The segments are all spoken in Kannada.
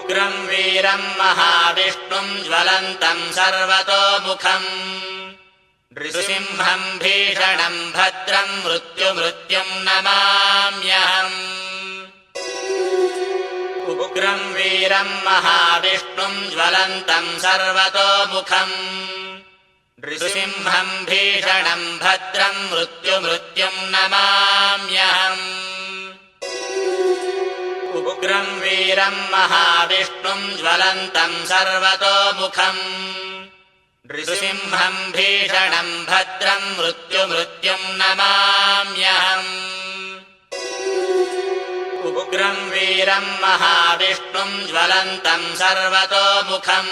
ಉಗ್ರಂ ವೀರಂ ಮಹಾವಿಷ್ಣುಂ ಜ್ವಲಂತಂ ಸರ್ವತೋಮುಖಂ ನೃಸಿಂಹಂ ಭೀಷಣಂ ಭದ್ರಂ ಮೃತ್ಯುಂ ನಮಾಮ್ಯಹಂ. ಉಗ್ರಂ ವೀರಂ ಮಹಾವಿಷ್ಣುಂ ಜ್ವಲಂತಂ ಸರ್ವತೋಮುಖಂ ನೃಸಿಂಹಂ ಭೀಷಣಂ ಭದ್ರಂ ಮೃತ್ಯುಂ ನಮಾಮ್ಯಹಂ. ಉಗ್ರಂ ವೀರಂ ಮಹಾವಿಷ್ಣುಂ ಜ್ವಲಂತಂ ಸರ್ವತೋಮುಖಂ ನೃಸಿಂಹಂ ಭೀಷಣಂ ಭದ್ರಂ ಮೃತ್ಯುಂ ನಮಾಮ್ಯಹಂ. ಉಗ್ರಂ ವೀರಂ ಮಹಾವಿಷ್ಣುಂ ಜ್ವಲಂತಂ ಸರ್ವತೋಮುಖಂ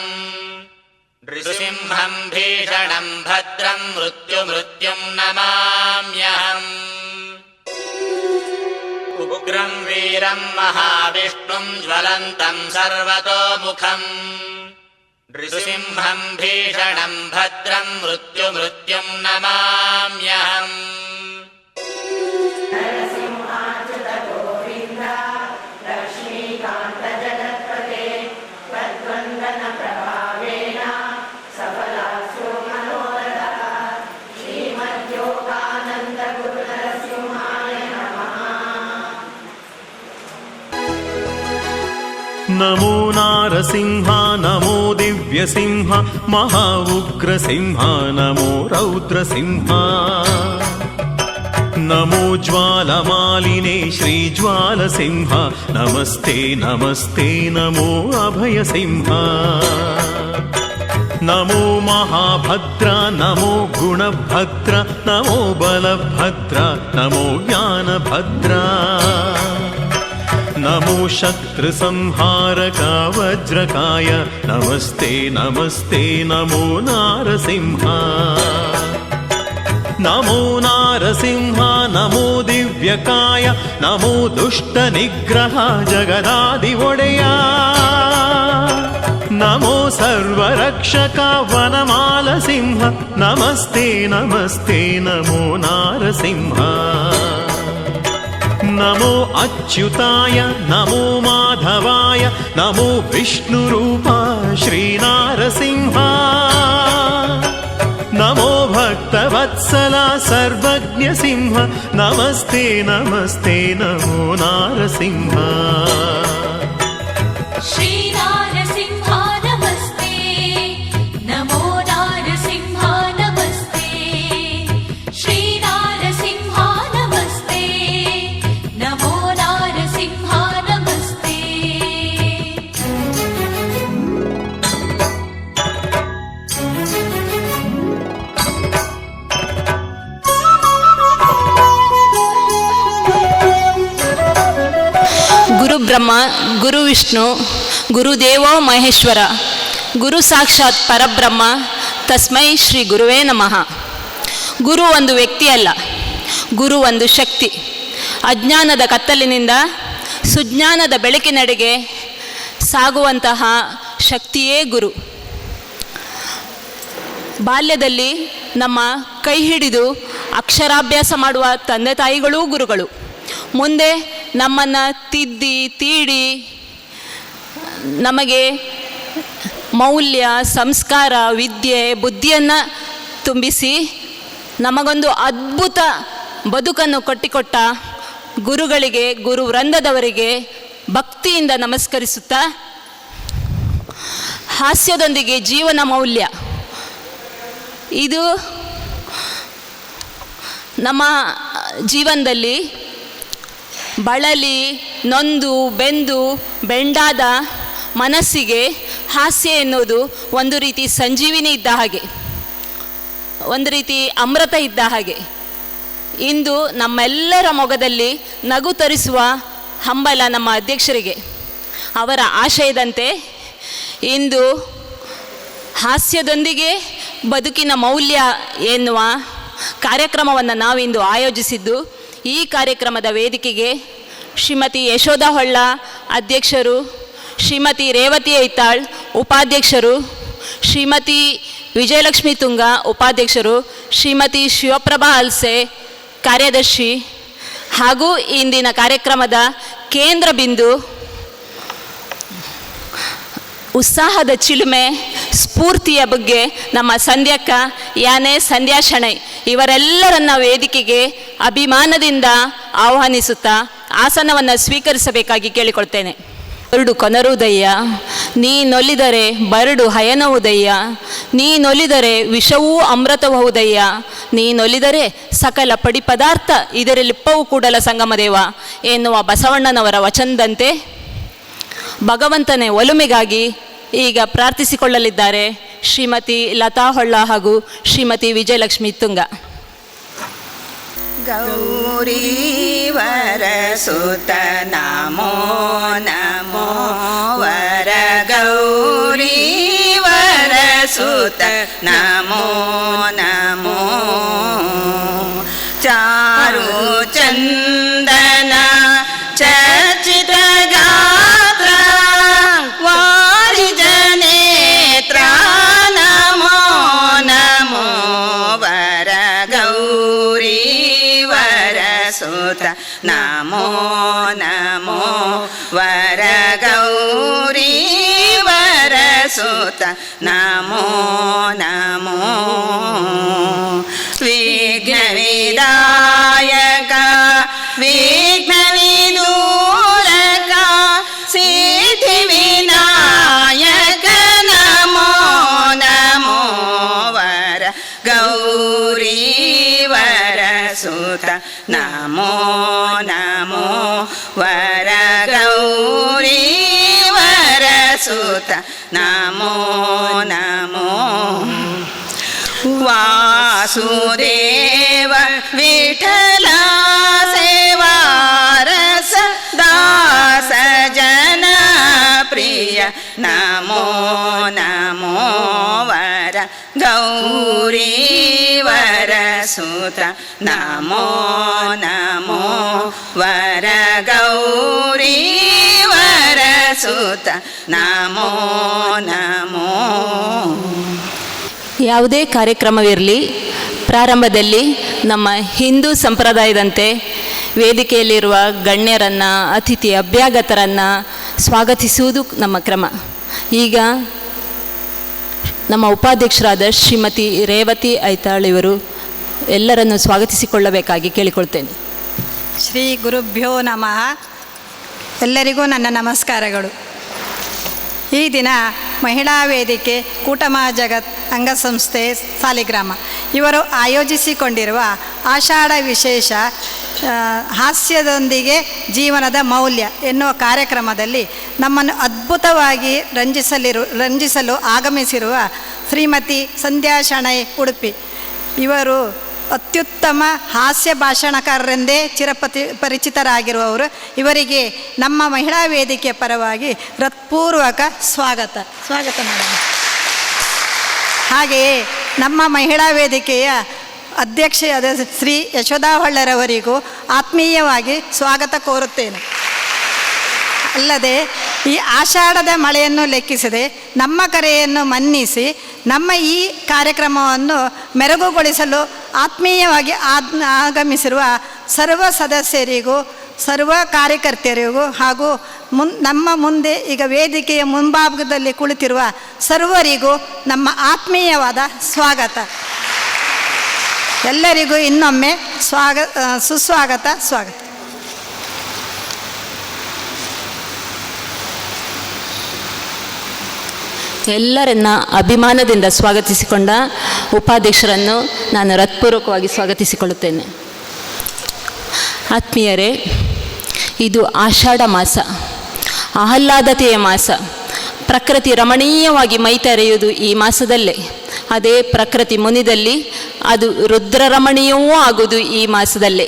ನೃಸಿಂಹಂ ಭೀಷಣಂ ಭದ್ರಂ ಮೃತ್ಯುಂ ನಮಾಮ್ಯಹಂ. ಉಗ್ರಂ ವೀರಂ ಮಹಾವಿಷ್ಣುಂ ಜ್ವಲಂತಂ ಸರ್ವತೋಮುಖಂ ನೃಸಿಂಹಂ ಭೀಷಣಂ ಭದ್ರಂ ಮೃತ್ಯುಂ ನಮಾಮ್ಯಹಂ. ನಮೋ ನಾರಸಿಂಹ ನಮೋ ದಿವ್ಯಸಿಂಹ ಮಹಾ ಉಗ್ರಸಿಂಹ ನಮೋ ರೌದ್ರಸಿಂಹ. ನಮೋ ಜ್ವಾಲಮಾಲಿನೇ ಶ್ರೀಜ್ವಾಲಸಿಂಹ ನಮಸ್ತೆ ನಮಸ್ತೆ ನಮೋ ಅಭಯಸಿಂಹ. ನಮೋ ಮಹಾಭದ್ರ ನಮೋ ಗುಣಭದ್ರ ನಮೋ ಬಲಭದ್ರ ನಮೋ ಜ್ಞಾನಭದ್ರ. ನಮೋ ಶತ್ರು ಸಂಹಾರಕ ವಜ್ರಕಾಯ ನಮಸ್ತೆ ನಮಸ್ತೆ ನಮೋ ನಾರಸಿಂಹ. ನಮೋ ನಾರಸಿಂಹ ನಮೋ ದಿವ್ಯಕಾಯ ನಮೋ ದುಷ್ಟ ನಿಗ್ರಹ ಜಗದಾದಿ ಒಡೆಯ. ನಮೋ ಸರ್ವರಕ್ಷಕ ವನಮಾಲ ಸಿಂಹ ನಮಸ್ತೆ ನಮಸ್ತೆ ನಮೋ ನಾರಸಿಂಹ. ನಮೋ ಅಚ್ಯುತಾಯ ನಮೋ ಮಾಧವಾಯ ನಮೋ ವಿಷ್ಣುರೂಪ ಶ್ರೀನಾರಸಿಂಹ. ನಮೋ ಭಕ್ತವತ್ಸಲ ಸರ್ವಜ್ಞ ಸಿಂಹ ನಮಸ್ತೆ ನಮಸ್ತೆ ನಮೋ ನಾರಸಿಂಹ. ಬ್ರಹ್ಮ ಗುರು ವಿಷ್ಣು ಗುರುದೇವೋ ಮಹೇಶ್ವರ ಗುರು ಸಾಕ್ಷಾತ್ ಪರಬ್ರಹ್ಮ ತಸ್ಮೈ ಶ್ರೀ ಗುರುವೇ ನಮಃ. ಗುರು ಒಂದು ವ್ಯಕ್ತಿಯಲ್ಲ, ಗುರು ಒಂದು ಶಕ್ತಿ. ಅಜ್ಞಾನದ ಕತ್ತಲಿನಿಂದ ಸುಜ್ಞಾನದ ಬೆಳಕಿನೆಡೆಗೆ ಸಾಗುವಂತಹ ಶಕ್ತಿಯೇ ಗುರು. ಬಾಲ್ಯದಲ್ಲಿ ನಮ್ಮ ಕೈ ಹಿಡಿದು ಅಕ್ಷರಾಭ್ಯಾಸ ಮಾಡುವ ತಂದೆ ತಾಯಿಗಳೂ ಗುರುಗಳು. ಮುಂದೆ ನಮ್ಮನ್ನು ತಿದ್ದಿ ತೀಡಿ ನಮಗೆ ಮೌಲ್ಯ ಸಂಸ್ಕಾರ ವಿದ್ಯೆ ಬುದ್ಧಿಯನ್ನು ತುಂಬಿಸಿ ನಮಗೊಂದು ಅದ್ಭುತ ಬದುಕನ್ನು ಕಟ್ಟಿಕೊಟ್ಟ ಗುರುಗಳಿಗೆ ಗುರು ವೃಂದದವರಿಗೆ ಭಕ್ತಿಯಿಂದ ನಮಸ್ಕರಿಸುತ್ತಾ, ಹಾಸ್ಯದೊಂದಿಗೆ ಜೀವನ ಮೌಲ್ಯ ಇದು ನಮ್ಮ ಜೀವನದಲ್ಲಿ ಬಳಲಿ ನೊಂದು ಬೆಂದು ಬೆಂಡಾದ ಮನಸ್ಸಿಗೆ ಹಾಸ್ಯ ಎನ್ನುವುದು ಒಂದು ರೀತಿ ಸಂಜೀವಿನಿ ಇದ್ದ ಹಾಗೆ, ಒಂದು ರೀತಿ ಅಮೃತ ಇದ್ದ ಹಾಗೆ. ಇಂದು ನಮ್ಮೆಲ್ಲರ ಮೊಗದಲ್ಲಿ ನಗು ತರಿಸುವ ಹಂಬಲ ನಮ್ಮ ಅಧ್ಯಕ್ಷರಿಗೆ. ಅವರ ಆಶಯದಂತೆ ಇಂದು ಹಾಸ್ಯದೊಂದಿಗೆ ಬದುಕಿನ ಮೌಲ್ಯ ಎನ್ನುವ ಕಾರ್ಯಕ್ರಮವನ್ನು ನಾವಿಂದು ಆಯೋಜಿಸಿದ್ದು. ಈ ಕಾರ್ಯಕ್ರಮದ ವೇದಿಕೆಗೆ ಶ್ರೀಮತಿ ಯಶೋಧ ಹೊಳ್ಳ ಅಧ್ಯಕ್ಷರು, ಶ್ರೀಮತಿ ರೇವತಿ ಐತಾಳ್ ಉಪಾಧ್ಯಕ್ಷರು, ಶ್ರೀಮತಿ ವಿಜಯಲಕ್ಷ್ಮಿ ತುಂಗ ಉಪಾಧ್ಯಕ್ಷರು, ಶ್ರೀಮತಿ ಶಿವಪ್ರಭಾ ಅಲ್ಸೆ ಕಾರ್ಯದರ್ಶಿ ಹಾಗೂ ಇಂದಿನ ಕಾರ್ಯಕ್ರಮದ ಕೇಂದ್ರ ಬಿಂದು ಉತ್ಸಾಹದ ಚಿಲುಮೆ, ಸ್ಫೂರ್ತಿಯ ಬಗ್ಗೆ ನಮ್ಮ ಸಂಧ್ಯಕ್ಕ, ಯಾನೆ ಸಂಧ್ಯಾ ಶೆಣೈ ಇವರೆಲ್ಲರನ್ನ ವೇದಿಕೆಗೆ ಅಭಿಮಾನದಿಂದ ಆಹ್ವಾನಿಸುತ್ತಾ ಆಸನವನ್ನು ಸ್ವೀಕರಿಸಬೇಕಾಗಿ ಕೇಳಿಕೊಳ್ತೇನೆ. ಬರಡು ಕೊನರುವುದಯ್ಯ, ನೀನೊಲಿದರೆ ಬರಡು ಹಯನವುದಯ್ಯ, ನೀನೊಲಿದರೆ ವಿಷವೂ ಅಮೃತಬಹುದಯ್ಯ, ನೀನೊಲಿದರೆ ಸಕಲ ಪಡಿ ಪದಾರ್ಥ ಇದರಲ್ಲಿಪ್ಪವೂ ಕೂಡಲ ಸಂಗಮದೇವ ಎನ್ನುವ ಬಸವಣ್ಣನವರ ವಚನದಂತೆ ಭಗವಂತನೇ ಒಲುಮೆಗಾಗಿ ಈಗ ಪ್ರಾರ್ಥಿಸಿಕೊಳ್ಳಲಿದ್ದಾರೆ ಶ್ರೀಮತಿ ಲತಾ ಹೊಳ್ಳ ಹಾಗೂ ಶ್ರೀಮತಿ ವಿಜಯಲಕ್ಷ್ಮಿ ತುಂಗ. ಗೌರಿ ವರಸುತ ನಮೋ ನಮೋ ವರ ಗೌರಿ ವರಸುತ ನಮೋ ನಮೋ ಚಾರು ಚಂದನ ಚರ್ಚಿತ ಗಾತ್ರ ವಾರಿಜನೇತ್ರ ನಮೋ ನಮೋ ವರ ಗೌರಿ ವರಸುತ ನಮೋ ನಮೋ ವರ ಗೌರಿ ವರಸುತ ನಮೋ ನಮೋ ವಿಘ್ನ ವಿದಾಯಕ ವಿಘ್ನ ವಿದೂರಕ ಸಿದ್ಧಿ ವಿನಾಯಕ ನಮೋ ನಮೋ ವರ ಗೌರಿ ವರಸುತ ನಮೋ ನಮೋ ವರ ಗೌರಿ ವರಸುತ ನಮೋ ನಮೋ ವಾಸುದೇವ ವಿಠಲ ಸೇವಾರಸ ದಾಸ ಜನ ಪ್ರಿಯ ನಮೋ ನಮೋ ವರ ಗೌರಿ ವರಸುತ ನಮೋ ನಮೋ ವರ ಗೌರಿ ವರಸುತ ನಮೋ ನಮೋ. ಯಾವುದೇ ಕಾರ್ಯಕ್ರಮವಿರಲಿ, ಪ್ರಾರಂಭದಲ್ಲಿ ನಮ್ಮ ಹಿಂದೂ ಸಂಪ್ರದಾಯದಂತೆ ವೇದಿಕೆಯಲ್ಲಿರುವ ಗಣ್ಯರನ್ನು, ಅತಿಥಿ ಅಭ್ಯಾಗತರನ್ನು ಸ್ವಾಗತಿಸುವುದು ನಮ್ಮ ಕ್ರಮ. ಈಗ ನಮ್ಮ ಉಪಾಧ್ಯಕ್ಷರಾದ ಶ್ರೀಮತಿ ರೇವತಿ ಐತಾಳ್ ಇವರು ಎಲ್ಲರನ್ನು ಸ್ವಾಗತಿಸಿಕೊಳ್ಳಬೇಕಾಗಿ ಕೇಳಿಕೊಳ್ತೇನೆ. ಶ್ರೀ ಗುರುಭ್ಯೋ ನಮಃ. ಎಲ್ಲರಿಗೂ ನನ್ನ ನಮಸ್ಕಾರಗಳು. ಈ ದಿನ ಮಹಿಳಾ ವೇದಿಕೆ ಕೂಟಮ ಜಗತ್ ಅಂಗಸಂಸ್ಥೆ ಸಾಲಿಗ್ರಾಮ ಇವರು ಆಯೋಜಿಸಿಕೊಂಡಿರುವ ಆಷಾಢ ವಿಶೇಷ ಹಾಸ್ಯದೊಂದಿಗೆ ಜೀವನದ ಮೌಲ್ಯ ಎನ್ನುವ ಕಾರ್ಯಕ್ರಮದಲ್ಲಿ ನಮ್ಮನ್ನು ಅದ್ಭುತವಾಗಿ ರಂಜಿಸಲು ಆಗಮಿಸಿರುವ ಶ್ರೀಮತಿ ಸಂಧ್ಯಾ ಶೆಣೈ ಉಡುಪಿ ಇವರು ಅತ್ಯುತ್ತಮ ಹಾಸ್ಯ ಭಾಷಣಕಾರರೆಂದೇ ಪರಿಚಿತರಾಗಿರುವವರು. ಇವರಿಗೆ ನಮ್ಮ ಮಹಿಳಾ ವೇದಿಕೆಯ ಪರವಾಗಿ ಹೃತ್ಪೂರ್ವಕ ಸ್ವಾಗತ ಮೇಡಮ್. ಹಾಗೆಯೇ ನಮ್ಮ ಮಹಿಳಾ ವೇದಿಕೆಯ ಅಧ್ಯಕ್ಷೆಯಾದ ಶ್ರೀ ಯಶೋದಾ ಹೊಳ್ಳರವರಿಗೂ ಆತ್ಮೀಯವಾಗಿ ಸ್ವಾಗತ ಕೋರುತ್ತೇನೆ. ಅಲ್ಲದೆ ಈ ಆಷಾಢದ ಮಳೆಯನ್ನು ಲೆಕ್ಕಿಸದೆ ನಮ್ಮ ಕರೆಯನ್ನು ಮನ್ನಿಸಿ ನಮ್ಮ ಈ ಕಾರ್ಯಕ್ರಮವನ್ನು ಮೆರುಗುಗೊಳಿಸಲು ಆತ್ಮೀಯವಾಗಿ ಆಗಮಿಸಿರುವ ಸರ್ವ ಸದಸ್ಯರಿಗೂ, ಸರ್ವ ಕಾರ್ಯಕರ್ತೆಯರಿಗೂ ಹಾಗೂ ನಮ್ಮ ಮುಂದೆ ಈಗ ವೇದಿಕೆಯ ಮುಂಭಾಗದಲ್ಲಿ ಕುಳಿತಿರುವ ಸರ್ವರಿಗೂ ನಮ್ಮ ಆತ್ಮೀಯವಾದ ಸ್ವಾಗತ. ಎಲ್ಲರಿಗೂ ಇನ್ನೊಮ್ಮೆ ಸುಸ್ವಾಗತ, ಸ್ವಾಗತ. ಎಲ್ಲರನ್ನ ಅಭಿಮಾನದಿಂದ ಸ್ವಾಗತಿಸಿಕೊಂಡ ಉಪಾಧ್ಯಕ್ಷರನ್ನು ನಾನು ಹೃತ್ಪೂರ್ವಕವಾಗಿ ಸ್ವಾಗತಿಸಿಕೊಳ್ಳುತ್ತೇನೆ. ಆತ್ಮೀಯರೇ, ಇದು ಆಷಾಢ ಮಾಸ, ಆಹ್ಲಾದತೆಯ ಮಾಸ. ಪ್ರಕೃತಿ ರಮಣೀಯವಾಗಿ ಮೈತರೆಯುವುದು ಈ ಮಾಸದಲ್ಲೇ. ಅದೇ ಪ್ರಕೃತಿ ಮುನಿದಲ್ಲಿ ಅದು ರುದ್ರರಮಣೀಯವೂ ಆಗುವುದು ಈ ಮಾಸದಲ್ಲೇ.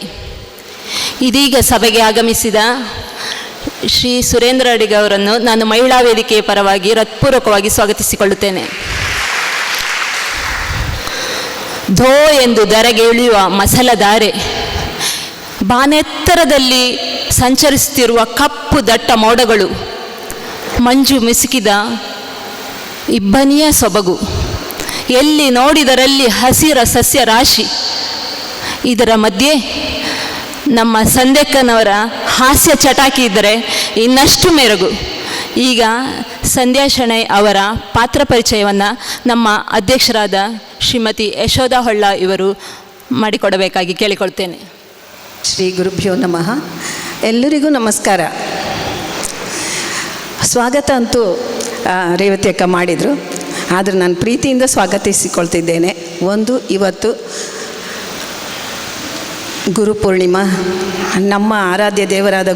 ಇದೀಗ ಸಭೆಗೆ ಆಗಮಿಸಿದ ಶ್ರೀ ಸುರೇಂದ್ರ ಅಡಿಗ ಅವರನ್ನು ನಾನು ಮಹಿಳಾ ವೇದಿಕೆಯ ಪರವಾಗಿ ಹೃತ್ಪೂರ್ವಕವಾಗಿ ಸ್ವಾಗತಿಸಿಕೊಳ್ಳುತ್ತೇನೆ. ಧೋ ಎಂದು ಧರೆಗೆ ಇಳಿಯುವ ಮಸಲಧಾರೆ, ಬಾನೆತ್ತರದಲ್ಲಿ ಸಂಚರಿಸುತ್ತಿರುವ ಕಪ್ಪು ದಟ್ಟ ಮೋಡಗಳು, ಮಂಜು ಮಿಸುಕಿದ ಇಬ್ಬನಿಯ ಸೊಬಗು, ಎಲ್ಲಿ ನೋಡಿದರಲ್ಲಿ ಹಸಿರ ಸಸ್ಯ ರಾಶಿ. ಇದರ ಮಧ್ಯೆ ನಮ್ಮ ಸಂಧ್ಯಕ್ಕನವರ ಹಾಸ್ಯ ಚಟಾಕಿ ಇದ್ದರೆ ಇನ್ನಷ್ಟು ಮೆರುಗು. ಈಗ ಸಂಧ್ಯಾ ಶೆಣೈ ಅವರ ಪಾತ್ರ ಪರಿಚಯವನ್ನು ನಮ್ಮ ಅಧ್ಯಕ್ಷರಾದ ಶ್ರೀಮತಿ ಯಶೋಧ ಹೊಳ್ಳ ಇವರು ಮಾಡಿಕೊಡಬೇಕಾಗಿ ಕೇಳಿಕೊಳ್ತೇನೆ. ಶ್ರೀ ಗುರುಭ್ಯೋ ನಮಃ. ಎಲ್ಲರಿಗೂ ನಮಸ್ಕಾರ. ಸ್ವಾಗತ ಅಂತೂ ರೇವತಿ ಅಕ್ಕ ಮಾಡಿದರು, ಆದರೆ ನಾನು ಪ್ರೀತಿಯಿಂದ ಸ್ವಾಗತಿಸಿಕೊಳ್ತಿದ್ದೇನೆ. ಒಂದು, ಇವತ್ತು ಗುರುಪೂರ್ಣಿಮಾ, ನಮ್ಮ ಆರಾಧ್ಯ ದೇವರಾದ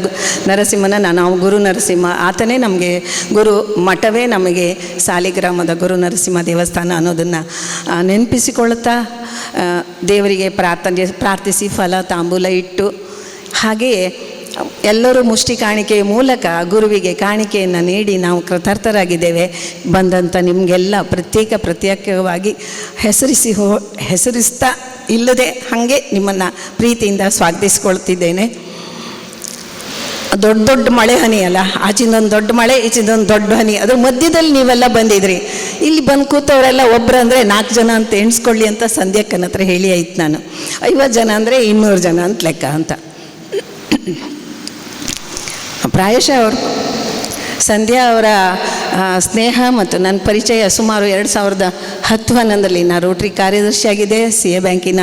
ನರಸಿಂಹನ ನಾವು ಗುರು ನರಸಿಂಹ, ಆತನೇ ನಮಗೆ ಗುರು, ಮಠವೇ ನಮಗೆ ಸಾಲಿಗ್ರಾಮದ ಗುರು ನರಸಿಂಹ ದೇವಸ್ಥಾನ ಅನ್ನೋದನ್ನು ನೆನಪಿಸಿಕೊಳ್ಳುತ್ತಾ ದೇವರಿಗೆ ಪ್ರಾರ್ಥಿಸಿ ಫಲ ತಾಂಬೂಲ ಇಟ್ಟು, ಹಾಗೆಯೇ ಎಲ್ಲರೂ ಮುಷ್ಟಿ ಕಾಣಿಕೆಯ ಮೂಲಕ ಗುರುವಿಗೆ ಕಾಣಿಕೆಯನ್ನು ನೀಡಿ ನಾವು ಕೃತಾರ್ಥರಾಗಿದ್ದೇವೆ. ಬಂದಂಥ ನಿಮಗೆಲ್ಲ ಪ್ರತ್ಯೇಕವಾಗಿ ಹೆಸರಿಸ್ತಾ ಇಲ್ಲದೆ ಹಾಗೆ ನಿಮ್ಮನ್ನು ಪ್ರೀತಿಯಿಂದ ಸ್ವಾಗತಿಸ್ಕೊಳ್ತಿದ್ದೇನೆ. ದೊಡ್ಡ ದೊಡ್ಡ ಮಳೆ ಹನಿ ಅಲ್ಲ, ಆಚಿಂದೊಂದು ದೊಡ್ಡ ಮಳೆ, ಈಚಿಂದೊಂದು ದೊಡ್ಡ ಹನಿ, ಅದ್ರ ಮಧ್ಯದಲ್ಲಿ ನೀವೆಲ್ಲ ಬಂದಿದ್ರಿ. ಇಲ್ಲಿ ಬಂದು ಕೂತವರೆಲ್ಲ ಒಬ್ಬರು ಅಂದರೆ 4 ಜನ ಅಂತ ಎಣಿಸ್ಕೊಳ್ಳಿ ಅಂತ ಸಂಧ್ಯಾಕ್ಕನ ಹತ್ರ ಹೇಳಿ ಆಯ್ತು ನಾನು. 50 ಜನ ಅಂದರೆ 200 ಜನ ಅಂತ ಲೆಕ್ಕ ಅಂತ. ಪ್ರಾಯಶಃ ಅವರು ಸಂಧ್ಯಾ ಅವರ ಸ್ನೇಹ ಮತ್ತು ನನ್ನ ಪರಿಚಯ ಸುಮಾರು 2010-11ರಲ್ಲಿ ನಾನು ರೋಟ್ರಿ ಕಾರ್ಯದರ್ಶಿಯಾಗಿದೆ. CA ಬ್ಯಾಂಕಿನ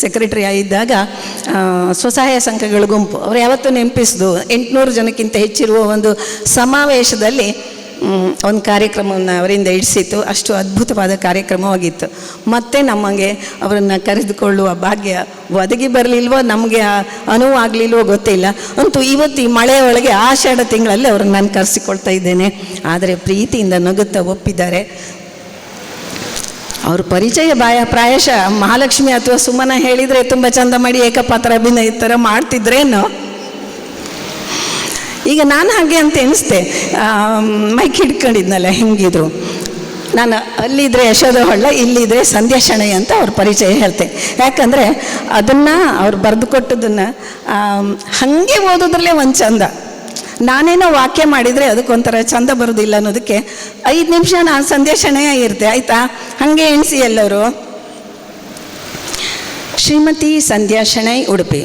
ಸೆಕ್ರೆಟರಿ ಆಗಿದ್ದಾಗ ಸ್ವಸಹಾಯ ಸಂಘಗಳ ಗುಂಪು ಅವರು ಯಾವತ್ತೂ ನೆನಪಿಸಿದ್ದು 800 ಜನಕ್ಕಿಂತ ಹೆಚ್ಚಿರುವ ಒಂದು ಸಮಾವೇಶದಲ್ಲಿ ಒಂದು ಕಾರ್ಯಕ್ರಮವನ್ನು ಅವರಿಂದ ಇಡಿಸಿತ್ತು. ಅಷ್ಟು ಅದ್ಭುತವಾದ ಕಾರ್ಯಕ್ರಮವಾಗಿತ್ತು. ಮತ್ತೆ ನಮಗೆ ಅವರನ್ನು ಕರೆದುಕೊಳ್ಳುವ ಭಾಗ್ಯ ಒದಗಿ ಬರಲಿಲ್ವೋ, ನಮಗೆ ಅನುವಾಗಲಿಲ್ವೋ ಗೊತ್ತಿಲ್ಲ. ಅಂತೂ ಇವತ್ತು ಈ ಮಳೆಯ ಒಳಗೆ ಆಷಾಢ ತಿಂಗಳಲ್ಲಿ ಅವ್ರನ್ನ ನಾನು ಕರೆಸಿಕೊಳ್ತಾ ಇದ್ದೇನೆ. ಆದರೆ ಪ್ರೀತಿಯಿಂದ ನಗುತ್ತಾ ಒಪ್ಪಿದ್ದಾರೆ. ಅವ್ರ ಪರಿಚಯ ಪ್ರಾಯಶಃ ಮಹಾಲಕ್ಷ್ಮಿ ಅಥವಾ ಸುಮನ ಹೇಳಿದರೆ ತುಂಬ ಚಂದ ಮಾಡಿ ಏಕಪಾತ್ರ ಅಭಿನಯ ಥರ ಮಾಡ್ತಿದ್ರೇನೋ. ಈಗ ನಾನು ಹಾಗೆ ಅಂತ ಎಣಿಸ್ತೆ, ಮೈಕ್ ಹಿಡ್ಕೊಂಡಿದ್ನಲ್ಲ ಹೆಂಗಿದ್ರು. ನಾನು ಅಲ್ಲಿದ್ದರೆ ಯಶೋಧ ಹೊಳ್ಳ, ಇಲ್ಲಿದ್ದರೆ ಸಂಧ್ಯಾ ಶೆಣೈ ಅಂತ ಅವ್ರ ಪರಿಚಯ ಹೇಳ್ತೆ. ಯಾಕಂದರೆ ಅದನ್ನು ಅವ್ರು ಬರೆದು ಕೊಟ್ಟದನ್ನು ಹಾಗೆ ಓದೋದ್ರಲ್ಲೇ ಒಂದು ಚಂದ. ನಾನೇನೋ ವಾಕ್ಯ ಮಾಡಿದರೆ ಅದಕ್ಕೊಂಥರ ಚಂದ ಬರೋದಿಲ್ಲ ಅನ್ನೋದಕ್ಕೆ 5 ನಿಮಿಷ ನಾನು ಸಂಧ್ಯಾ ಶೆಣೈ ಇರ್ತೆ, ಆಯಿತಾ? ಹಾಗೆ ಎಣಿಸಿ ಎಲ್ಲರೂ. ಶ್ರೀಮತಿ ಸಂಧ್ಯಾ ಶೆಣೈ, ಉಡುಪಿ.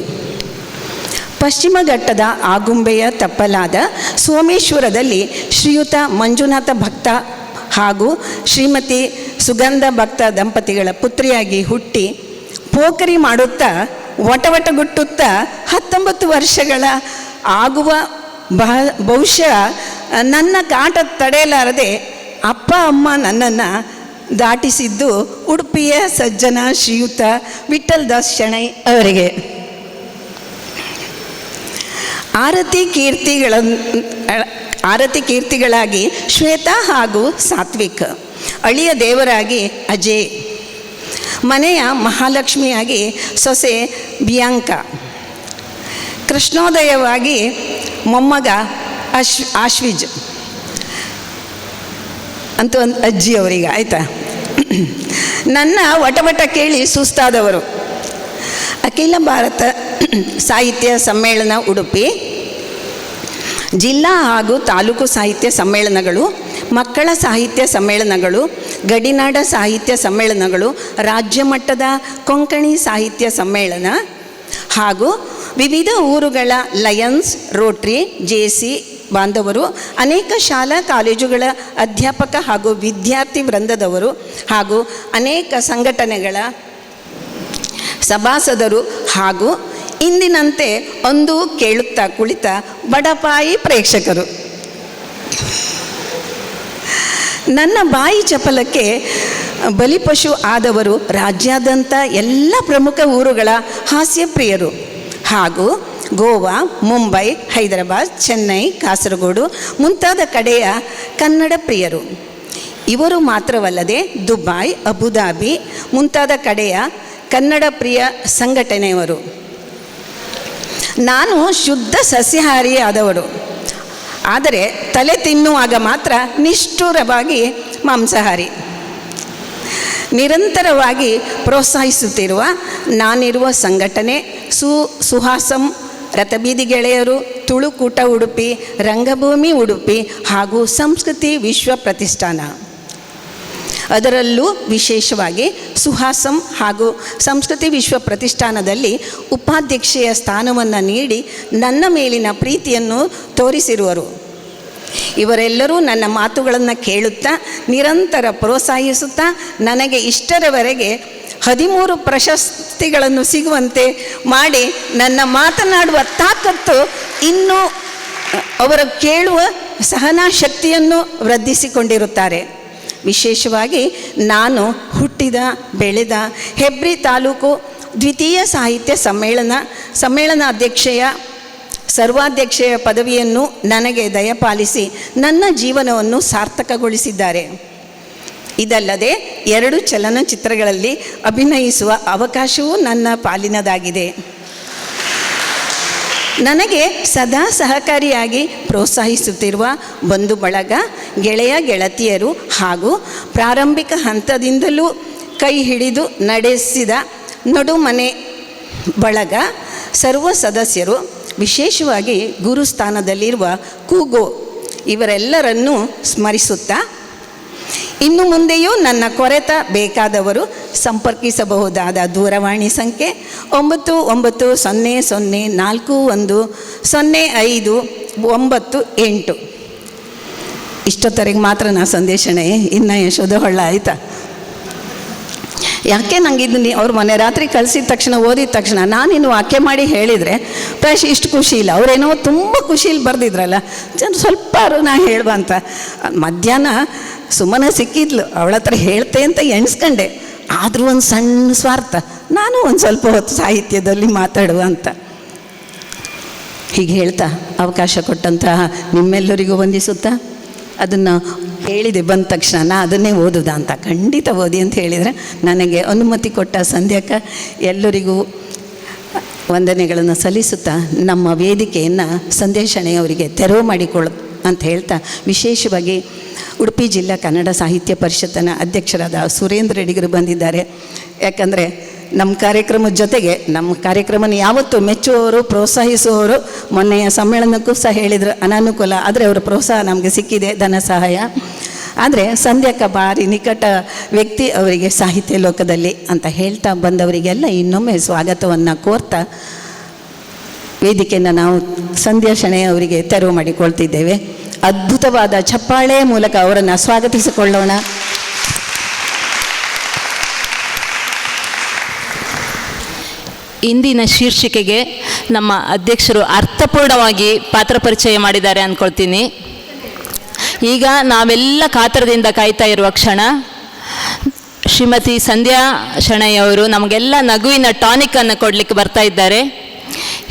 ಪಶ್ಚಿಮ ಘಟ್ಟದ ಆಗುಂಬೆಯ ತಪ್ಪಲಾದ ಸೋಮೇಶ್ವರದಲ್ಲಿ ಶ್ರೀಯುತ ಮಂಜುನಾಥ ಭಕ್ತ ಹಾಗೂ ಶ್ರೀಮತಿ ಸುಗಂಧ ಭಕ್ತ ದಂಪತಿಗಳ ಪುತ್ರಿಯಾಗಿ ಹುಟ್ಟಿ ಪೋಖರಿ ಮಾಡುತ್ತಾ ವಟವಟಗುಟ್ಟುತ್ತಾ 19 ವರ್ಷಗಳ ಆಗುವ ಬಹುಶಃ ನನ್ನ ಕಾಟ ತಡೆಯಲಾರದೆ ಅಪ್ಪ ಅಮ್ಮ ನನ್ನನ್ನು ದಾಟಿಸಿದ್ದು ಉಡುಪಿಯ ಸಜ್ಜನ ಶ್ರೀಯುತ ವಿಠಲ್ ದಾಸ್ ಶೆಣೈ ಅವರಿಗೆ. ಆರತಿ ಕೀರ್ತಿಗಳಾಗಿ ಶ್ವೇತಾ ಹಾಗೂ ಸಾತ್ವಿಕ್, ಅಳಿಯ ದೇವರಾಗಿ ಅಜಯ್, ಮನೆಯ ಮಹಾಲಕ್ಷ್ಮಿಯಾಗಿ ಸೊಸೆ ಬಿಯಾಂಕಾ, ಕೃಷ್ಣೋದಯವಾಗಿ ಮೊಮ್ಮಗ ಆಶ್ವಿಜ್ ಅಂತೂ ಒಂದು ಅಜ್ಜಿ ಅವರಿಗೆ, ಆಯಿತಾ? ನನ್ನ ವಟವಟ ಕೇಳಿ ಸುಸ್ತಾದವರು. ಅಖಿಲ ಭಾರತ ಸಾಹಿತ್ಯ ಸಮ್ಮೇಳನ ಉಡುಪಿ, ಜಿಲ್ಲಾ ಹಾಗೂ ತಾಲೂಕು ಸಾಹಿತ್ಯ ಸಮ್ಮೇಳನಗಳು, ಮಕ್ಕಳ ಸಾಹಿತ್ಯ ಸಮ್ಮೇಳನಗಳು, ಗಡಿನಾಡ ಸಾಹಿತ್ಯ ಸಮ್ಮೇಳನಗಳು, ರಾಜ್ಯ ಮಟ್ಟದ ಕೊಂಕಣಿ ಸಾಹಿತ್ಯ ಸಮ್ಮೇಳನ ಹಾಗೂ ವಿವಿಧ ಊರುಗಳ ಲಯನ್ಸ್, ರೋಟ್ರಿ, JC ಬಾಂಧವರು, ಅನೇಕ ಶಾಲಾ ಕಾಲೇಜುಗಳ ಅಧ್ಯಾಪಕ ಹಾಗೂ ವಿದ್ಯಾರ್ಥಿ ವೃಂದದವರು ಹಾಗೂ ಅನೇಕ ಸಂಘಟನೆಗಳ ಸಭಾಸದರು ಹಾಗೂ ಇಂದಿನಂತೆ ಒಂದು ಕೇಳುತ್ತಾ ಕುಳಿತ ಬಡಪಾಯಿ ಪ್ರೇಕ್ಷಕರು. ನನ್ನ ಬಾಯಿ ಚಪಲಕ್ಕೆ ಬಲಿಪಶು ಆದವರು ರಾಜ್ಯಾದ್ಯಂತ ಎಲ್ಲ ಪ್ರಮುಖ ಊರುಗಳ ಹಾಸ್ಯಪ್ರಿಯರು ಹಾಗೂ ಗೋವಾ, ಮುಂಬೈ, ಹೈದರಾಬಾದ್, ಚೆನ್ನೈ, ಕಾಸರಗೋಡು ಮುಂತಾದ ಕಡೆಯ ಕನ್ನಡ ಪ್ರಿಯರು. ಇವರು ಮಾತ್ರವಲ್ಲದೆ ದುಬೈ, ಅಬುದಾಬಿ ಮುಂತಾದ ಕಡೆಯ ಕನ್ನಡ ಪ್ರಿಯ ಸಂಘಟನೆಯವರು. ನಾನು ಶುದ್ಧ ಸಸ್ಯಾಹಾರಿ ಆದವರು, ಆದರೆ ತಲೆ ತಿನ್ನುವಾಗ ಮಾತ್ರ ನಿಷ್ಠುರವಾಗಿ ಮಾಂಸಾಹಾರಿ. ನಿರಂತರವಾಗಿ ಪ್ರೋತ್ಸಾಹಿಸುತ್ತಿರುವ ನಾನಿರುವ ಸಂಘಟನೆ ಸುಹಾಸಂ, ರಥಬೀದಿ ಗೆಳೆಯರು, ತುಳುಕೂಟ ಉಡುಪಿ, ರಂಗಭೂಮಿ ಉಡುಪಿ ಹಾಗೂ ಸಂಸ್ಕೃತಿ ವಿಶ್ವ ಪ್ರತಿಷ್ಠಾನ. ಅದರಲ್ಲೂ ವಿಶೇಷವಾಗಿ ಸುಹಾಸಂ ಹಾಗೂ ಸಂಸ್ಕೃತಿ ವಿಶ್ವ ಪ್ರತಿಷ್ಠಾನದಲ್ಲಿ ಉಪಾಧ್ಯಕ್ಷೆಯ ಸ್ಥಾನವನ್ನು ನೀಡಿ ನನ್ನ ಮೇಲಿನ ಪ್ರೀತಿಯನ್ನು ತೋರಿಸಿರುವರು. ಇವರೆಲ್ಲರೂ ನನ್ನ ಮಾತುಗಳನ್ನು ಕೇಳುತ್ತಾ ನಿರಂತರ ಪ್ರೋತ್ಸಾಹಿಸುತ್ತಾ ನನಗೆ ಇಷ್ಟರವರೆಗೆ 13 ಪ್ರಶಸ್ತಿಗಳನ್ನು ಸಿಗುವಂತೆ ಮಾಡಿ ನನ್ನ ಮಾತನಾಡುವ ತಾಕತ್ತು ಇನ್ನೂ ಅವರು ಕೇಳುವ ಸಹನಾ ಶಕ್ತಿಯನ್ನು ವೃದ್ಧಿಸಿಕೊಂಡಿರುತ್ತಾರೆ. ವಿಶೇಷವಾಗಿ ನಾನು ಹುಟ್ಟಿದ ಬೆಳೆದ ಹೆಬ್ರಿ ತಾಲೂಕು ದ್ವಿತೀಯ ಸಾಹಿತ್ಯ ಸಮ್ಮೇಳನಾಧ್ಯಕ್ಷೆಯ ಸರ್ವಾಧ್ಯಕ್ಷೆಯ ಪದವಿಯನ್ನು ನನಗೆ ದಯಪಾಲಿಸಿ ನನ್ನ ಜೀವನವನ್ನು ಸಾರ್ಥಕಗೊಳಿಸಿದ್ದಾರೆ. ಇದಲ್ಲದೆ 2 ಚಲನಚಿತ್ರಗಳಲ್ಲಿ ಅಭಿನಯಿಸುವ ಅವಕಾಶವೂ ನನ್ನ ಪಾಲಿನದಾಗಿದೆ. ನನಗೆ ಸದಾ ಸಹಕಾರಿಯಾಗಿ ಪ್ರೋತ್ಸಾಹಿಸುತ್ತಿರುವ ಬಂಧು ಬಳಗ, ಗೆಳೆಯ ಗೆಳತಿಯರು ಹಾಗೂ ಪ್ರಾರಂಭಿಕ ಹಂತದಿಂದಲೂ ಕೈ ಹಿಡಿದು ನಡೆಸಿದ ನಡುಮನೆ ಬಳಗ, ಸರ್ವ ಸದಸ್ಯರು, ವಿಶೇಷವಾಗಿ ಗುರುಸ್ಥಾನದಲ್ಲಿರುವ ಕೂಗೋ ಇವರೆಲ್ಲರನ್ನೂ ಸ್ಮರಿಸುತ್ತಾ ಇನ್ನು ಮುಂದೆಯೂ ನನ್ನ ಕೊರೆತ ಬೇಕಾದವರು ಸಂಪರ್ಕಿಸಬಹುದಾದ ದೂರವಾಣಿ ಸಂಖ್ಯೆ 9904100598. ಇಷ್ಟೊತ್ತರೆಗೆ ಮಾತ್ರ ನಾ ಸಂದೇಶನೇ, ಇನ್ನು ಯಶೋಧ ಹೊಳ್ಳ ಆಯಿತಾ? ಯಾಕೆ ನನಗೆ ಇದು ಅವ್ರ ಮನೆ ರಾತ್ರಿ ಕಳಿಸಿದ ತಕ್ಷಣ ಓದಿದ ತಕ್ಷಣ ನಾನಿನ್ನು ವಾಕ್ಯ ಮಾಡಿ ಹೇಳಿದರೆ ಪ್ರಾಯಶಃ ಇಷ್ಟು ಖುಷಿ ಇಲ್ಲ. ಅವರೇನೋ ತುಂಬ ಖುಷಿಯಲ್ಲಿ ಬರೆದಿದ್ರಲ್ಲ, ಸ್ವಲ್ಪ ನಾ ಹೇಳುವ ಅಂತ. ಮಧ್ಯಾಹ್ನ ಸುಮ್ಮನೆ ಸಿಕ್ಕಿದ್ಲು, ಅವಳ ಹತ್ರ ಹೇಳ್ತೆ ಅಂತ ಎಣಿಸ್ಕೊಂಡೆ. ಆದರೂ ಒಂದು ಸಣ್ಣ ಸ್ವಾರ್ಥ, ನಾನು ಒಂದು ಸ್ವಲ್ಪ ಹೊತ್ತು ಸಾಹಿತ್ಯದಲ್ಲಿ ಮಾತಾಡುವ ಅಂತ. ಹೀಗೆ ಹೇಳ್ತಾ ಅವಕಾಶ ಕೊಟ್ಟಂತಹ ನಿಮ್ಮೆಲ್ಲರಿಗೂ ವಂದಿಸುತ್ತಾ, ಅದನ್ನು ಹೇಳಿದೆ ಬಂದ ತಕ್ಷಣ ನಾ ಅದನ್ನೇ ಓದುದಾ ಅಂತ. ಖಂಡಿತ ಓದಿ ಅಂತ ಹೇಳಿದರೆ ನನಗೆ ಅನುಮತಿ ಕೊಟ್ಟ ಸಂಧ್ಯಾಕ ಎಲ್ಲರಿಗೂ ವಂದನೆಗಳನ್ನು ಸಲ್ಲಿಸುತ್ತಾ ನಮ್ಮ ವೇದಿಕೆಯನ್ನು ಸಂದೇಶಣೆಯವರಿಗೆ ತೆರವು ಮಾಡಿಕೊಳ್ಳ ಅಂತ ಹೇಳ್ತಾ, ವಿಶೇಷವಾಗಿ ಉಡುಪಿ ಜಿಲ್ಲಾ ಕನ್ನಡ ಸಾಹಿತ್ಯ ಪರಿಷತ್ತಿನ ಅಧ್ಯಕ್ಷರಾದ ಸುರೇಂದ್ರ ಅಡಿಗರು ಬಂದಿದ್ದಾರೆ. ಯಾಕಂದರೆ ನಮ್ಮ ಕಾರ್ಯಕ್ರಮದ ಜೊತೆಗೆ ನಮ್ಮ ಕಾರ್ಯಕ್ರಮನ ಯಾವತ್ತೂ ಮೆಚ್ಚುವವರು, ಪ್ರೋತ್ಸಾಹಿಸುವವರು. ಮೊನ್ನೆಯ ಸಮ್ಮೇಳನಕ್ಕೂ ಸಹ ಹೇಳಿದರು ಅನಾನುಕೂಲ, ಆದರೆ ಅವರ ಪ್ರೋತ್ಸಾಹ ನಮಗೆ ಸಿಕ್ಕಿದೆ, ಧನ ಸಹಾಯ. ಆದರೆ ಸಂಧ್ಯಾಕ ಭಾರಿ ನಿಕಟ ವ್ಯಕ್ತಿ ಅವರಿಗೆ ಸಾಹಿತ್ಯ ಲೋಕದಲ್ಲಿ ಅಂತ ಹೇಳ್ತಾ ಬಂದವರಿಗೆಲ್ಲ ಇನ್ನೊಮ್ಮೆ ಸ್ವಾಗತವನ್ನು ಕೋರ್ತಾ ವೇದಿಕೆಯನ್ನು ನಾವು ಸಂಧ್ಯಾ ಶೆಣೈ ಅವರಿಗೆ ತೆರವು ಮಾಡಿಕೊಳ್ತಿದ್ದೇವೆ. ಅದ್ಭುತವಾದ ಚಪ್ಪಾಳೆ ಮೂಲಕ ಅವರನ್ನು ಸ್ವಾಗತಿಸಿಕೊಳ್ಳೋಣ. ಇಂದಿನ ಶೀರ್ಷಿಕೆಗೆ ನಮ್ಮ ಅಧ್ಯಕ್ಷರು ಅರ್ಥಪೂರ್ಣವಾಗಿ ಪಾತ್ರ ಪರಿಚಯ ಮಾಡಿದ್ದಾರೆ ಅಂದ್ಕೊಳ್ತೀನಿ. ಈಗ ನಾವೆಲ್ಲ ಕಾತರದಿಂದ ಕಾಯ್ತಾ ಇರುವ ಕ್ಷಣ, ಶ್ರೀಮತಿ ಸಂಧ್ಯಾ ಶೆಣೈ ಅವರು ನಮಗೆಲ್ಲ ನಗುವಿನ ಟಾನಿಕನ್ನು ಕೊಡಲಿಕ್ಕೆ ಬರ್ತಾ ಇದ್ದಾರೆ.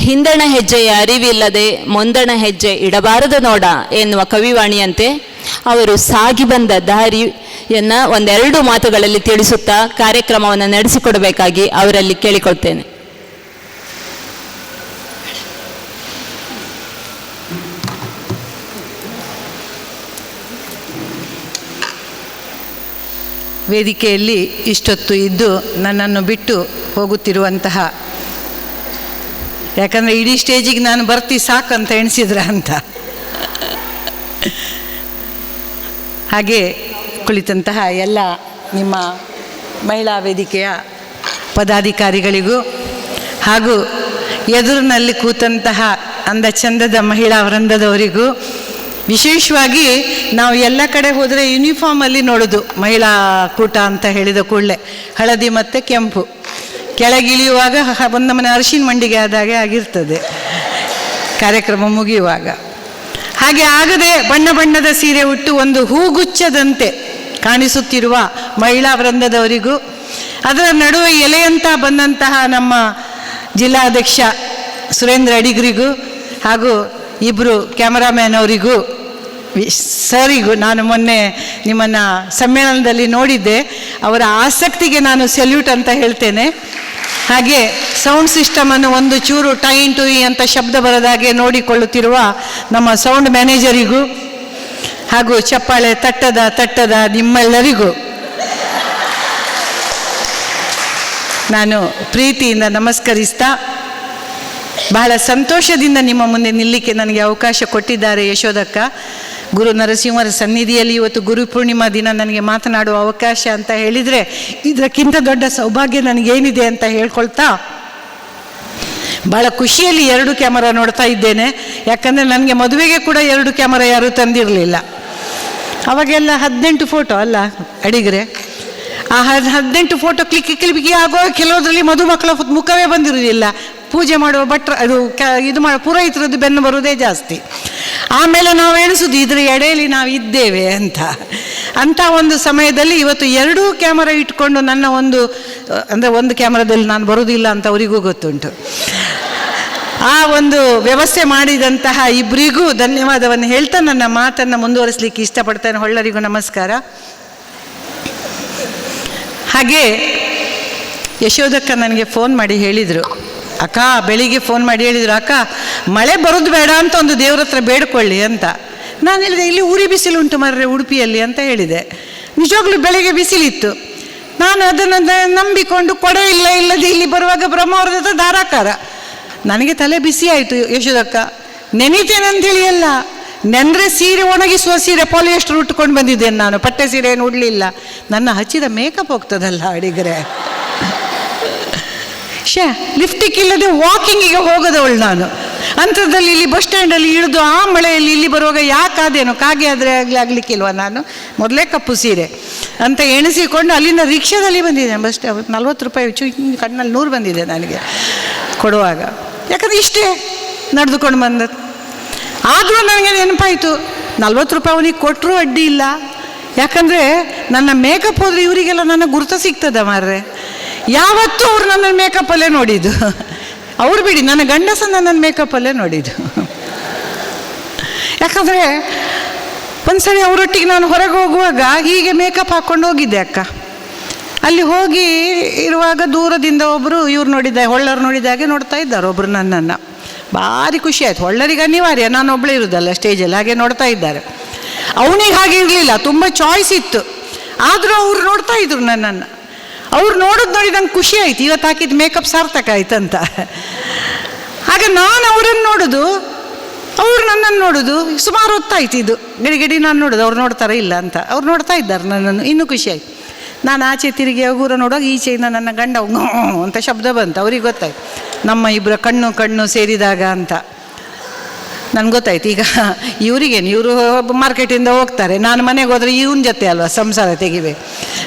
ಹಿಂದಣ ಹೆಜ್ಜೆಯ ಅರಿವಿಲ್ಲದೆ ಮುಂದಣ ಹೆಜ್ಜೆ ಇಡಬಾರದು ನೋಡ ಎನ್ನುವ ಕವಿವಾಣಿಯಂತೆ ಅವರು ಸಾಗಿ ಬಂದ ದಾರಿಯನ್ನು 1-2 ಮಾತುಗಳಲ್ಲಿ ತಿಳಿಸುತ್ತಾ ಕಾರ್ಯಕ್ರಮವನ್ನು ನಡೆಸಿಕೊಡಬೇಕಾಗಿ ಅವರಲ್ಲಿ ಕೇಳಿಕೊಳ್ತೇನೆ. ವೇದಿಕೆಯಲ್ಲಿ ಇಷ್ಟೊತ್ತು ಇದ್ದು ನನ್ನನ್ನು ಬಿಟ್ಟು ಹೋಗುತ್ತಿರುವಂತಹ, ಯಾಕಂದರೆ ಇಡೀ ಸ್ಟೇಜಿಗೆ ನಾನು ಬರ್ತಿ ಸಾಕಂತ ಎಣಿಸಿದ್ರ ಅಂತ, ಹಾಗೆ ಕುಳಿತಂತಹ ಎಲ್ಲ ನಿಮ್ಮ ಮಹಿಳಾ ವೇದಿಕೆಯ ಪದಾಧಿಕಾರಿಗಳಿಗೂ ಹಾಗೂ ಎದುರಿನಲ್ಲಿ ಕೂತಂತಹ ಅಂದ ಚಂದದ ಮಹಿಳಾ ವೃಂದದವರಿಗೂ, ವಿಶೇಷವಾಗಿ ನಾವು ಎಲ್ಲ ಕಡೆ ಹೋದರೆ ಯೂನಿಫಾರ್ಮಲ್ಲಿ ನೋಡೋದು ಮಹಿಳಾ ಕೂಟ ಅಂತ ಹೇಳಿದ ಕೂಡಲೇ ಹಳದಿ ಮತ್ತು ಕೆಂಪು, ಕೆಳಗಿಳಿಯುವಾಗ ಒಂದು ನಮ್ಮನೆ ಅರಿಶಿನ ಮಂಡಿಗೆ ಆದಾಗೆ ಆಗಿರ್ತದೆ ಕಾರ್ಯಕ್ರಮ ಮುಗಿಯುವಾಗ. ಹಾಗೆ ಆಗದೆ ಬಣ್ಣ ಬಣ್ಣದ ಸೀರೆ ಉಟ್ಟು ಒಂದು ಹೂಗುಚ್ಛದಂತೆ ಕಾಣಿಸುತ್ತಿರುವ ಮಹಿಳಾ ವೃಂದದವರಿಗೂ, ಅದರ ನಡುವೆ ಎಲೆಯಂತ ಬಂದಂತಹ ನಮ್ಮ ಜಿಲ್ಲಾಧ್ಯಕ್ಷ ಸುರೇಂದ್ರ ಅಡಿಗರಿಗೂ ಹಾಗೂ ಇಬ್ಬರು ಕ್ಯಾಮರಾಮ್ಯಾನ್ ಅವರಿಗೂ, ಸರಿಗೂ ನಾನು ಮೊನ್ನೆ ನಿಮ್ಮನ್ನು ಸಮ್ಮೇಳನದಲ್ಲಿ ನೋಡಿದ್ದೆ, ಅವರ ಆಸಕ್ತಿಗೆ ನಾನು ಸೆಲ್ಯೂಟ್ ಅಂತ ಹೇಳ್ತೇನೆ. ಹಾಗೆ ಸೌಂಡ್ ಸಿಸ್ಟಮನ್ನು ಒಂದು ಚೂರು ಟೈನ್ ಟು ಅಂತ ಶಬ್ದ ಬರದಾಗೆ ನೋಡಿಕೊಳ್ಳುತ್ತಿರುವ ನಮ್ಮ ಸೌಂಡ್ ಮ್ಯಾನೇಜರಿಗೂ ಹಾಗೂ ಚಪ್ಪಾಳೆ ತಟ್ಟದ ನಿಮ್ಮೆಲ್ಲರಿಗೂ ನಾನು ಪ್ರೀತಿಯಿಂದ ನಮಸ್ಕರಿಸ್ತಾ, ಬಹಳ ಸಂತೋಷದಿಂದ ನಿಮ್ಮ ಮುಂದೆ ನಿಲ್ಲಿಕ್ಕೆ ನನಗೆ ಅವಕಾಶ ಕೊಟ್ಟಿದ್ದಾರೆ ಯಶೋದಕ್ಕ. ಗುರು ನರಸಿಂಹರ ಸನ್ನಿಧಿಯಲ್ಲಿ ಇವತ್ತು ಗುರು ಪೂರ್ಣಿಮಾ ದಿನ ನನಗೆ ಮಾತನಾಡುವ ಅವಕಾಶ ಅಂತ ಹೇಳಿದರೆ ಇದಕ್ಕಿಂತ ದೊಡ್ಡ ಸೌಭಾಗ್ಯ ನನಗೇನಿದೆ ಅಂತ ಹೇಳ್ಕೊಳ್ತಾ, ಭಾಳ ಖುಷಿಯಲ್ಲಿ 2 ಕ್ಯಾಮರಾ ನೋಡ್ತಾ ಇದ್ದೇನೆ. ಯಾಕಂದರೆ ನನಗೆ ಮದುವೆಗೆ ಕೂಡ 2 ಕ್ಯಾಮರಾ ಯಾರೂ ತಂದಿರಲಿಲ್ಲ. ಅವಾಗೆಲ್ಲ 18 ಫೋಟೋ ಅಲ್ಲ ಅಡಿಗರೆ. ಆ 18 ಫೋಟೋ ಕ್ಲಿಕ್ಕಿ ಆಗೋ ಕೆಲವರಲ್ಲಿ ಮದುಮಕ್ಕಳ ಮುಖವೇ ಬಂದಿರೋದಿಲ್ಲ. ಪೂಜೆ ಮಾಡುವ ಭಟ್ರ ಇದು ಮಾಡೋ ಪುರೋಹಿತರದ್ದು ಬೆನ್ನು ಬರುವುದೇ ಜಾಸ್ತಿ. ಆಮೇಲೆ ನಾವು ಎಣಿಸೋದು ಇದರ ಎಡೆಯಲ್ಲಿ ನಾವು ಇದ್ದೇವೆ ಅಂತ ಒಂದು ಸಮಯದಲ್ಲಿ ಇವತ್ತು 2 ಕ್ಯಾಮರಾ ಇಟ್ಕೊಂಡು ನನ್ನ ಒಂದು ಕ್ಯಾಮರಾದಲ್ಲಿ ನಾನು ಬರುವುದಿಲ್ಲ ಅಂತ ಅವರಿಗೂ ಗೊತ್ತುಂಟು. ಆ ಒಂದು ವ್ಯವಸ್ಥೆ ಮಾಡಿದಂತಹ ಇಬ್ಬರಿಗೂ ಧನ್ಯವಾದವನ್ನು ಹೇಳ್ತಾ ನನ್ನ ಮಾತನ್ನು ಮುಂದುವರಿಸಲಿಕ್ಕೆ ಇಷ್ಟಪಡ್ತೇನೆ. ಹೊಳ್ಳರಿಗೂ ನಮಸ್ಕಾರ. ಹಾಗೆ ಯಶೋದಕ್ಕ ನನಗೆ ಫೋನ್ ಮಾಡಿ ಹೇಳಿದರು, ಅಕ್ಕ ಬೆಳಿಗ್ಗೆ ಫೋನ್ ಮಾಡಿ ಹೇಳಿದರು, ಅಕ್ಕ ಮಳೆ ಬರೋದು ಬೇಡ ಅಂತ ಒಂದು ದೇವ್ರ ಹತ್ರ ಬೇಡ್ಕೊಳ್ಳಿ ಅಂತ. ನಾನು ಹೇಳಿದೆ, ಇಲ್ಲಿ ಉರಿ ಬಿಸಿಲುಂಟು ಮರ್ರೆ ಉಡುಪಿಯಲ್ಲಿ ಅಂತ ಹೇಳಿದೆ. ನಿಜವಾಗ್ಲೂ ಬೆಳಗ್ಗೆ ಬಿಸಿಲಿತ್ತು. ನಾನು ಅದನ್ನು ನಂಬಿಕೊಂಡು ಕೊಡೆ ಇಲ್ಲದೆ ಇಲ್ಲಿ ಬರುವಾಗ ಬ್ರಹ್ಮಾವರದ ಹತ್ರ ಧಾರಾಕಾರ. ನನಗೆ ತಲೆ ಬಿಸಿ ಆಯಿತು. ಯಶೋದಕ್ಕ ನೆನೀತೇನೆ ಅಂಥೇಳಿ ಅಲ್ಲ, ನೆಂದರೆ ಸೀರೆ ಒಣಗಿಸುವ ಸೀರೆ ಪಾಲಿಯೆಸ್ಟರ್ ಉಟ್ಕೊಂಡು ಬಂದಿದ್ದೇನೆ ನಾನು. ಪಟ್ಟೆ ಸೀರೆ ಏನು ಉಡಲಿಲ್ಲ. ನನ್ನ ಹಚ್ಚಿದ ಮೇಕಪ್ ಹೋಗ್ತದಲ್ಲ ಅಡಿಗರೆ. ಲಿಫ್ಟಿಕ್ ಇಲ್ಲದೆ ವಾಕಿಂಗಿಗೆ ಹೋಗೋದವಳು ನಾನು. ಅಂಥದ್ದಲ್ಲಿ ಇಲ್ಲಿ ಬಸ್ ಸ್ಟ್ಯಾಂಡಲ್ಲಿ ಇಳಿದು ಆ ಮಳೆಯಲ್ಲಿ ಇಲ್ಲಿ ಬರುವಾಗ ಯಾಕಾದೇನೋ ಕಾಗೆ ಆದರೆ ಆಗಲಿಕ್ಕಿಲ್ವ ನಾನು, ಮೊದಲೇ ಕಪ್ಪು ಸೀರೆ ಅಂತ ಎಣಿಸಿಕೊಂಡು ಅಲ್ಲಿಂದ ರಿಕ್ಷಾದಲ್ಲಿ ಬಂದಿದ್ದೆ. ಬಸ್ 40 ರೂಪಾಯಿ ಕಣ್ಣಲ್ಲಿ 100 ಬಂದಿದೆ ನನಗೆ ಕೊಡುವಾಗ. ಯಾಕಂದರೆ ಇಷ್ಟೇ ನಡೆದುಕೊಂಡು ಬಂದದ್ದು. ಆದರೂ ನನಗೆ ನೆನಪಾಯಿತು, 40 ರೂಪಾಯಿ ಅವನಿಗೆ ಕೊಟ್ಟರೂ ಅಡ್ಡಿ ಇಲ್ಲ. ಯಾಕಂದರೆ ನನ್ನ ಮೇಕಪ್ ಹೋದರೆ ಇವರಿಗೆಲ್ಲ ನನ್ನ ಗುರುತ ಸಿಗ್ತದೆ ಮಾರ್ರೆ. ಯಾವತ್ತೂ ಅವ್ರು ನನ್ನ ಮೇಕಪ್ಪಲ್ಲೇ ನೋಡಿದ್ದು. ಅವ್ರು ಬಿಡಿ, ನನ್ನ ಗಂಡಸ ನನ್ನ ಮೇಕಪ್ಪಲ್ಲೇ ನೋಡಿದ್ದು. ಯಾಕಂದರೆ ಒಂದ್ಸರಿ ಅವರೊಟ್ಟಿಗೆ ನಾನು ಹೊರಗೆ ಹೋಗುವಾಗ ಹೀಗೆ ಮೇಕಪ್ ಹಾಕ್ಕೊಂಡು ಹೋಗಿದ್ದೆ ಅಕ್ಕ. ಅಲ್ಲಿ ಹೋಗಿ ಇರುವಾಗ ದೂರದಿಂದ ಒಬ್ಬರು ಇವ್ರು ಹೊಳ್ಳರು ನೋಡಿದಾಗೆ ನೋಡ್ತಾ ಇದ್ದಾರೆ ಒಬ್ಬರು ನನ್ನನ್ನು. ಭಾರಿ ಖುಷಿ ಆಯಿತು. ಹೊಳ್ಳರಿಗೆ ಅನಿವಾರ್ಯ, ನಾನು ಒಬ್ಬಳೇ ಇರೋದಲ್ಲ ಸ್ಟೇಜಲ್ಲಿ, ಹಾಗೆ ನೋಡ್ತಾ ಇದ್ದಾರೆ. ಅವನಿಗೆ ಹಾಗೆ ಇರಲಿಲ್ಲ, ತುಂಬ ಚಾಯ್ಸ್ ಇತ್ತು. ಆದರೂ ಅವ್ರು ನೋಡ್ತಾ ಇದ್ರು ನನ್ನನ್ನು. ಅವ್ರು ನೋಡೋದು ನೋಡಿ ನಂಗೆ ಖುಷಿ ಆಯ್ತು, ಇವತ್ತು ಹಾಕಿದ ಮೇಕಪ್ ಸಾರ್ಥಕ ಆಯ್ತಂತ. ಆಗ ನಾನು ಅವರನ್ನು ನೋಡೋದು, ಅವ್ರು ನನ್ನನ್ನು ನೋಡೋದು. ಸುಮಾರು ಹೊತ್ತಾಯ್ತು ಇದು ಗಡಿ ನಾನು ನೋಡೋದು. ಅವ್ರು ನೋಡ್ತಾರ ಇಲ್ಲ ಅಂತ. ಅವ್ರು ನೋಡ್ತಾ ಇದ್ದಾರೆ ನನ್ನನ್ನು. ಇನ್ನೂ ಖುಷಿ ಆಯ್ತು. ನಾನು ಆಚೆ ತಿರುಗಿ ಹೋಗೋರ ನೋಡುವಾಗ ಈಚೆಯಿಂದ ನನ್ನ ಗಂಡ ಅಂತ ಶಬ್ದ ಬಂತು. ಅವ್ರಿಗೆ ಗೊತ್ತಾಯ್ತು ನಮ್ಮ ಇಬ್ಬರ ಕಣ್ಣು ಸೇರಿದಾಗ ಅಂತ. ನನಗೆ ಗೊತ್ತಾಯ್ತು. ಈಗ ಇವರಿಗೇನು, ಇವರು ಮಾರ್ಕೆಟಿಂದ ಹೋಗ್ತಾರೆ, ನಾನು ಮನೆಗೆ ಹೋದರೆ ಇವನ ಜೊತೆ ಅಲ್ವಾ ಸಂಸಾರ ತೆಗಿಬೇಕು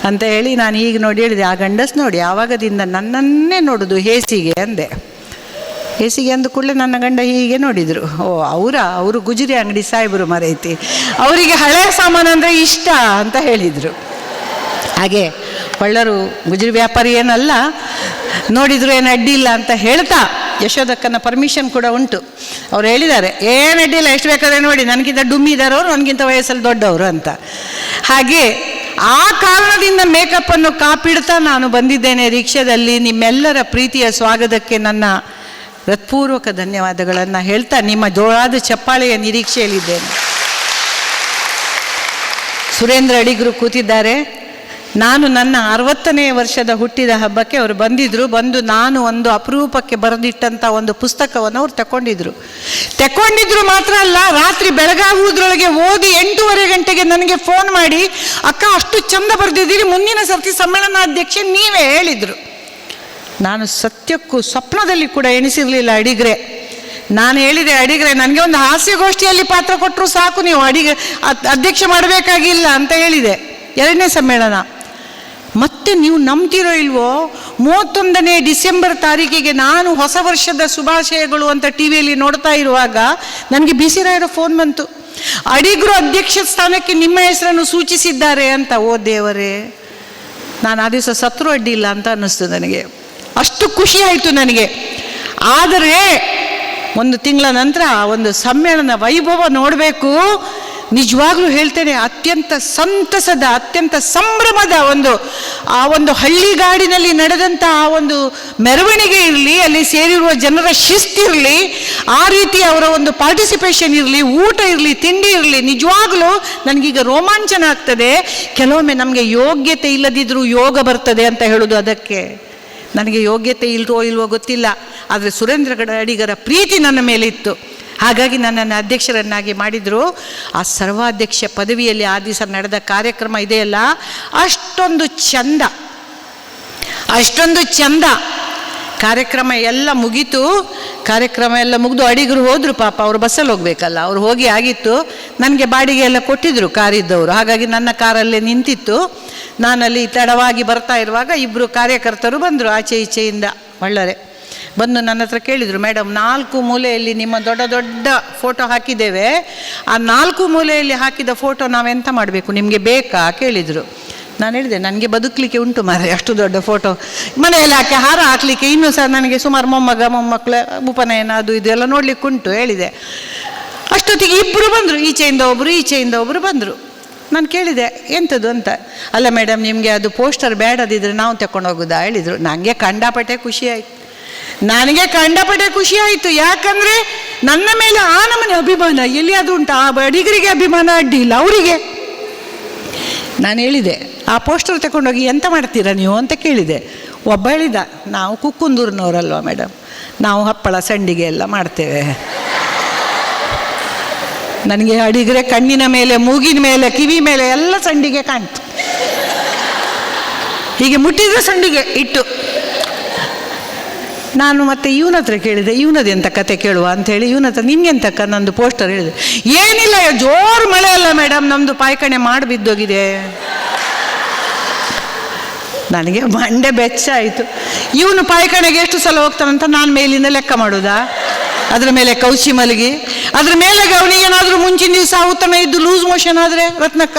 ಅಂತ ಹೇಳಿ ನಾನು ಈಗ ನೋಡಿ ಹೇಳಿದೆ, ಆ ಗಂಡಸ್ ನೋಡಿ ಆವಾಗದಿಂದ ನನ್ನನ್ನೇ ನೋಡೋದು ಹೇಸಿಗೆ ಅಂದೆ. ಹೇಸಿಗೆ ಅಂದ ಕೂಡಲೇ ನನ್ನ ಗಂಡ ಹೀಗೆ ನೋಡಿದರು. ಅವರು ಗುಜರಿ ಅಂಗಡಿ ಸಾಹೇಬರು ಮರೈತಿ, ಅವರಿಗೆ ಹಳೆಯ ಸಾಮಾನು ಅಂದರೆ ಇಷ್ಟ ಅಂತ ಹೇಳಿದರು. ಹಾಗೆ ಹೊಳ್ಳರು ಗುಜರಿ ವ್ಯಾಪಾರಿ ಏನಲ್ಲ, ನೋಡಿದ್ರು ಏನು ಅಡ್ಡಿ ಇಲ್ಲ ಅಂತ ಹೇಳ್ತಾ ಯಶೋದಕ್ಕನ ಪರ್ಮಿಷನ್ ಕೂಡ ಉಂಟು. ಅವ್ರು ಹೇಳಿದ್ದಾರೆ, ಏನು ಅಡ್ಡಿ ಇಲ್ಲ, ಎಷ್ಟು ಬೇಕಾದ್ರೆ ನೋಡಿ, ನನಗಿಂತ ಡುಮ್ಮಿ ಇದ್ದಾರೆ ಅವರು, ನನಗಿಂತ ವಯಸ್ಸಲ್ಲಿ ದೊಡ್ಡವರು ಅಂತ. ಹಾಗೆ ಆ ಕಾರಣದಿಂದ ಮೇಕಪ್ಪನ್ನು ಕಾಪಿಡ್ತಾ ನಾನು ಬಂದಿದ್ದೇನೆ ರಿಕ್ಷಾದಲ್ಲಿ. ನಿಮ್ಮೆಲ್ಲರ ಪ್ರೀತಿಯ ಸ್ವಾಗತಕ್ಕೆ ನನ್ನ ಹೃತ್ಪೂರ್ವಕ ಧನ್ಯವಾದಗಳನ್ನು ಹೇಳ್ತಾ ನಿಮ್ಮ ಜೋರಾದ ಚಪ್ಪಾಳೆಯ ನಿರೀಕ್ಷೆಯಲ್ಲಿದ್ದೇನೆ. ಸುರೇಂದ್ರ ಅಡಿಗರು ಕೂತಿದ್ದಾರೆ. ನಾನು ನನ್ನ 60ನೇ ವರ್ಷದ ಹುಟ್ಟಿದ ಹಬ್ಬಕ್ಕೆ ಅವರು ಬಂದು ನಾನು ಒಂದು ಅಪರೂಪಕ್ಕೆ ಬರೆದಿಟ್ಟಂಥ ಒಂದು ಪುಸ್ತಕವನ್ನು ಅವ್ರು ತಗೊಂಡಿದ್ರು ಮಾತ್ರ ಅಲ್ಲ, ರಾತ್ರಿ ಬೆಳಗಾಗುವುದರೊಳಗೆ ಓದಿ 8:30 ಗಂಟೆಗೆ ನನಗೆ ಫೋನ್ ಮಾಡಿ, ಅಕ್ಕ ಅಷ್ಟು ಚಂದ ಬರೆದಿದ್ದೀರಿ, ಮುಂದಿನ ಸರ್ತಿ ಸಮ್ಮೇಳನಾಧ್ಯಕ್ಷೆ ನೀವೇ ಹೇಳಿದರು. ನಾನು ಸತ್ಯಕ್ಕೂ ಸ್ವಪ್ನದಲ್ಲಿ ಕೂಡ ಎಣಿಸಿರಲಿಲ್ಲ ಅಡಿಗರೆ. ನಾನು ಹೇಳಿದೆ, ಅಡಿಗರೆ ನನಗೆ ಒಂದು ಹಾಸ್ಯಗೋಷ್ಠಿಯಲ್ಲಿ ಪಾತ್ರ ಕೊಟ್ಟರು ಸಾಕು, ನೀವು ಅಧ್ಯಕ್ಷ ಮಾಡಬೇಕಾಗಿಲ್ಲ ಅಂತ ಹೇಳಿದೆ 2ನೇ ಸಮ್ಮೇಳನ. ಮತ್ತೆ ನೀವು ನಂಬ್ತಿರೋ ಇಲ್ವೋ, 31ನೇ ಡಿಸೆಂಬರ್ ತಾರೀಕಿಗೆ ನಾನು ಹೊಸ ವರ್ಷದ ಶುಭಾಶಯಗಳು ಅಂತ ಟಿವಿಯಲ್ಲಿ ನೋಡ್ತಾ ಇರುವಾಗ ನನಗೆ ಬಿಸಿರಾಯರ ಫೋನ್ ಬಂತು, ಅಡಿಗರು ಅಧ್ಯಕ್ಷ ಸ್ಥಾನಕ್ಕೆ ನಿಮ್ಮ ಹೆಸರನ್ನು ಸೂಚಿಸಿದ್ದಾರೆ ಅಂತ. ಓ ದೇವರೇ, ನಾನು ಆ ದಿವಸ ಸತ್ರು ಅಡ್ಡಿ ಇಲ್ಲ ಅಂತ ಅನ್ನಿಸ್ತು ನನಗೆ. ಅಷ್ಟು ಖುಷಿ ಆಯಿತು ನನಗೆ. ಆದರೆ 1 ತಿಂಗಳ ನಂತರ ಒಂದು ಸಮ್ಮೇಳನ ವೈಭವ ನೋಡಬೇಕು. ನಿಜವಾಗ್ಲೂ ಹೇಳ್ತೇನೆ, ಅತ್ಯಂತ ಸಂತಸದ, ಅತ್ಯಂತ ಸಂಭ್ರಮದ ಆ ಒಂದು ಹಳ್ಳಿಗಾಡಿನಲ್ಲಿ ನಡೆದಂಥ ಆ ಒಂದು ಮೆರವಣಿಗೆ ಇರಲಿ, ಅಲ್ಲಿ ಸೇರಿರುವ ಜನರ ಶಿಸ್ತಿರಲಿ, ಆ ರೀತಿ ಅವರ ಒಂದು ಪಾರ್ಟಿಸಿಪೇಷನ್ ಇರಲಿ, ಊಟ ಇರಲಿ, ತಿಂಡಿ ಇರಲಿ, ನಿಜವಾಗ್ಲೂ ನನಗೀಗ ರೋಮಾಂಚನ ಆಗ್ತದೆ. ಕೆಲವೊಮ್ಮೆ ನಮಗೆ ಯೋಗ್ಯತೆ ಇಲ್ಲದಿದ್ದರೂ ಯೋಗ ಬರ್ತದೆ ಅಂತ ಹೇಳೋದು ಅದಕ್ಕೆ. ನನಗೆ ಯೋಗ್ಯತೆ ಇಲ್ವೋ ಗೊತ್ತಿಲ್ಲ, ಆದರೆ ಸುರೇಂದ್ರ ಅಡಿಗರ ಪ್ರೀತಿ ನನ್ನ ಮೇಲೆ ಇತ್ತು. ಹಾಗಾಗಿ ನನ್ನನ್ನು ಅಧ್ಯಕ್ಷರನ್ನಾಗಿ ಮಾಡಿದರು. ಆ ಸರ್ವಾಧ್ಯಕ್ಷ ಪದವಿಯಲ್ಲಿ ಆ ದಿವಸ ನಡೆದ ಕಾರ್ಯಕ್ರಮ ಇದೆಯಲ್ಲ, ಅಷ್ಟೊಂದು ಚಂದ. ಕಾರ್ಯಕ್ರಮ ಎಲ್ಲ ಮುಗೀತು. ಕಾರ್ಯಕ್ರಮ ಎಲ್ಲ ಮುಗಿದು ಅಡಿಗರು ಹೋದರು, ಪಾಪ ಅವರು ಬಸ್ಸಲ್ಲಿ ಹೋಗ್ಬೇಕಲ್ಲ, ಅವ್ರು ಹೋಗಿ ಆಗಿತ್ತು. ನನಗೆ ಬಾಡಿಗೆ ಎಲ್ಲ ಕೊಟ್ಟಿದ್ದರು ಕಾರಿದ್ದವರು, ಹಾಗಾಗಿ ನನ್ನ ಕಾರಲ್ಲೇ ನಿಂತಿತ್ತು. ನಾನಲ್ಲಿ ತಡವಾಗಿ ಬರ್ತಾ ಇರುವಾಗ ಇಬ್ಬರು ಕಾರ್ಯಕರ್ತರು ಬಂದರು ಆಚೆ ಈಚೆಯಿಂದ, ಒಳ್ಳೆಯರೆ ಬಂದು ನನ್ನ ಹತ್ರ ಕೇಳಿದರು, ಮೇಡಮ್ 4 ಮೂಲೆಯಲ್ಲಿ ನಿಮ್ಮ ದೊಡ್ಡ ದೊಡ್ಡ ಫೋಟೋ ಹಾಕಿದ್ದೇವೆ, ಆ 4 ಮೂಲೆಯಲ್ಲಿ ಹಾಕಿದ ಫೋಟೋ ನಾವೆಂತ ಮಾಡಬೇಕು, ನಿಮಗೆ ಬೇಕಾ ಕೇಳಿದರು. ನಾನು ಹೇಳಿದೆ, ನನಗೆ ಬದುಕಲಿಕ್ಕೆ ಉಂಟು ಮಾರೆ ಅಷ್ಟು ದೊಡ್ಡ ಫೋಟೋ, ಮನೆಯಲ್ಲಿ ಹಾಕಿ ಹಾರ ಹಾಕಲಿಕ್ಕೆ ಇನ್ನೂ ಸಹ ನನಗೆ ಸುಮಾರು ಮೊಮ್ಮಕ್ಕಳ ಉಪನಯನ ಅದು ಇದೆಲ್ಲ ನೋಡ್ಲಿಕ್ಕೆ ಉಂಟು ಹೇಳಿದೆ. ಅಷ್ಟೊತ್ತಿಗೆ ಇಬ್ಬರು ಬಂದರು, ಈಚೆಯಿಂದ ಒಬ್ಬರು ಬಂದರು. ನಾನು ಕೇಳಿದೆ ಎಂಥದ್ದು ಅಂತ. ಅಲ್ಲ ಮೇಡಮ್, ನಿಮಗೆ ಅದು ಪೋಸ್ಟರ್ ಬೇಡದಿದ್ರೆ ನಾವು ತಗೊಂಡು ಹೋಗೋದಾ ಹೇಳಿದರು. ನನಗೆ ಕಂಡಾಪಟ್ಟೆ ಖುಷಿ ಆಯಿತು. ಯಾಕಂದರೆ ನನ್ನ ಮೇಲೆ ಆ ನಮ್ಮನೆ ಅಭಿಮಾನ ಎಲ್ಲಿಯಾದರೂ ಉಂಟು, ಆ ಅಡಿಗರಿಗೆ ಅಭಿಮಾನ ಅಡ್ಡಿಲ್ಲ ಅವರಿಗೆ. ನಾನು ಹೇಳಿದೆ, ಆ ಪೋಸ್ಟರ್ ತಗೊಂಡೋಗಿ ಎಂತ ಮಾಡ್ತೀರಾ ನೀವು ಅಂತ ಕೇಳಿದೆ. ಒಬ್ಬ ಹೇಳಿದ, ನಾವು ಕುಕ್ಕುಂದೂರಿನವರಲ್ವ ಮೇಡಮ್, ನಾವು ಹಪ್ಪಳ ಸಂಡಿಗೆ ಎಲ್ಲ ಮಾಡ್ತೇವೆ. ನನಗೆ ಅಡಿಗರೆ ಕಣ್ಣಿನ ಮೇಲೆ, ಮೂಗಿನ ಮೇಲೆ, ಕಿವಿ ಮೇಲೆ ಎಲ್ಲ ಸಂಡಿಗೆ ಕಾಣ್ತು. ಹೀಗೆ ಮುಟ್ಟಿದ್ರೆ ಸಂಡಿಗೆ ಇಟ್ಟು. ನಾನು ಮತ್ತೆ ಇವನ ಹತ್ರ ಕೇಳಿದೆ, ಇವನದು ಎಂಥ ಕತೆ ಕೇಳುವ ಅಂಥೇಳಿ. ಇವನ ಹತ್ರ ನಿಮ್ಗೆಂತಕ್ಕ ನಂದು ಪೋಸ್ಟರ್ ಹೇಳಿದೆ. ಏನಿಲ್ಲ, ಜೋರು ಮಳೆ ಅಲ್ಲ ಮೇಡಮ್, ನಮ್ಮದು ಪಾಯ್ಕಣೆ ಮಾಡಿ ಬಿದ್ದೋಗಿದೆ. ನನಗೆ ಮಂಡೆ ಬೆಚ್ಚಾಯಿತು. ಇವನು ಪಾಯ್ಕಣೆಗೆ ಎಷ್ಟು ಸಲ ಹೋಗ್ತಾನಂತ ನಾನು ಮೇಲಿಂದ ಲೆಕ್ಕ ಮಾಡೋದಾ? ಅದ್ರ ಮೇಲೆ ಕೌಚಿ ಮಲಗಿ, ಅದ್ರ ಮೇಲೆ ಅವನಿಗೇನಾದರೂ ಮುಂಚಿನ ದಿವಸ ಉತ್ತಮ ಇದ್ದು ಲೂಸ್ ಮೋಷನ್ ಆದರೆ ರತ್ನಕ್ಕ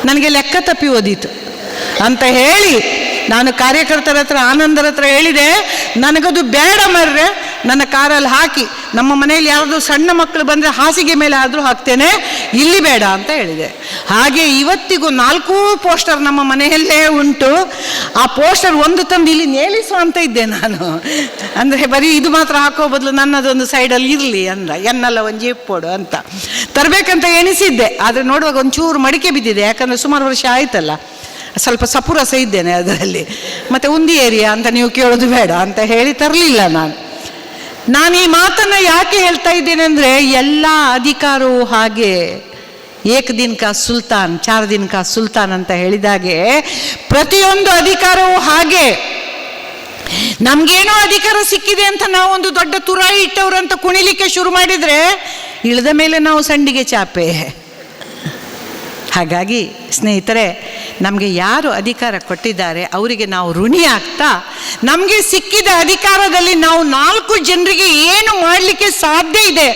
ನನಗೆ ಲೆಕ್ಕ ತಪ್ಪಿ ಓದಿತು ಅಂತ ಹೇಳಿ ನಾನು ಕಾರ್ಯಕರ್ತರ ಹತ್ರ, ಆನಂದರ ಹತ್ರ ಹೇಳಿದೆ, ನನಗದು ಬೇಡ ಮರ್ರೆ, ನನ್ನ ಕಾರಲ್ಲಿ ಹಾಕಿ ನಮ್ಮ ಮನೆಯಲ್ಲಿ ಯಾರಾದರೂ ಸಣ್ಣ ಮಕ್ಕಳು ಬಂದರೆ ಹಾಸಿಗೆ ಮೇಲೆ ಆದರೂ ಹಾಕ್ತೇನೆ, ಇಲ್ಲಿ ಬೇಡ ಅಂತ ಹೇಳಿದೆ. ಹಾಗೆ ಇವತ್ತಿಗೂ 4 ಪೋಸ್ಟರ್ ನಮ್ಮ ಮನೆಯಲ್ಲೇ ಉಂಟು. ಆ ಪೋಸ್ಟರ್ ಒಂದು ತಂದು ಇಲ್ಲಿ ನೇಲಿಸುವ ಅಂತ ಇದ್ದೆ ನಾನು. ಅಂದರೆ ಬರೀ ಇದು ಮಾತ್ರ ಹಾಕೋ ಬದಲು ನನ್ನದೊಂದು ಸೈಡಲ್ಲಿ ಇರಲಿ ಅಂದ, ಎನ್ನೆಲ್ಲ ಒಂದು ಜೀಪ್ಪೋಡು ಅಂತ ತರಬೇಕಂತ ಎಣಿಸಿದ್ದೆ. ಆದರೆ ನೋಡುವಾಗ ಒಂಚೂರು ಮಡಿಕೆ ಬಿದ್ದಿದೆ, ಯಾಕಂದರೆ ಸುಮಾರು ವರ್ಷ ಆಯ್ತಲ್ಲ, ಸ್ವಲ್ಪ ಸಪುರಸ ಇದ್ದೇನೆ ಅದರಲ್ಲಿ. ಮತ್ತು ಉಂದಿ ಏರಿಯಾ ಅಂತ ನೀವು ಕೇಳೋದು ಬೇಡ ಅಂತ ಹೇಳಿ ತರಲಿಲ್ಲ ನಾನು ಈ ಮಾತನ್ನು ಯಾಕೆ ಹೇಳ್ತಾ ಇದ್ದೇನೆ ಅಂದರೆ, ಎಲ್ಲ ಅಧಿಕಾರವು ಹಾಗೆ ಏಕ್ ದಿನ ಕಾ ಸುಲ್ತಾನ್ 4 ದಿನ ಕಾ ಸುಲ್ತಾನ್ ಅಂತ ಹೇಳಿದಾಗೆ ಪ್ರತಿಯೊಂದು ಅಧಿಕಾರವು ಹಾಗೆ. ನಮಗೇನೋ ಅಧಿಕಾರ ಸಿಕ್ಕಿದೆ ಅಂತ ನಾವು ಒಂದು ದೊಡ್ಡ ತುರಾಯಿ ಇಟ್ಟವರು ಅಂತ ಕುಣಿಲಿಕ್ಕೆ ಶುರು ಮಾಡಿದರೆ ಇಳಿದ ಮೇಲೆ ನಾವು ಸಂಡಿಗೆ ಚಾಪೆ. ಹಾಗಾಗಿ ಸ್ನೇಹಿತರೆ, ನಮಗೆ ಯಾರು ಅಧಿಕಾರ ಕೊಟ್ಟಿದ್ದಾರೆ ಅವರಿಗೆ ನಾವು ಋಣಿ ಆಗ್ತಾ, ನಮಗೆ ಸಿಕ್ಕಿದ ಅಧಿಕಾರದಲ್ಲಿ ನಾವು 4 ಜನರಿಗೆ ಏನು ಮಾಡಲಿಕ್ಕೆ ಸಾಧ್ಯ ಇದೆ,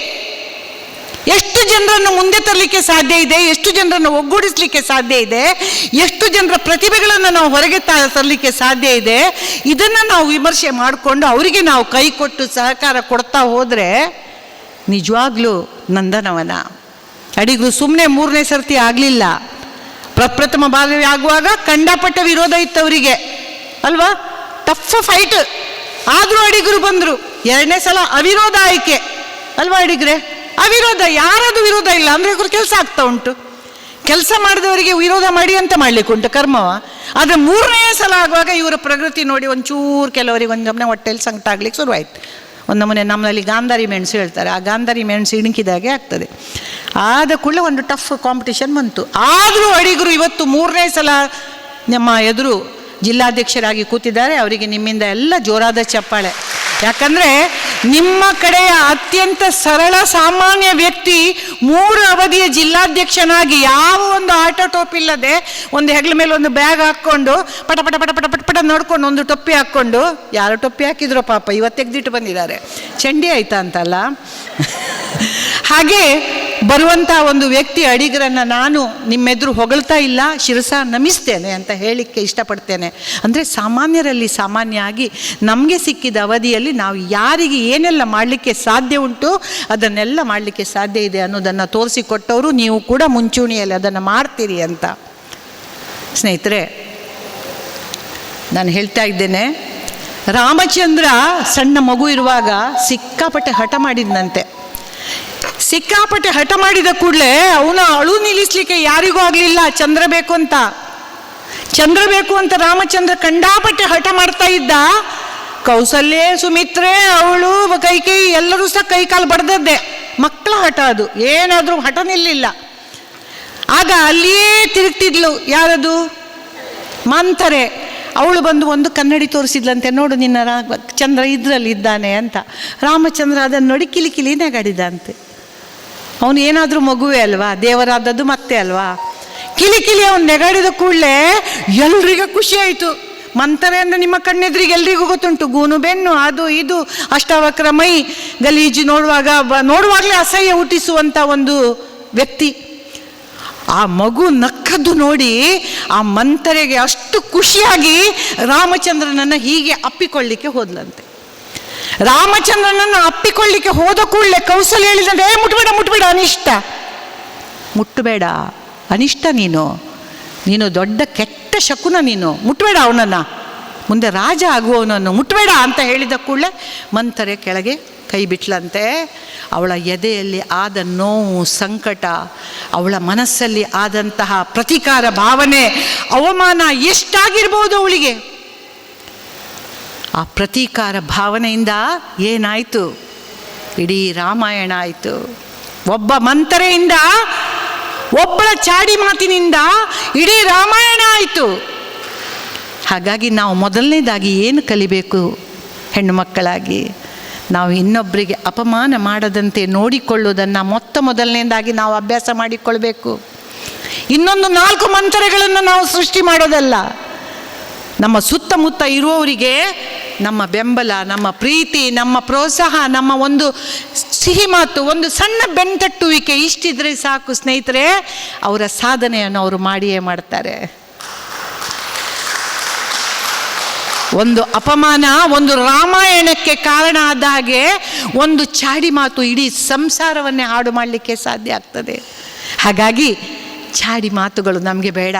ಎಷ್ಟು ಜನರನ್ನು ಮುಂದೆ ತರಲಿಕ್ಕೆ ಸಾಧ್ಯ ಇದೆ, ಎಷ್ಟು ಜನರನ್ನು ಒಗ್ಗೂಡಿಸಲಿಕ್ಕೆ ಸಾಧ್ಯ ಇದೆ, ಎಷ್ಟು ಜನರ ಪ್ರತಿಭೆಗಳನ್ನು ನಾವು ಹೊರಗೆ ತರಲಿಕ್ಕೆ ಸಾಧ್ಯ ಇದೆ, ಇದನ್ನು ನಾವು ವಿಮರ್ಶೆ ಮಾಡಿಕೊಂಡು ಅವರಿಗೆ ನಾವು ಕೈ ಕೊಟ್ಟು ಸಹಕಾರ ಕೊಡ್ತಾ ಹೋದರೆ ನಿಜವಾಗ್ಲೂ ನಂದನವನ. ಅಡಿಗರು ಸುಮ್ಮನೆ 3ನೇ ಸರ್ತಿ ಆಗಲಿಲ್ಲ. ಪ್ರಪ್ರಥಮ ಬಾರಿ ಆಗುವಾಗ ಕಂಡಪಟ್ಟ ವಿರೋಧ ಇತ್ತು ಅವರಿಗೆ ಅಲ್ವಾ, ಟಫ್ ಫೈಟ್. ಆದರೂ ಅಡಿಗರು ಬಂದರು. 2ನೇ ಸಲ ಅವಿರೋಧ ಆಯ್ಕೆ ಅಲ್ವಾ ಅಡಿಗ್ರೆ? ಅವಿರೋಧ, ಯಾರದು ವಿರೋಧ ಇಲ್ಲ ಅಂದರೆ ಇವರು ಕೆಲಸ ಆಗ್ತಾ ಉಂಟು. ಕೆಲಸ ಮಾಡಿದವರಿಗೆ ವಿರೋಧ ಮಾಡಿ ಅಂತ ಮಾಡ್ಲಿಕ್ಕೆ ಉಂಟು ಕರ್ಮವ. ಆದರೆ 3ನೇ ಸಲ ಆಗುವಾಗ ಇವರ ಪ್ರಗತಿ ನೋಡಿ ಒಂಚೂರು ಕೆಲವರಿಗೆ ಒಂದು ನಮ್ಮನೆ ಹೊಟ್ಟೆಯಲ್ಲಿ ಸಂಕಟ ಆಗ್ಲಿಕ್ಕೆ ಶುರುವಾಯಿತು. ಒಂದು ನಮ್ಮನೆ ನಮ್ಮಲ್ಲಿ ಗಾಂಧಾರಿ ಮೆಣಸು ಹೇಳ್ತಾರೆ, ಆ ಗಾಂಧಾರಿ ಮೆಣಸು ಇಣುಕಿದಾಗೆ ಆಗ್ತದೆ. ಆದ ಕೂಡಲೇ ಒಂದು ಟಫ್ ಕಾಂಪಿಟೇಷನ್ ಬಂತು. ಆದರೂ ಅಡಿಗರು ಇವತ್ತು 3ನೇ ಸಲ ನಮ್ಮ ಎದುರು ಜಿಲ್ಲಾಧ್ಯಕ್ಷರಾಗಿ ಕೂತಿದ್ದಾರೆ. ಅವರಿಗೆ ನಿಮ್ಮಿಂದ ಎಲ್ಲ ಜೋರಾದ ಚಪ್ಪಾಳೆ. ಯಾಕಂದರೆ ನಿಮ್ಮ ಕಡೆಯ ಅತ್ಯಂತ ಸರಳ ಸಾಮಾನ್ಯ ವ್ಯಕ್ತಿ 3 ಅವಧಿಯ ಜಿಲ್ಲಾಧ್ಯಕ್ಷನಾಗಿ ಯಾವ ಒಂದು ಆಟೋಟೋಪ್ ಇಲ್ಲದೆ ಒಂದು ಹೆಗಲ ಮೇಲೆ ಒಂದು ಬ್ಯಾಗ್ ಹಾಕ್ಕೊಂಡು ಪಟ ಪಟ ಪಟ ಪಟ ಪಟ ಪಟ ನೋಡ್ಕೊಂಡು ಒಂದು ಟೊಪ್ಪಿ ಹಾಕ್ಕೊಂಡು, ಯಾರು ಟೊಪ್ಪಿ ಹಾಕಿದ್ರು ಪಾಪ ಇವತ್ತು ತೆಗೆದಿಟ್ಟು ಬಂದಿದ್ದಾರೆ, ಚಂಡಿ ಆಯ್ತಾ ಅಂತಲ್ಲ. ಹಾಗೆ ಬರುವಂಥ ಒಂದು ವ್ಯಕ್ತಿ ಅಡಿಗರನ್ನು ನಾನು ನಿಮ್ಮೆದುರು ಹೊಗಳ್ತಾ ಇಲ್ಲ, ಶಿರಸ ನಮಿಸ್ತೇನೆ ಅಂತ ಹೇಳಲಿಕ್ಕೆ ಇಷ್ಟಪಡ್ತೇನೆ. ಅಂದರೆ ಸಾಮಾನ್ಯರಲ್ಲಿ ಸಾಮಾನ್ಯ ಆಗಿ ನಮಗೆ ಸಿಕ್ಕಿದ ಅವಧಿಯಲ್ಲಿ ನಾವು ಯಾರಿಗೆ ಏನೆಲ್ಲ ಮಾಡಲಿಕ್ಕೆ ಸಾಧ್ಯ ಉಂಟು ಅದನ್ನೆಲ್ಲ ಮಾಡಲಿಕ್ಕೆ ಸಾಧ್ಯ ಇದೆ ಅನ್ನೋದನ್ನು ತೋರಿಸಿಕೊಟ್ಟವರು ನೀವು ಕೂಡ ಮುಂಚೂಣಿಯಲ್ಲಿ ಅದನ್ನು ಮಾಡ್ತೀರಿ ಅಂತ. ಸ್ನೇಹಿತರೆ, ನಾನು ಹೇಳ್ತಾ ಇದ್ದೇನೆ, ರಾಮಚಂದ್ರ ಸಣ್ಣ ಮಗು ಇರುವಾಗ ಸಿಕ್ಕಾಪಟ್ಟೆ ಹಠ ಮಾಡಿದ್ನಂತೆ. ಸಿಕ್ಕಾಪಟ್ಟೆ ಹಠ ಮಾಡಿದ ಕೂಡಲೇ ಅವನ ಅಳು ನಿಲ್ಲಿಸಲಿಕ್ಕೆ ಯಾರಿಗೂ ಆಗಲಿಲ್ಲ. ಚಂದ್ರ ಬೇಕು ಅಂತ ರಾಮಚಂದ್ರ ಕಂಡಾಪಟ್ಟೆ ಹಠ ಮಾಡ್ತಾ ಇದ್ದ. ಕೌಸಲ್ಯೆ, ಸುಮಿತ್ರೆ, ಅವಳು, ಕೈಕೈ ಎಲ್ಲರೂ ಸಹ ಕೈಕಾಲು ಬಡ್ದದ್ದೆ. ಮಕ್ಕಳ ಹಠ ಅದು, ಏನಾದರೂ ಹಠ ನಿಲ್ಲಿಲ್ಲ. ಆಗ ಅಲ್ಲಿಯೇ ತಿರುಗ್ತಿದ್ಲು ಯಾರದು? ಮಂಥರೆ. ಅವಳು ಬಂದು ಒಂದು ಕನ್ನಡಿ ತೋರಿಸಿದ್ಲಂತೆ, ನೋಡು ನಿನ್ನ ಚಂದ್ರ ಇದರಲ್ಲಿ ಇದ್ದಾನೆ ಅಂತ. ರಾಮಚಂದ್ರ ಅದನ್ನು ನೋಡಿ ಕಿಲಿ ನೆಗಡಿದಂತೆ. ಅವನು ಏನಾದರೂ ಮಗುವೇ ಅಲ್ವಾ, ದೇವರಾದದ್ದು ಮತ್ತೆ ಅಲ್ವಾ. ಕಿಲಿ ಅವನು ನೆಗಾಡಿದ ಕೂಡಲೇ ಎಲ್ರಿಗೂ ಖುಷಿ ಆಯಿತು. ಮಂತರೆ ಅಂದರೆ ನಿಮ್ಮ ಕಣ್ಣೆದ್ರಿಗೆ ಎಲ್ರಿಗೂ ಗೊತ್ತುಂಟು, ಗೂನು ಬೆನ್ನು, ಅದು ಇದು, ಅಷ್ಟವಕ್ರ ಮೈ, ಗಲೀಜು ನೋಡುವಾಗಲೇ ಅಸಹ್ಯ ಹುಟ್ಟಿಸುವಂಥ ಒಂದು ವ್ಯಕ್ತಿ. ಆ ಮಗು ನಕ್ಕದ್ದು ನೋಡಿ ಆ ಮಂತರೆಗೆ ಅಷ್ಟು ಖುಷಿಯಾಗಿ ರಾಮಚಂದ್ರನನ್ನು ಹೀಗೆ ಅಪ್ಪಿಕೊಳ್ಳಿಕ್ಕೆ ಹೋದ್ಲಂತೆ. ರಾಮಚಂದ್ರನನ್ನು ಅಪ್ಪಿಕೊಳ್ಳಿಕ್ಕೆ ಹೋದ ಕೂಡಲೇ ಕೌಸಲ್ಯ ಹೇಳಿದಂತೆ, ಮುಟ್ಬೇಡ ಅನಿಷ್ಟ, ಮುಟ್ಟಬೇಡ ಅನಿಷ್ಟ, ನೀನು ದೊಡ್ಡ ಕೆಟ್ಟ ಶಕುನ, ನೀನು ಮುಟ್ಬೇಡ ಅವನನ್ನು, ಮುಂದೆ ರಾಜ ಆಗುವವನನ್ನು ಮುಟ್ಬೇಡ ಅಂತ ಹೇಳಿದ ಕೂಡಲೇ ಮಂತರೆ ಕೆಳಗೆ ಕೈ ಬಿಟ್ಲಂತೆ. ಅವಳ ಎದೆಯಲ್ಲಿ ಆದ ನೋವು, ಸಂಕಟ, ಅವಳ ಮನಸ್ಸಲ್ಲಿ ಆದಂತಹ ಪ್ರತೀಕಾರ ಭಾವನೆ, ಅವಮಾನ ಎಷ್ಟಾಗಿರ್ಬೋದು ಅವಳಿಗೆ. ಆ ಪ್ರತೀಕಾರ ಭಾವನೆಯಿಂದ ಏನಾಯಿತು, ಇಡೀ ರಾಮಾಯಣ ಆಯಿತು. ಒಬ್ಬ ಮಂತರೆಯಿಂದ, ಒಬ್ಬಳ ಚಾಡಿ ಮಾತಿನಿಂದ ಇಡೀ ರಾಮಾಯಣ ಆಯಿತು. ಹಾಗಾಗಿ ನಾವು ಮೊದಲನೇದಾಗಿ ಏನು ಕಲಿಬೇಕು, ಹೆಣ್ಣು ಮಕ್ಕಳಾಗಿ ನಾವು ಇನ್ನೊಬ್ಬರಿಗೆ ಅಪಮಾನ ಮಾಡದಂತೆ ನೋಡಿಕೊಳ್ಳುವುದನ್ನು ಮೊದಲನೇದಾಗಿ ನಾವು ಅಭ್ಯಾಸ ಮಾಡಿಕೊಳ್ಬೇಕು. ಇನ್ನೊಂದು 4 ಮಂತರಗಳನ್ನು ನಾವು ಸೃಷ್ಟಿ ಮಾಡೋದಲ್ಲ. ನಮ್ಮ ಸುತ್ತಮುತ್ತ ಇರುವವರಿಗೆ ನಮ್ಮ ಬೆಂಬಲ, ನಮ್ಮ ಪ್ರೀತಿ, ನಮ್ಮ ಪ್ರೋತ್ಸಾಹ, ನಮ್ಮ ಒಂದು ಸಿಹಿ ಮಾತು, ಒಂದು ಸಣ್ಣ ಬೆನ್ತಟ್ಟುವಿಕೆ ಇಷ್ಟಿದ್ರೆ ಸಾಕು ಸ್ನೇಹಿತರೆ, ಅವರ ಸಾಧನೆಯನ್ನು ಅವರು ಮಾಡಿಯೇ ಮಾಡ್ತಾರೆ. ಒಂದು ಅಪಮಾನ ಒಂದು ರಾಮಾಯಣಕ್ಕೆ ಕಾರಣ ಆದ ಹಾಗೆ ಒಂದು ಚಾಡಿ ಮಾತು ಇಡೀ ಸಂಸಾರವನ್ನೇ ಹಾಡು ಮಾಡಲಿಕ್ಕೆ ಸಾಧ್ಯ ಆಗ್ತದೆ. ಹಾಗಾಗಿ ಚಾಡಿ ಮಾತುಗಳು ನಮಗೆ ಬೇಡ.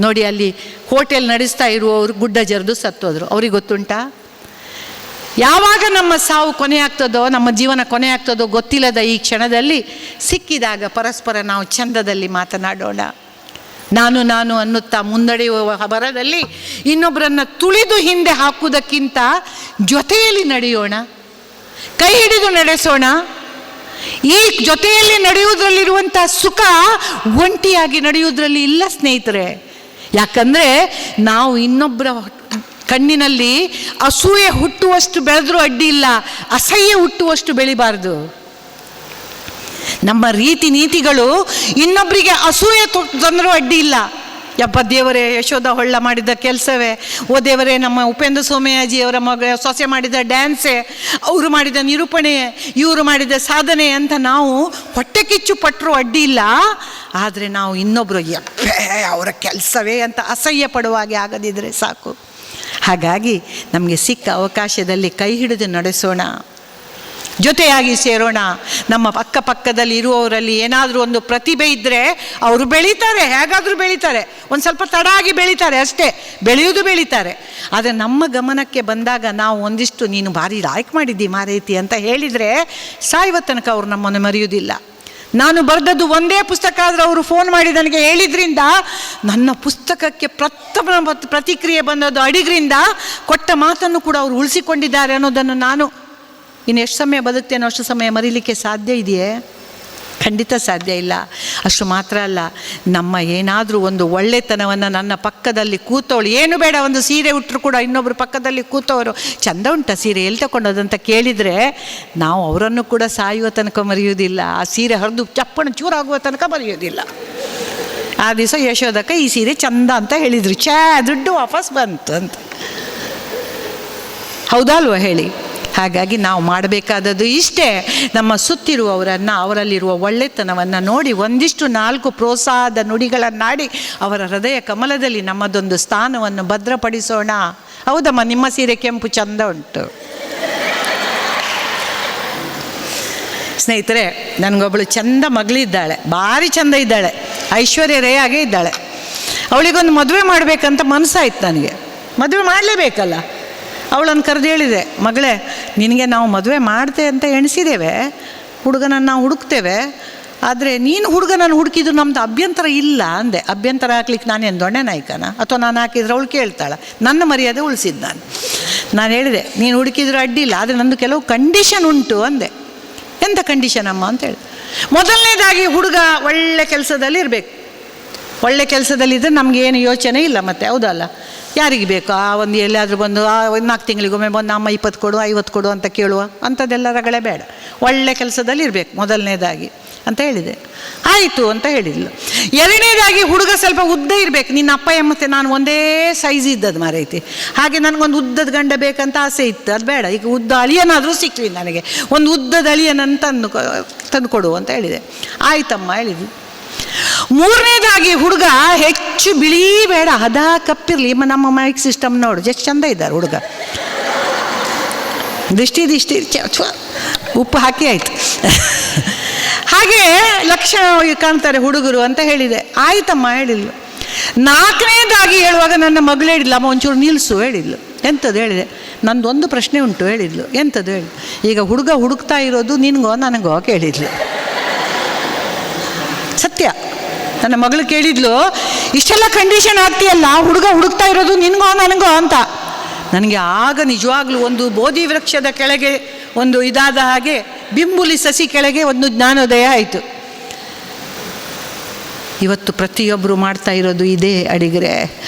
ನೋಡಿ, ಅಲ್ಲಿ ಹೋಟೆಲ್ ನಡೆಸ್ತಾ ಇರುವವರು ಗುಡ್ಡ ಜರಿದು ಸತ್ತೋದ್ರು. ಅವ್ರಿಗೆ ಗೊತ್ತುಂಟಾ? ಯಾವಾಗ ನಮ್ಮ ಸಾವು ಕೊನೆಯಾಗ್ತದೋ, ನಮ್ಮ ಜೀವನ ಕೊನೆಯಾಗ್ತದೋ ಗೊತ್ತಿಲ್ಲದ ಈ ಕ್ಷಣದಲ್ಲಿ ಸಿಕ್ಕಿದಾಗ ಪರಸ್ಪರ ನಾವು ಚಂದದಲ್ಲಿ ಮಾತನಾಡೋಣ. ನಾನು ಅನ್ನುತ್ತಾ ಮುನ್ನಡೆಯುವ ಬರದಲ್ಲಿ ಇನ್ನೊಬ್ಬರನ್ನು ತುಳಿದು ಹಿಂದೆ ಹಾಕುವುದಕ್ಕಿಂತ ಜೊತೆಯಲ್ಲಿ ನಡೆಯೋಣ, ಕೈ ಹಿಡಿದು ನಡೆಸೋಣ. ಈ ಜೊತೆಯಲ್ಲಿ ನಡೆಯುವುದರಲ್ಲಿರುವಂಥ ಸುಖ ಒಂಟಿಯಾಗಿ ನಡೆಯುವುದರಲ್ಲಿ ಇಲ್ಲ ಸ್ನೇಹಿತರೆ. ಯಾಕಂದರೆ ನಾವು ಇನ್ನೊಬ್ಬರ ಕಣ್ಣಿನಲ್ಲಿ ಅಸೂಯೆ ಹುಟ್ಟುವಷ್ಟು ಬೆಳೆದ್ರೂ ಅಡ್ಡಿ ಇಲ್ಲ, ಅಸಹ್ಯ ಹುಟ್ಟುವಷ್ಟು ಬೆಳಿಬಾರ್ದು. ನಮ್ಮ ರೀತಿ ನೀತಿಗಳು ಇನ್ನೊಬ್ಬರಿಗೆ ಅಸೂಯೆ ತಂದರೂ ಅಡ್ಡಿ ಇಲ್ಲ. ಯಪ್ಪ ದೇವರೇ, ಯಶೋಧ ಹೊಳ್ಳ ಮಾಡಿದ ಕೆಲಸವೇ, ಓ ದೇವರೇ, ನಮ್ಮ ಉಪೇಂದ್ರ ಸೋಮಯಾಜಿಯವರ ಮಗ ಸೊಸೆ ಮಾಡಿದ ಡ್ಯಾನ್ಸೇ, ಅವರು ಮಾಡಿದ ನಿರೂಪಣೆ, ಇವರು ಮಾಡಿದ ಸಾಧನೆ ಅಂತ ನಾವು ಹೊಟ್ಟೆ ಕಿಚ್ಚು ಪಟ್ಟರು ಅಡ್ಡಿ ಇಲ್ಲ. ಆದರೆ ನಾವು ಇನ್ನೊಬ್ಬರು ಯಪ್ಪೇ ಅವರ ಕೆಲಸವೇ ಅಂತ ಅಸಹ್ಯ ಪಡುವಾಗೆ ಆಗದಿದ್ದರೆ ಸಾಕು. ಹಾಗಾಗಿ ನಮಗೆ ಸಿಕ್ಕ ಅವಕಾಶದಲ್ಲಿ ಕೈ ಹಿಡಿದು ನಡೆಸೋಣ, ಜೊತೆಯಾಗಿ ಸೇರೋಣ. ನಮ್ಮ ಅಕ್ಕಪಕ್ಕದಲ್ಲಿ ಇರುವವರಲ್ಲಿ ಏನಾದರೂ ಒಂದು ಪ್ರತಿಭೆ ಇದ್ದರೆ ಅವರು ಬೆಳೀತಾರೆ, ಹೇಗಾದರೂ ಬೆಳೀತಾರೆ. ಒಂದು ಸ್ವಲ್ಪ ತಡ ಆಗಿ ಬೆಳೀತಾರೆ ಅಷ್ಟೇ, ಬೆಳೆಯುತ್ತಾರೆ. ಆದರೆ ನಮ್ಮ ಗಮನಕ್ಕೆ ಬಂದಾಗ ನಾವು ಒಂದಿಷ್ಟು ನೀನು ಭಾರಿ ಲಾಯ್ಕ್ ಮಾಡಿದ್ದಿ ಮಾರೈತಿ ಅಂತ ಹೇಳಿದರೆ ಸಾಯುವ ತನಕ ಅವರು ನಮ್ಮನ್ನು ಮರೆಯುವುದಿಲ್ಲ. ನಾನು ಬರೆದದ್ದು ಒಂದೇ ಪುಸ್ತಕ ಆದರೆ ಅವರು ಫೋನ್ ಮಾಡಿ ನನಗೆ ಹೇಳಿದ್ರಿಂದ ನನ್ನ ಪುಸ್ತಕಕ್ಕೆ ಪ್ರಥಮ ಪ್ರತಿಕ್ರಿಯೆ ಬಂದದ್ದು ಅಡಿಗರಿಂದ ಕೊಟ್ಟ ಮಾತನ್ನು ಕೂಡ ಅವರು ಉಳಿಸಿಕೊಂಡಿದ್ದಾರೆ ಅನ್ನೋದನ್ನು ನಾನು ಇನ್ನು ಎಷ್ಟು ಸಮಯ ಬದುಕ್ತೇನೋ ಅಷ್ಟು ಸಮಯ ಮರೀಲಿಕ್ಕೆ ಸಾಧ್ಯ ಇದೆಯೇ? ಖಂಡಿತ ಸಾಧ್ಯ ಇಲ್ಲ. ಅಷ್ಟು ಮಾತ್ರ ಅಲ್ಲ, ನಮ್ಮ ಏನಾದರೂ ಒಂದು ಒಳ್ಳೆತನವನ್ನು ನನ್ನ ಪಕ್ಕದಲ್ಲಿ ಕೂತವಳು, ಏನು ಬೇಡ ಒಂದು ಸೀರೆ ಉಟ್ಟರು ಕೂಡ ಇನ್ನೊಬ್ಬರು ಪಕ್ಕದಲ್ಲಿ ಕೂತವರು ಚಂದ ಉಂಟ ಸೀರೆ ಎಲ್ಲಿ ತಗೊಂಡೋದಂತ ಕೇಳಿದರೆ ನಾವು ಅವರನ್ನು ಕೂಡ ಸಾಯುವ ತನಕ ಮರೆಯುವುದಿಲ್ಲ, ಆ ಸೀರೆ ಹರಿದು ಚಪ್ಪಣ ಚೂರಾಗುವ ತನಕ ಮರೆಯೋದಿಲ್ಲ. ಆ ದಿವಸ ಯಶೋದಕ್ಕ ಈ ಸೀರೆ ಚಂದ ಅಂತ ಹೇಳಿದರು, ದುಡ್ಡು ವಾಪಸ್ ಬಂತು ಅಂತ. ಹೌದಲ್ವ ಹೇಳಿ? ಹಾಗಾಗಿ ನಾವು ಮಾಡಬೇಕಾದದ್ದು ಇಷ್ಟೇ, ನಮ್ಮ ಸುತ್ತಿರುವವರನ್ನು, ಅವರಲ್ಲಿರುವ ಒಳ್ಳೆತನವನ್ನು ನೋಡಿ ಒಂದಿಷ್ಟು 4 ಪ್ರೋತ್ಸಾಹದ ನುಡಿಗಳನ್ನಾಡಿ ಅವರ ಹೃದಯ ಕಮಲದಲ್ಲಿ ನಮ್ಮದೊಂದು ಸ್ಥಾನವನ್ನು ಭದ್ರಪಡಿಸೋಣ. ಹೌದಮ್ಮ, ನಿಮ್ಮ ಸೀರೆ ಕೆಂಪು ಚಂದ ಉಂಟು. ಸ್ನೇಹಿತರೆ, ನನಗೊಬ್ಬಳು ಚಂದ ಮಗಳಿದ್ದಾಳೆ, ಭಾರಿ ಚಂದ ಇದ್ದಾಳೆ, ಐಶ್ವರ್ಯ ರೈ ಆಗೇ ಇದ್ದಾಳೆ. ಅವಳಿಗೊಂದು ಮದುವೆ ಮಾಡಬೇಕಂತ ಮನಸ್ಸಾಯ್ತು ನನಗೆ. ಮದುವೆ ಮಾಡಲೇಬೇಕಲ್ಲ. ಅವಳನ್ನು ಕರೆದು ಹೇಳಿದೆ, ಮಗಳೇ ನಿನಗೆ ನಾವು ಮದುವೆ ಮಾಡ್ತೆ ಅಂತ ಎಣಿಸಿದ್ದೇವೆ, ಹುಡುಗನನ್ನು ನಾವು ಹುಡುಕ್ತೇವೆ, ಆದರೆ ನೀನು ಹುಡುಗನನ್ನು ಹುಡುಕಿದ್ರು ನಮ್ಮದು ಅಭ್ಯಂತರ ಇಲ್ಲ ಅಂದೆ. ಅಭ್ಯಂತರ ಹಾಕ್ಲಿಕ್ಕೆ ನಾನೇನು ದೊಣ್ಣೆ ನಾಯ್ಕನ? ಅಥವಾ ನಾನು ಹಾಕಿದ್ರೆ ಅವಳು ಕೇಳ್ತಾಳೆ? ನನ್ನ ಮರ್ಯಾದೆ ಉಳಿಸಿದ್ದು ನಾನು ಹೇಳಿದೆ, ನೀನು ಹುಡುಕಿದ್ರು ಅಡ್ಡಿಲ್ಲ, ಆದರೆ ನಂದು ಕೆಲವು ಕಂಡೀಷನ್ ಉಂಟು ಅಂದೆ. ಎಂಥ ಕಂಡೀಷನ್ ಅಮ್ಮ ಅಂತೇಳಿ, ಮೊದಲನೇದಾಗಿ ಹುಡುಗ ಒಳ್ಳೆ ಕೆಲಸದಲ್ಲಿ ಇರಬೇಕು. ಒಳ್ಳೆ ಕೆಲಸದಲ್ಲಿದ್ದರೆ ನಮಗೇನು ಯೋಚನೆ ಇಲ್ಲ ಮತ್ತೆ, ಹೌದಲ್ಲ? ಯಾರಿಗೆ ಬೇಕು ಆ ಒಂದು ಎಲ್ಲಾದರೂ ಬಂದು ಆ 4 ತಿಂಗಳಿಗೊಮ್ಮೆ ಬಂದು ಅಮ್ಮ 20 ಕೊಡು 50 ಕೊಡು ಅಂತ ಕೇಳುವ ಅಂಥದ್ದೆಲ್ಲ ರಗಳೆ ಬೇಡ, ಒಳ್ಳೆ ಕೆಲಸದಲ್ಲಿ ಇರಬೇಕು ಮೊದಲನೇದಾಗಿ ಅಂತ ಹೇಳಿದೆ. ಆಯಿತು ಅಂತ ಹೇಳಿದ್ಲು. ಎರಡನೇದಾಗಿ ಹುಡುಗ ಸ್ವಲ್ಪ ಉದ್ದ ಇರಬೇಕು. ನಿನ್ನ ಅಪ್ಪ ಮತ್ತೆ ನಾನು ಒಂದೇ ಸೈಜ್ ಇದ್ದದ್ದು ಮಾರೈತಿ, ಹಾಗೆ ನನಗೊಂದು ಉದ್ದದ ಗಂಡ ಬೇಕಂತ ಆಸೆ ಇತ್ತು. ಅದು ಬೇಡ, ಈಗ ಉದ್ದ ಅಳಿಯನಾದರೂ ಸಿಕ್ಲಿ ನನಗೆ, ಒಂದು ಉದ್ದದ ಅಳಿಯನನ್ನು ತಂದು ಕೊಡು ಅಂತ ಹೇಳಿದೆ. ಆಯ್ತಮ್ಮ ಹೇಳಿದ್ವಿ. ಮೂರನೇದಾಗಿ ಹುಡುಗ ಹೆಚ್ಚು ಬಿಳಿ ಬೇಡ, ಹದ ಕಪ್ಪಿರಲಿ. ನಮ್ಮ ಮೈಕ್ ಸಿಸ್ಟಮ್ ನೋಡು ಎಷ್ಟು ಚಂದ ಇದ್ದಾರೆ ಹುಡುಗ, ದೃಷ್ಟಿ ಉಪ್ಪು ಹಾಕಿ ಆಯಿತು. ಹಾಗೆ ಲಕ್ಷಣ ಕಾಣ್ತಾರೆ ಹುಡುಗರು ಅಂತ ಹೇಳಿದೆ. ಆಯ್ತಮ್ಮ ಹೇಳಿದ್ಲು. ನಾಲ್ಕನೇದಾಗಿ ಹೇಳುವಾಗ ನನ್ನ ಮಗಳು ಹೇಳಿದ್ಲು, ಅಮ್ಮ ಒಂಚೂರು ನಿಲ್ಲಿಸು ಹೇಳಿದ್ಲು. ಎಂಥದ್ದು ಹೇಳಿದೆ, ನಂದೊಂದು ಪ್ರಶ್ನೆ ಉಂಟು ಹೇಳಿದ್ಲು. ಎಂಥದ್ದು ಹೇಳಿ, ಈಗ ಹುಡುಗ ಹುಡುಕ್ತಾ ಇರೋದು ನಿನಗೋ ನನಗೋ ಕೇಳಿದ್ಲು. ಸತ್ಯ, ನನ್ನ ಮಗಳು ಕೇಳಿದ್ಲು, ಇಷ್ಟೆಲ್ಲ ಕಂಡೀಷನ್ ಆಗ್ತೀಯಲ್ಲ, ಹುಡುಗ ಹುಡುಕ್ತಾ ಇರೋದು ನಿನಗೋ ನನಗೋ ಅಂತ. ನನಗೆ ಆಗ ನಿಜವಾಗ್ಲೂ ಒಂದು ಬೋಧಿ ವೃಕ್ಷದ ಕೆಳಗೆ ಒಂದು ಇದಾದ ಹಾಗೆ, ಬಿಂಬುಲಿ ಸಸಿ ಕೆಳಗೆ ಒಂದು ಜ್ಞಾನೋದಯ ಆಯಿತು. ಇವತ್ತು ಪ್ರತಿಯೊಬ್ಬರು ಮಾಡ್ತಾ ಇರೋದು ಇದೇ ಅಡಿಗರೆ.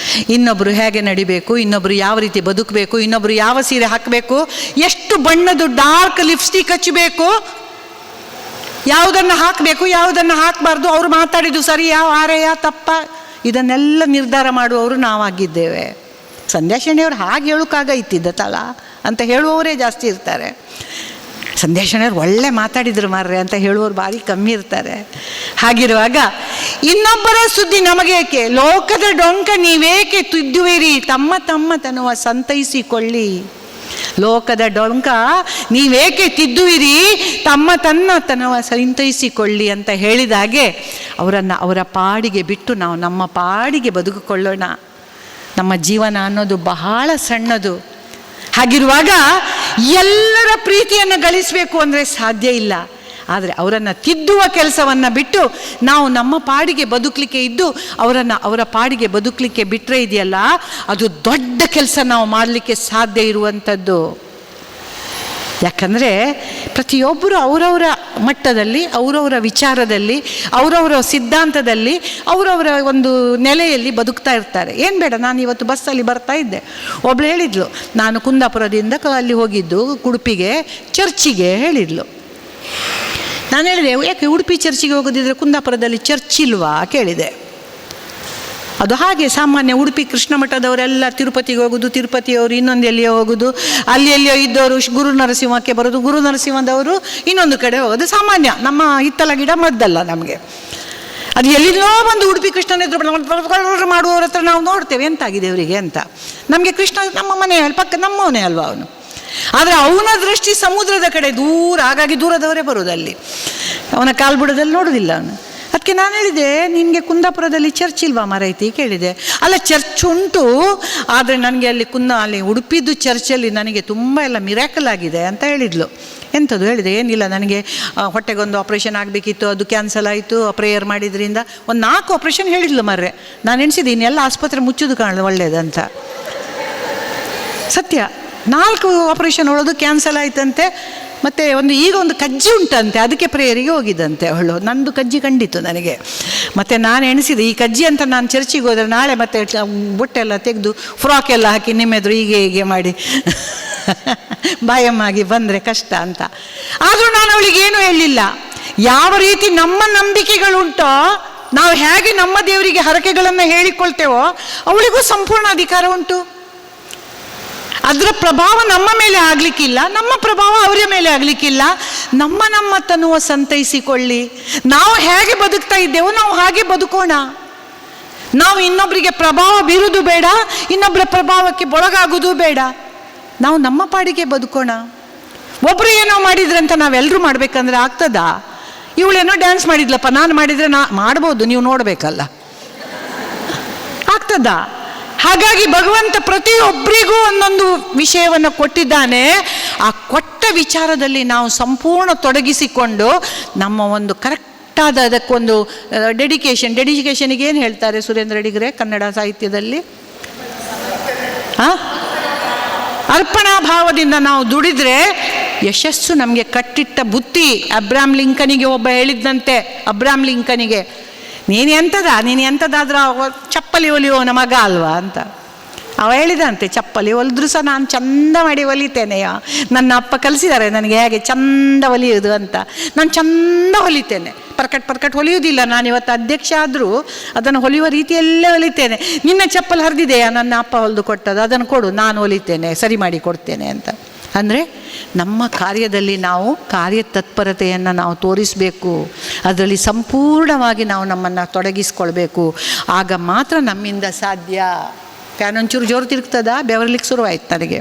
ಇನ್ನೊಬ್ಬರು ಹೇಗೆ ನಡಿಬೇಕು, ಇನ್ನೊಬ್ಬರು ಯಾವ ರೀತಿ ಬದುಕಬೇಕು, ಇನ್ನೊಬ್ಬರು ಯಾವ ಸೀರೆ ಹಾಕಬೇಕು, ಎಷ್ಟು ಬಣ್ಣದ ಡಾರ್ಕ್ ಲಿಪ್ಸ್ಟಿಕ್ ಹಚ್ಚಬೇಕು, ಯಾವುದನ್ನು ಹಾಕಬೇಕು ಯಾವುದನ್ನು ಹಾಕಬಾರ್ದು, ಅವರು ಮಾತಾಡಿದ್ದು ಸರಿ ಯಾವ ಆರೆಯ ತಪ್ಪ, ಇದನ್ನೆಲ್ಲ ನಿರ್ಧಾರ ಮಾಡುವವರು ನಾವಾಗಿದ್ದೇವೆ. ಸಂಧ್ಯಾ ಶೆಣಿಯವರು ಹಾಗೆ ಹೇಳೋಕ್ಕಾಗೈತಿದ್ದತ್ತಲ್ಲ ಅಂತ ಹೇಳುವವರೇ ಜಾಸ್ತಿ ಇರ್ತಾರೆ. ಸಂಧ್ಯಾ ಶೆಣಿಯವರು ಒಳ್ಳೆ ಮಾತಾಡಿದ್ರು ಮಾರ್ರೆ ಅಂತ ಹೇಳುವವರು ಭಾರಿ ಕಮ್ಮಿ ಇರ್ತಾರೆ. ಹಾಗಿರುವಾಗ ಇನ್ನೊಬ್ಬರ ಸುದ್ದಿ ನಮಗೇಕೆ, ಲೋಕದ ಡೊಂಕ ನೀವೇಕೆ ತಿದ್ದುವಿರಿ, ತಮ್ಮ ತನ್ನುವ ಸಂತೈಸಿಕೊಳ್ಳಿ. ಲೋಕದ ಡೊಂಕ ನೀವೇಕೆ ತಿದ್ದುವಿರಿ, ತಮ್ಮ ತನ್ನುವ ಸಂತೈಸಿಕೊಳ್ಳಿ ಅಂತ ಹೇಳಿದಾಗೆ ಅವರನ್ನು ಅವರ ಪಾಡಿಗೆ ಬಿಟ್ಟು ನಾವು ನಮ್ಮ ಪಾಡಿಗೆ ಬದುಕಿಕೊಳ್ಳೋಣ. ನಮ್ಮ ಜೀವನ ಅನ್ನೋದು ಬಹಳ ಸಣ್ಣದು. ಹಾಗಿರುವಾಗ ಎಲ್ಲರ ಪ್ರೀತಿಯನ್ನು ಗಳಿಸಬೇಕು ಅಂದರೆ ಸಾಧ್ಯ ಇಲ್ಲ. ಆದರೆ ಅವರನ್ನು ತಿದ್ದುವ ಕೆಲಸವನ್ನು ಬಿಟ್ಟು ನಾವು ನಮ್ಮ ಪಾಡಿಗೆ ಬದುಕಲಿಕ್ಕೆ ಇದ್ದು ಅವರ ಪಾಡಿಗೆ ಬದುಕಲಿಕ್ಕೆ ಬಿಟ್ಟರೆ ಇದೆಯಲ್ಲ, ಅದು ದೊಡ್ಡ ಕೆಲಸ ನಾವು ಮಾಡಲಿಕ್ಕೆ ಸಾಧ್ಯ ಇರುವಂಥದ್ದು. ಯಾಕಂದರೆ ಪ್ರತಿಯೊಬ್ಬರು ಅವರವರ ಮಟ್ಟದಲ್ಲಿ, ಅವರವರ ವಿಚಾರದಲ್ಲಿ, ಅವರವರ ಸಿದ್ಧಾಂತದಲ್ಲಿ, ಅವರವರ ಒಂದು ನೆಲೆಯಲ್ಲಿ ಬದುಕ್ತಾ ಇರ್ತಾರೆ. ಏನು ಬೇಡ, ನಾನು ಇವತ್ತು ಬಸ್ಸಲ್ಲಿ ಬರ್ತಾ ಇದ್ದೆ, ಒಬ್ಳು ಹೇಳಿದ್ಲು, ನಾನು ಕುಂದಾಪುರದಿಂದ ಅಲ್ಲಿ ಹೋಗಿದ್ದು ಉಡುಪಿಗೆ ಚರ್ಚಿಗೆ ಹೇಳಿದ್ಲು. ನಾನು ಹೇಳಿದೆ, ಯಾಕೆ ಉಡುಪಿ ಚರ್ಚಿಗೆ ಹೋಗೋದಿದ್ರೆ ಕುಂದಾಪುರದಲ್ಲಿ ಚರ್ಚ್ ಇಲ್ವಾ ಕೇಳಿದೆ. ಅದು ಹಾಗೆ ಸಾಮಾನ್ಯ, ಉಡುಪಿ ಕೃಷ್ಣ ಮಠದವರೆಲ್ಲ ತಿರುಪತಿಗೆ ಹೋಗೋದು, ತಿರುಪತಿಯವರು ಇನ್ನೊಂದು ಎಲ್ಲಿಯೋ ಹೋಗೋದು, ಎಲ್ಲಿಯೋ ಇದ್ದವರು ಗುರು ನರಸಿಂಹಕ್ಕೆ ಬರೋದು, ಗುರು ನರಸಿಂಹದವರು ಇನ್ನೊಂದು ಕಡೆ ಹೋಗೋದು ಸಾಮಾನ್ಯ. ನಮ್ಮ ಹಿತ್ತಲ ಗಿಡ ಮದ್ದಲ್ಲ ನಮಗೆ. ಅದು ಎಲ್ಲಿಂದೋ ಬಂದು ಉಡುಪಿ ಕೃಷ್ಣನ ಎದುರು ಮಾಡುವವ್ರ ಹತ್ರ ನಾವು ನೋಡ್ತೇವೆ ಎಂತಾಗಿದೆ ಅವರಿಗೆ ಅಂತ. ನಮಗೆ ಕೃಷ್ಣ ನಮ್ಮ ಮನೆ ಪಕ್ಕ ನಮ್ಮವನೇ ಅಲ್ವಾ ಅವನು. ಆದರೆ ಅವನ ದೃಷ್ಟಿ ಸಮುದ್ರದ ಕಡೆ ದೂರ, ಹಾಗಾಗಿ ದೂರದವರೇ ಬರೋದಲ್ಲಿ, ಅವನ ಕಾಲ್ಬುಡದಲ್ಲಿ ನೋಡೋದಿಲ್ಲ ಅವನು. ಅದಕ್ಕೆ ನಾನು ಹೇಳಿದೆ, ನಿನಗೆ ಕುಂದಾಪುರದಲ್ಲಿ ಚರ್ಚ್ ಇಲ್ವಾ ಮಾರೈತಿ ಕೇಳಿದೆ. ಅಲ್ಲ, ಚರ್ಚ್ ಉಂಟು, ಆದರೆ ನನಗೆ ಅಲ್ಲಿ ಉಡುಪಿದ್ದು ಚರ್ಚಲ್ಲಿ ನನಗೆ ತುಂಬ ಎಲ್ಲ ಮಿರಾಕಲ್ ಆಗಿದೆ ಅಂತ ಹೇಳಿದ್ಲು. ಎಂಥದ್ದು ಹೇಳಿದೆ, ಏನಿಲ್ಲ, ನನಗೆ ಹೊಟ್ಟೆಗೊಂದು ಆಪ್ರೇಷನ್ ಆಗಬೇಕಿತ್ತು, ಅದು ಕ್ಯಾನ್ಸಲ್ ಆಯಿತು, ಪ್ರೇಯರ್ ಮಾಡಿದ್ರಿಂದ. ಒಂದು 4 ಆಪ್ರೇಷನ್ ಹೇಳಿದ್ಲು ಮರ್ರೆ. ನಾನು ಎಣಿಸಿದೆ ಇನ್ನೆಲ್ಲ ಆಸ್ಪತ್ರೆ ಮುಚ್ಚೋದು ಕಾಣಲು ಒಳ್ಳೇದಂತ. ಸತ್ಯ, 4 ಆಪ್ರೇಷನ್ ಒಳದು ಕ್ಯಾನ್ಸಲ್ ಆಯ್ತಂತೆ. ಮತ್ತು ಈಗ ಒಂದು ಕಜ್ಜಿ ಉಂಟಂತೆ, ಅದಕ್ಕೆ ಪ್ರೇಯರಿಗೆ ಹೋಗಿದ್ದಂತೆ ಅವಳು. ನಂದು ಕಜ್ಜಿ ಕಂಡಿತ್ತು ನನಗೆ. ಮತ್ತು ನಾನು ಎಣಿಸಿದೆ, ಈ ಕಜ್ಜಿ ಅಂತ ನಾನು ಚರ್ಚಿಗೆ ಹೋದರೆ ನಾಳೆ ಮತ್ತೆ ಬೊಟ್ಟೆಲ್ಲ ತೆಗೆದು ಫ್ರಾಕ್ ಎಲ್ಲ ಹಾಕಿ ನಿಮ್ಮೆದ್ರು ಹೀಗೆ ಮಾಡಿ ಬಾಯಮ್ಮಾಗಿ ಬಂದರೆ ಕಷ್ಟ ಅಂತ. ಆದರೂ ನಾನು ಅವಳಿಗೆ ಏನೂ ಹೇಳಲಿಲ್ಲ. ಯಾವ ರೀತಿ ನಮ್ಮ ನಂಬಿಕೆಗಳುಂಟೋ, ನಾವು ಹೇಗೆ ನಮ್ಮ ದೇವರಿಗೆ ಹರಕೆಗಳನ್ನು ಹೇಳಿಕೊಳ್ತೇವೋ ಅವಳಿಗೂ ಸಂಪೂರ್ಣ ಅಧಿಕಾರ ಉಂಟು. ಅದರ ಪ್ರಭಾವ ನಮ್ಮ ಮೇಲೆ ಆಗಲಿಕ್ಕಿಲ್ಲ, ನಮ್ಮ ಪ್ರಭಾವ ಅವರ ಮೇಲೆ ಆಗಲಿಕ್ಕಿಲ್ಲ. ನಮ್ಮ ತನ್ನುವ ಸಂತೈಸಿಕೊಳ್ಳಿ. ನಾವು ಹೇಗೆ ಬದುಕ್ತಾ ಇದ್ದೇವೋ ನಾವು ಹಾಗೆ ಬದುಕೋಣ. ನಾವು ಇನ್ನೊಬ್ಬರಿಗೆ ಪ್ರಭಾವ ಬೀರುವುದು ಬೇಡ, ಇನ್ನೊಬ್ಬರ ಪ್ರಭಾವಕ್ಕೆ ಒಳಗಾಗುವುದು ಬೇಡ. ನಾವು ನಮ್ಮ ಪಾಡಿಗೆ ಬದುಕೋಣ. ಒಬ್ಬರು ಏನೋ ಮಾಡಿದ್ರಂತ ನಾವೆಲ್ಲರೂ ಮಾಡಬೇಕಂದ್ರೆ ಆಗ್ತದಾ? ಇವಳೇನೋ ಡ್ಯಾನ್ಸ್ ಮಾಡಿದ್ಲಪ್ಪ, ನಾನು ಮಾಡಿದರೆ ಮಾಡ್ಬೋದು, ನೀವು ನೋಡಬೇಕಲ್ಲ, ಆಗ್ತದಾ? ಹಾಗಾಗಿ ಭಗವಂತ ಪ್ರತಿಯೊಬ್ಬರಿಗೂ ಒಂದೊಂದು ವಿಷಯವನ್ನು ಕೊಟ್ಟಿದ್ದಾನೆ. ಆ ಕೊಟ್ಟ ವಿಚಾರದಲ್ಲಿ ನಾವು ಸಂಪೂರ್ಣ ತೊಡಗಿಸಿಕೊಂಡು ನಮ್ಮ ಒಂದು ಕರೆಕ್ಟಾದ ಅದಕ್ಕೊಂದು ಡೆಡಿಕೇಶನ್ಗೆ ಏನು ಹೇಳ್ತಾರೆ ಸುರೇಂದ್ರ ಅಡಿಗರೆ ಕನ್ನಡ ಸಾಹಿತ್ಯದಲ್ಲಿ? ಅರ್ಪಣಾ ಭಾವದಿಂದ ನಾವು ದುಡಿದ್ರೆ ಯಶಸ್ಸು ನಮಗೆ ಕಟ್ಟಿಟ್ಟ ಬುತ್ತಿ. ಅಬ್ರಾಮ್ ಲಿಂಕನಿಗೆ ಒಬ್ಬ ಹೇಳಿದ್ದಂತೆ, ಅಬ್ರಾಮ್ ಲಿಂಕನಿಗೆ, ನೀನು ಎಂಥದಾದ್ರೂ ಚಪ್ಪಲಿ ಹೊಲಿಯೋನ ಮಗ ಅಲ್ವಾ ಅಂತ. ಅವ ಹೇಳಿದಂತೆ ಚಪ್ಪಲಿ ಹೊಲಿದ್ರು ಸಹ ನಾನು ಚಂದ ಮಾಡಿ ಹೊಲಿತೇನೆಯ, ನನ್ನ ಅಪ್ಪ ಕಲಿಸಿದ್ದಾರೆ ನನಗೆ ಹೇಗೆ ಚಂದ ಹೊಲಿಯೋದು ಅಂತ. ನಾನು ಚಂದ ಹೊಲಿತೇನೆ, ಪರ್ಕಟ್ ಹೊಲಿಯೋದಿಲ್ಲ. ನಾನಿವತ್ತು ಅಧ್ಯಕ್ಷ ಆದರೂ ಅದನ್ನು ಹೊಲಿಯುವ ರೀತಿಯಲ್ಲೇ ಹೊಲಿತೇನೆ. ನಿನ್ನ ಚಪ್ಪಲ್ ಹರಿದಿದೆಯಾ, ನನ್ನ ಅಪ್ಪ ಹೊಲಿದು ಕೊಟ್ಟದ್ದು, ಅದನ್ನು ಕೊಡು, ನಾನು ಹೊಲಿತೇನೆ, ಸರಿ ಮಾಡಿ ಕೊಡ್ತೇನೆ ಅಂತ. ಅಂದರೆ ನಮ್ಮ ಕಾರ್ಯದಲ್ಲಿ ನಾವು ಕಾರ್ಯತತ್ಪರತೆಯನ್ನು ನಾವು ತೋರಿಸಬೇಕು, ಅದರಲ್ಲಿ ಸಂಪೂರ್ಣವಾಗಿ ನಾವು ನಮ್ಮನ್ನು ತೊಡಗಿಸ್ಕೊಳ್ಬೇಕು. ಆಗ ಮಾತ್ರ ನಮ್ಮಿಂದ ಸಾಧ್ಯ. ಫ್ಯಾನ್ ಒಂಚೂರು ಜೋರು ತಿರುಗ್ತದ, ಬೆವರ್ಲಿಕ್ಕೆ ಶುರುವಾಯ್ತು ನನಗೆ.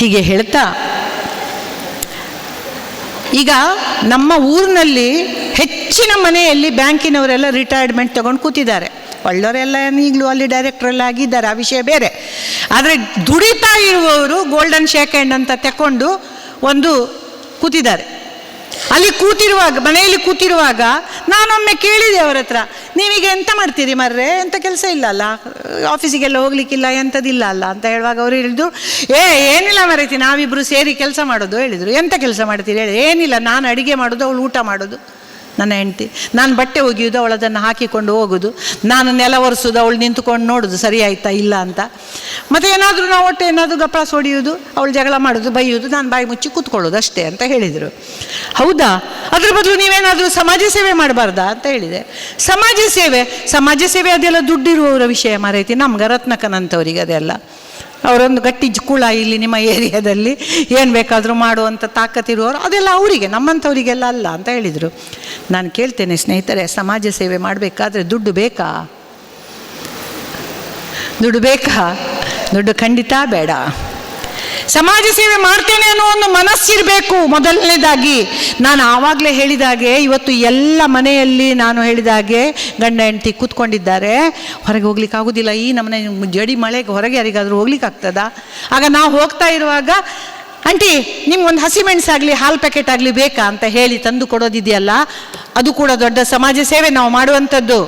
ಹೀಗೆ ಹೇಳ್ತಾ ಈಗ ನಮ್ಮ ಊರಿನಲ್ಲಿ ಹೆಚ್ಚಿನ ಮನೆಯಲ್ಲಿ ಬ್ಯಾಂಕಿನವರೆಲ್ಲ ರಿಟೈರ್ಮೆಂಟ್ ತಗೊಂಡು ಕೂತಿದ್ದಾರೆ. ಒಳ್ಳೆಯವರೆಲ್ಲ ಈಗಲೂ ಅಲ್ಲಿ ಡೈರೆಕ್ಟ್ರೆಲ್ಲ ಆಗಿದ್ದಾರೆ, ಆ ವಿಷಯ ಬೇರೆ. ಆದರೆ ದುಡಿತಾ ಇರುವವರು ಗೋಲ್ಡನ್ ಶೇಕ್ ಹ್ಯಾಂಡ್ ಅಂತ ತಗೊಂಡು ಒಂದು ಕೂತಿದ್ದಾರೆ. ಅಲ್ಲಿ ಕೂತಿರುವಾಗ, ಮನೆಯಲ್ಲಿ ಕೂತಿರುವಾಗ ನಾನೊಮ್ಮೆ ಕೇಳಿದೆ ಅವರ ಹತ್ರ, ನೀವೀಗ ಎಂತ ಮಾಡ್ತೀರಿ ಮರ್ರೆ, ಎಂಥ ಕೆಲಸ ಇಲ್ಲ ಅಲ್ಲ, ಆಫೀಸಿಗೆಲ್ಲ ಹೋಗ್ಲಿಕ್ಕಿಲ್ಲ, ಎಂಥದಿಲ್ಲ ಅಲ್ಲ ಅಂತ ಹೇಳುವಾಗ ಅವರು ಹೇಳಿದ್ರು, ಏನಿಲ್ಲ ಮರೈತಿ, ನಾವಿಬ್ಬರು ಸೇರಿ ಕೆಲಸ ಮಾಡೋದು ಹೇಳಿದರು. ಎಂಥ ಕೆಲಸ ಮಾಡ್ತೀರಿ ಹೇಳಿ. ಏನಿಲ್ಲ, ನಾನು ಅಡುಗೆ ಮಾಡೋದು, ಅವಳು ಊಟ ಮಾಡೋದು, ನನ್ನ ಹೆಂಡತಿ. ನಾನು ಬಟ್ಟೆ ಒಗೆಯೋದು, ಅವಳು ಅದನ್ನು ಹಾಕಿಕೊಂಡು ಹೋಗೋದು, ನಾನು ನೆಲ ಒರೆಸೋದು, ಅವಳು ನಿಂತುಕೊಂಡು ನೋಡೋದು ಸರಿ ಆಯ್ತಾ ಇಲ್ಲ ಅಂತ. ಮತ್ತು ಏನಾದರೂ ನಾವು ಒಟ್ಟು ಏನಾದರೂ ಗಪ್ಪಾಸ್ ಹೊಡೆಯೋದು, ಅವಳು ಜಗಳ ಮಾಡೋದು, ಬೈಯೋದು, ನಾನು ಬಾಯಿ ಮುಚ್ಚಿ ಕೂತ್ಕೊಳ್ಳೋದು ಅಷ್ಟೇ ಅಂತ ಹೇಳಿದರು. ಹೌದಾ, ಅದ್ರ ಬದಲು ನೀವೇನಾದರೂ ಸಮಾಜ ಸೇವೆ ಮಾಡಬಾರ್ದಾ ಅಂತ ಹೇಳಿದೆ. ಸಮಾಜ ಸೇವೆ ಅದೆಲ್ಲ ದುಡ್ಡಿರುವವರ ವಿಷಯ ಮಾರೈತಿ, ನಮ್ಗೆ ರತ್ನಕನಂತವರಿಗೆ ಅದೆಲ್ಲ. ಅವರೊಂದು ಗಟ್ಟಿ ಕುಳ ಇಲ್ಲಿ ನಿಮ್ಮ ಏರಿಯಾದಲ್ಲಿ ಏನು ಬೇಕಾದರೂ ಮಾಡುವಂಥ ತಾಕತ್ತಿರುವವರು, ಅದೆಲ್ಲ ಅವರಿಗೆ, ನಮ್ಮಂಥವರಿಗೆಲ್ಲ ಅಲ್ಲ ಅಂತ ಹೇಳಿದರು. ನಾನು ಕೇಳ್ತೇನೆ ಸ್ನೇಹಿತರೆ, ಸಮಾಜ ಸೇವೆ ಮಾಡಬೇಕಾದ್ರೆ ದುಡ್ಡು ಬೇಕಾ? ದುಡ್ಡು ಖಂಡಿತ ಬೇಡ. ಸಮಾಜ ಸೇವೆ ಮಾಡ್ತೇನೆ ಅನ್ನೋ ಒಂದು ಮನಸ್ಸಿರಬೇಕು ಮೊದಲನೇದಾಗಿ. ನಾನು ಆವಾಗಲೇ ಹೇಳಿದಾಗೆ, ಇವತ್ತು ಎಲ್ಲ ಮನೆಯಲ್ಲಿ ನಾನು ಹೇಳಿದಾಗೆ ಗಂಡ ಹೆಂಡತಿ ಕೂತ್ಕೊಂಡಿದ್ದಾರೆ, ಹೊರಗೆ ಹೋಗ್ಲಿಕ್ಕೆ ಆಗೋದಿಲ್ಲ. ಈ ನಮ್ಮನೆ ಜಡಿ ಮಳೆಗೆ ಹೊರಗೆ ಯಾರಿಗಾದರೂ ಹೋಗ್ಲಿಕ್ಕೆ ಆಗ್ತದಾ? ಆಗ ನಾವು ಹೋಗ್ತಾ ಇರುವಾಗ, ಆಂಟಿ ನಿಮ್ಗೊಂದು ಹಸಿಮೆಣಸಾಗಲಿ ಹಾಲು ಪ್ಯಾಕೆಟ್ ಆಗಲಿ ಬೇಕಾ ಅಂತ ಹೇಳಿ ತಂದು ಕೊಡೋದಿದೆಯಲ್ಲ, ಅದು ಕೂಡ ದೊಡ್ಡ ಸಮಾಜ ಸೇವೆ ನಾವು ಮಾಡುವಂಥದ್ದು.